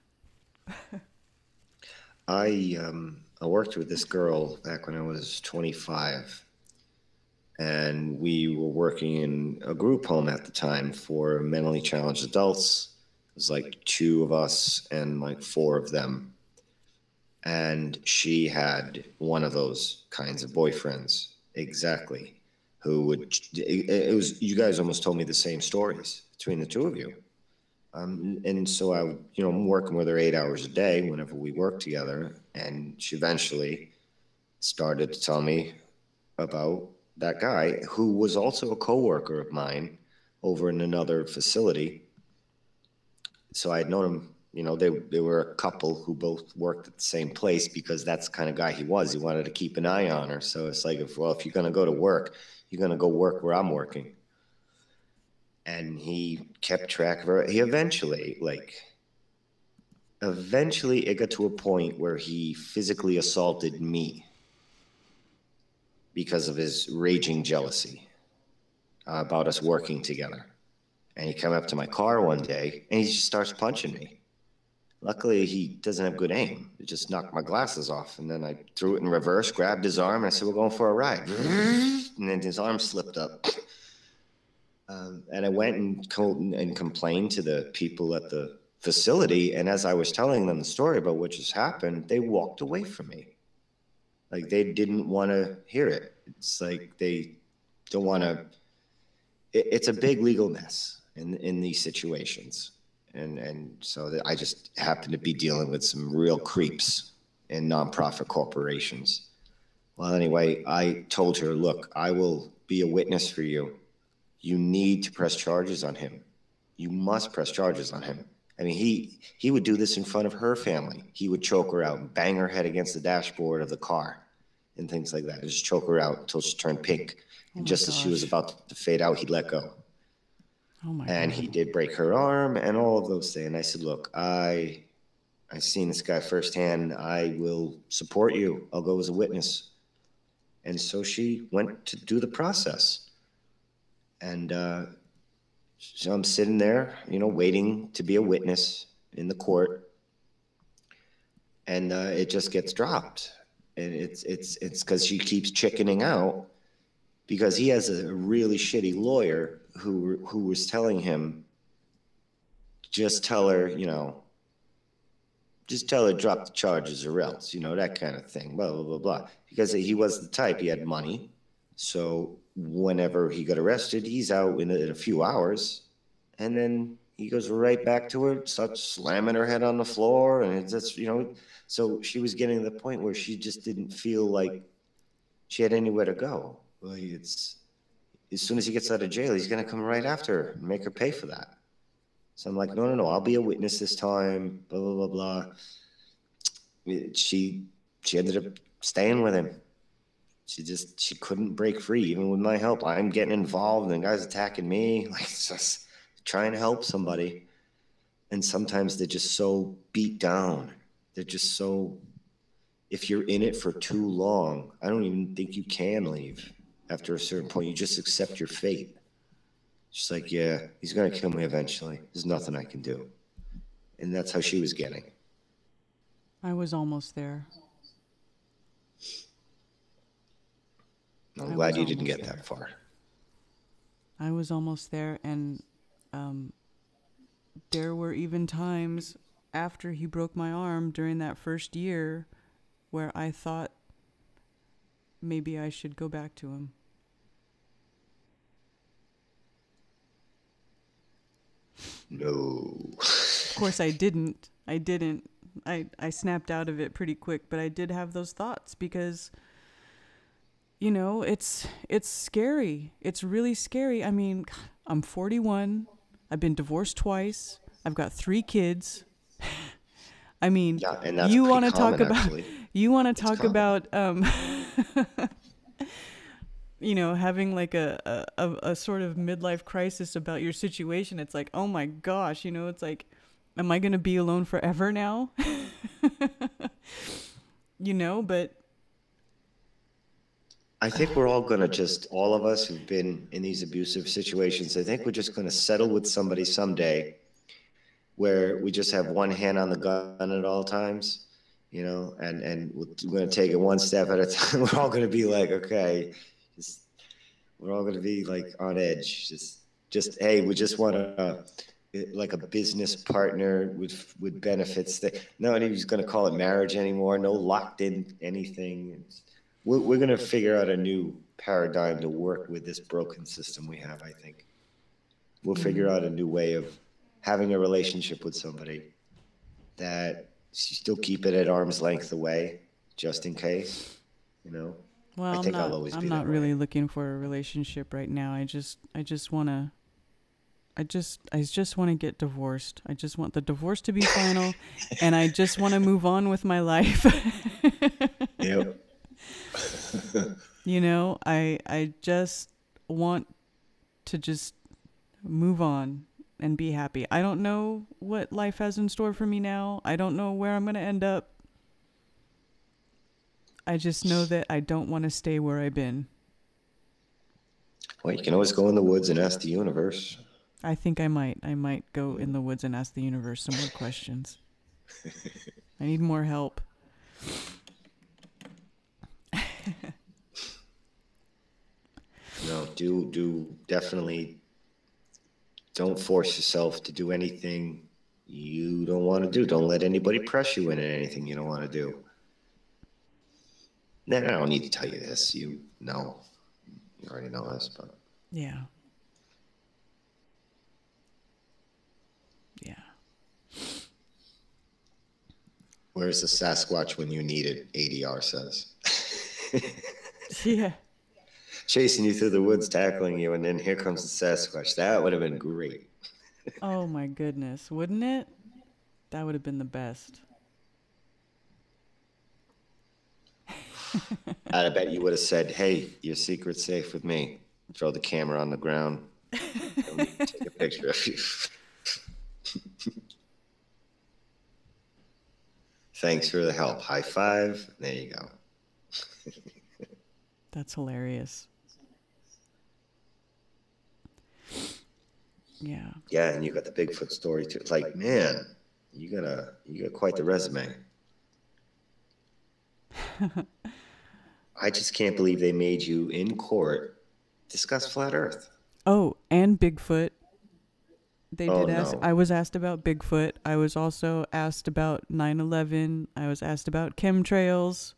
I worked with this girl back when I was 25, and we were working in a group home at the time for mentally challenged adults. It was like 2 of us and like 4 of them. And she had one of those kinds of boyfriends, exactly, who would, it was, you guys almost told me the same stories between the 2 of you. And so I would, I'm working with her 8 hours a day whenever we worked together. And she eventually started to tell me about that guy who was also a coworker of mine over in another facility. So I had known him, they were a couple who both worked at the same place because that's the kind of guy he was. He wanted to keep an eye on her. So it's like, if you're going to go to work, you're going to go work where I'm working. And he kept track of her. He eventually, eventually it got to a point where he physically assaulted me because of his raging jealousy about us working together. And he came up to my car one day and he just starts punching me. Luckily, he doesn't have good aim. It just knocked my glasses off. And then I threw it in reverse, grabbed his arm, and I said, we're going for a ride. And then his arm slipped up. And I went and complained to the people at the facility. And as I was telling them the story about what just happened, they walked away from me. Like, they didn't want to hear it. It's like they don't want to. It's a big legal mess in these situations. And so that I just happen to be dealing with some real creeps in nonprofit corporations. Well, anyway, I told her, look, I will be a witness for you. You need to press charges on him. You must press charges on him. I mean, he would do this in front of her family. He would choke her out and bang her head against the dashboard of the car and things like that. Just choke her out until she turned pink. And just as she was about to fade out, he'd let go. Oh my and God. He did break her arm and all of those things. And I said, look, I seen this guy firsthand. I will support you. I'll go as a witness. And so she went to do the process. And so I'm sitting there, waiting to be a witness in the court. And it just gets dropped. And it's because she keeps chickening out because he has a really shitty lawyer who was telling him, just tell her, drop the charges or else, that kind of thing, blah, blah, blah, blah. Because he was the type, he had money. So whenever he got arrested, he's out in a few hours. And then he goes right back to her, starts slamming her head on the floor. And it's just, so she was getting to the point where she just didn't feel like she had anywhere to go. Well, as soon as he gets out of jail, he's going to come right after her and make her pay for that. So I'm like, no, I'll be a witness this time, blah, blah, blah, blah. She ended up staying with him. She couldn't break free, even with my help. I'm getting involved and guys attacking me, like just trying to help somebody. And sometimes they're just so beat down. They're just so, if you're in it for too long, I don't even think you can leave. After a certain point, you just accept your fate. Just like, yeah, he's going to kill me eventually. There's nothing I can do. And that's how she was getting. I was almost there. I'm glad you didn't get that far. I was almost there, and there were even times after he broke my arm during that first year where I thought maybe I should go back to him. No. Of course, I didn't. I snapped out of it pretty quick, but I did have those thoughts because, it's scary. It's really scary. I mean, I'm 41. I've been divorced twice. I've got 3 kids. I mean, yeah, and that's you want to common, talk about actually. Having like a sort of midlife crisis about your situation. It's like, oh my gosh, it's like, am I going to be alone forever now? But I think we're all going to all of us who've been in these abusive situations, I think we're just going to settle with somebody someday where we just have one hand on the gun at all times, and we're going to take it one step at a time. We're all going to be like, okay, we're all going to be like on edge. Just, hey, we just want like a business partner with benefits. Nobody's going to call it marriage anymore. No locked in anything. We're going to figure out a new paradigm to work with this broken system we have, I think. We'll figure out a new way of having a relationship with somebody that you still keep it at arm's length away, just in case, Well, I think I'll always be I'm not really looking for a relationship right now. I just want to get divorced. I just want the divorce to be final, and I just want to move on with my life. Yep. I just want to just move on and be happy. I don't know what life has in store for me now. I don't know where I'm going to end up. I just know that I don't want to stay where I've been. Well, you can always go in the woods and ask the universe. I think I might. I might go in the woods and ask the universe some more questions. I need more help. No, do definitely don't force yourself to do anything you don't want to do. Don't let anybody press you into anything you don't want to do. Nah, I don't need to tell you this. You know. You already know this, but Yeah. Yeah. where's the Sasquatch when you need it? ADR says. Yeah. Chasing you through the woods, tackling you, and then here comes the Sasquatch. That would have been great. Oh my goodness, wouldn't it? That would have been the best. I bet you would have said, "Hey, your secret's safe with me." Throw the camera on the ground. Let me take a picture of you. Thanks for the help. High five. There you go. That's hilarious. Yeah. Yeah, and you got the Bigfoot story too. It's like, man, you got quite the resume. I just can't believe they made you in court discuss flat Earth. Oh, and Bigfoot. They Oh, did ask. no. I was asked about Bigfoot. I was also asked about 9/11. I was asked about chemtrails.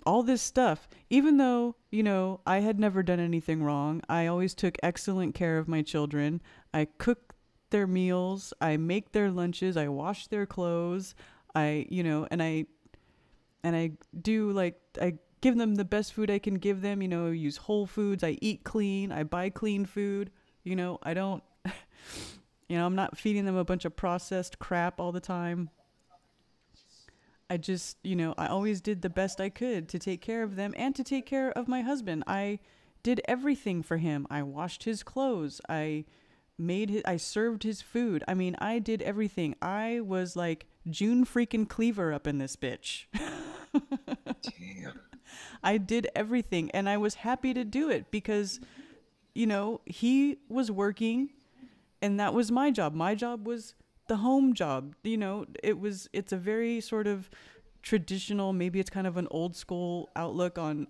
All this stuff. Even though, you know, I had never done anything wrong, I always took excellent care of my children. I cook their meals. I make their lunches. I wash their clothes. I, you know, and I do like, I give them the best food I can give them, you know, use whole foods. I eat clean. I buy clean food. You know, I don't, you know, I'm not feeding them a bunch of processed crap all the time. I just, you know, I always did the best I could to take care of them and to take care of my husband. I did everything for him. I washed his clothes. I served his food. I mean, I did everything. I was like June freaking Cleaver up in this bitch. Damn. I did everything and I was happy to do it because, you know, he was working and that was my job. My job was the home job. You know, it's a very sort of traditional, maybe it's kind of an old school outlook on,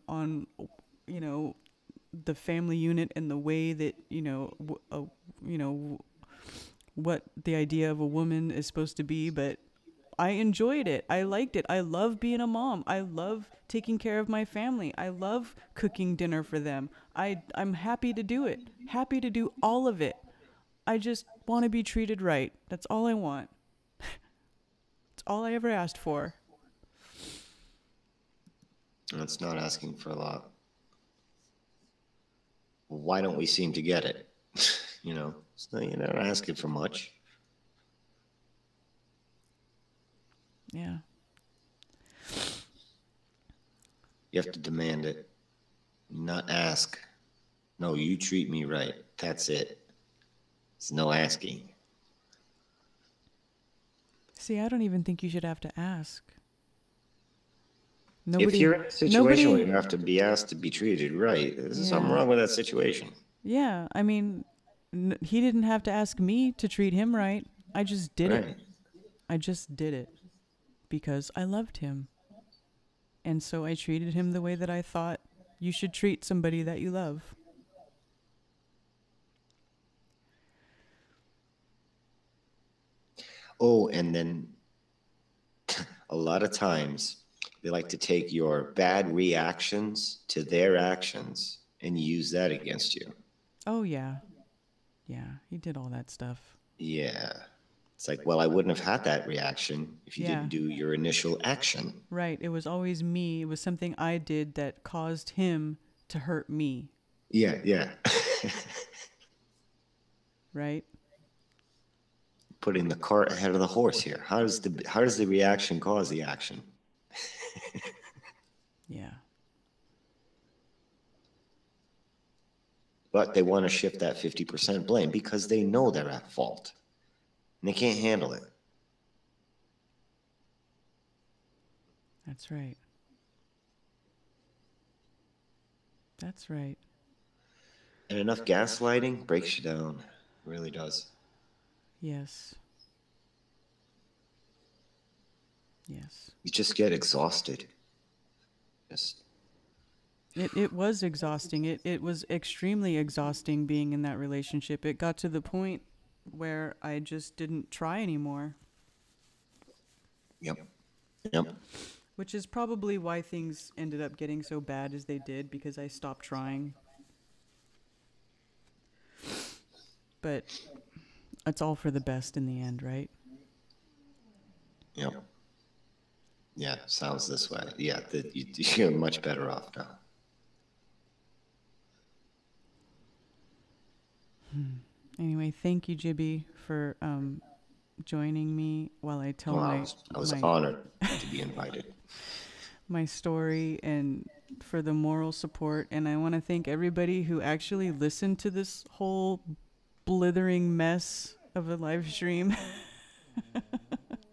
you know, the family unit and the way that, you know, what the idea of a woman is supposed to be, but I enjoyed it. I liked it. I love being a mom. I love taking care of my family. I love cooking dinner for them. I'm happy to do it. Happy to do all of it. I just want to be treated right. That's all I want. That's all I ever asked for. That's not asking for a lot. Why don't we seem to get it? You know, you're not asking for much. Yeah. You have to demand it, not ask. No, you treat me right. That's it. There's no asking. See, I don't even think you should have to ask. If you're in a situation where you have to be asked to be treated right, there's something wrong with that situation. Yeah, I mean, he didn't have to ask me to treat him right. I just did it. Right. I just did it because I loved him. And so I treated him the way that I thought you should treat somebody that you love. Oh, and then a lot of times they like to take your bad reactions to their actions and use that against you. Oh, yeah. Yeah, he did all that stuff. Yeah. It's like, well, I wouldn't have had that reaction if you Yeah. didn't do your initial action. Right. It was always me. It was something I did that caused him to hurt me. Yeah, yeah. Right? Putting the cart ahead of the horse here. How does the reaction cause the action? Yeah. but they want to shift that 50% blame because they know they're at fault and they can't handle it. That's right. That's right. And enough gaslighting breaks you down. It really does. Yes. Yes. You just get exhausted. Just It was exhausting. It was extremely exhausting being in that relationship. It got to the point where I just didn't try anymore. Yep. Yep. Which is probably why things ended up getting so bad as they did, because I stopped trying. But it's all for the best in the end, right? Yep. Yeah, sounds this way. Yeah, you're much better off now. Anyway, thank you, Jibby, for joining me while I tell I was honored to be invited. My story, and for the moral support. And I want to thank everybody who actually listened to this whole blithering mess of a live stream.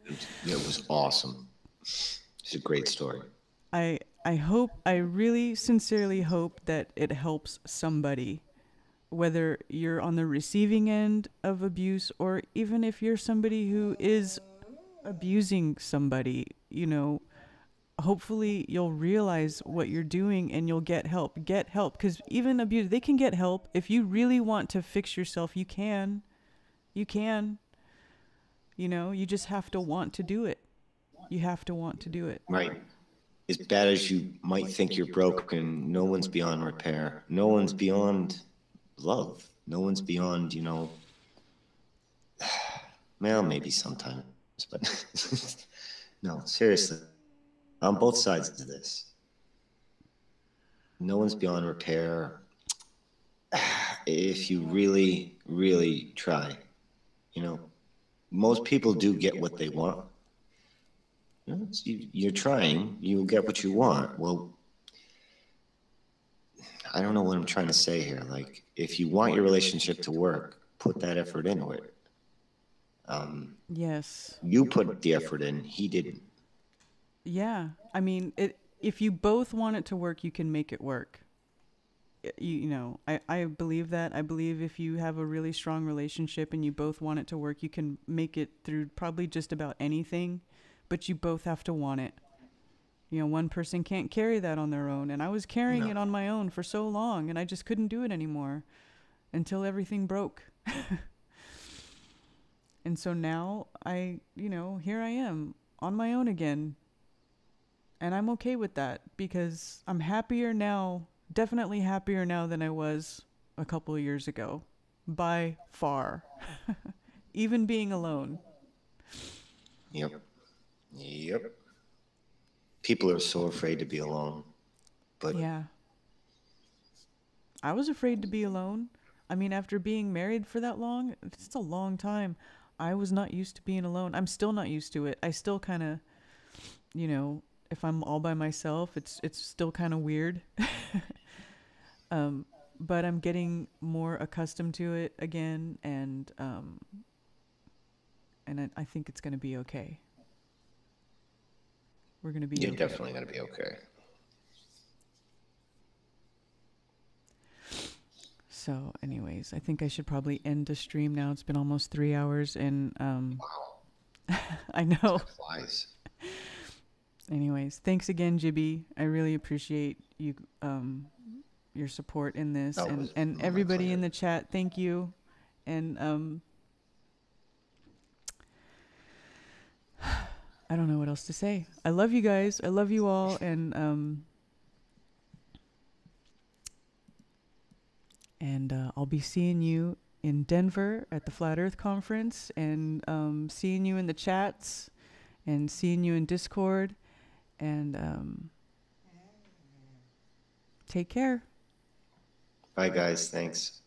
It was awesome. It's a great story. I really sincerely hope that it helps somebody, whether you're on the receiving end of abuse or even if you're somebody who is abusing somebody, hopefully you'll realize what you're doing and you'll get help. Get help, because even abuse, they can get help. If you really want to fix yourself, you can. You just have to want to do it. You have to want to do it. Right. As bad as you might think you're broken, no one's beyond repair. No one's beyond love. No one's beyond, well, maybe sometimes, but no, seriously, on both sides of this, no one's beyond repair. If you really, really try, most people do get what they want. You're trying, you'll get what you want. Well, I don't know what I'm trying to say here. Like, if you want your relationship to work, put that effort into it. Yes. You put the effort in, he didn't. Yeah. I mean, if you both want it to work, you can make it work. I believe that. I believe if you have a really strong relationship and you both want it to work, you can make it through probably just about anything, but you both have to want it. One person can't carry that on their own, and I was carrying it on my own for so long, and I just couldn't do it anymore until everything broke. And so now here I am on my own again, and I'm okay with that because I'm happier now, definitely happier now than I was a couple of years ago, by far, even being alone. Yep. People are so afraid to be alone, but yeah, I was afraid to be alone. I mean, after being married for that long, it's a long time. I was not used to being alone. I'm still not used to it. I still kind of, if I'm all by myself, it's still kind of weird. But I'm getting more accustomed to it again, and I think it's going to be okay. We're going to be You're okay. definitely going to be okay. So anyways, I think I should probably end the stream now. It's been almost 3 hours, and Wow. I know. Flies. Anyways, thanks again, Jibby. I really appreciate you, your support in this, and everybody in the chat. Thank you, and I don't know what else to say. I love you guys. I love you all, and I'll be seeing you in Denver at the Flat Earth Conference, and seeing you in the chats, and seeing you in Discord, and take care. Bye, guys. Thanks.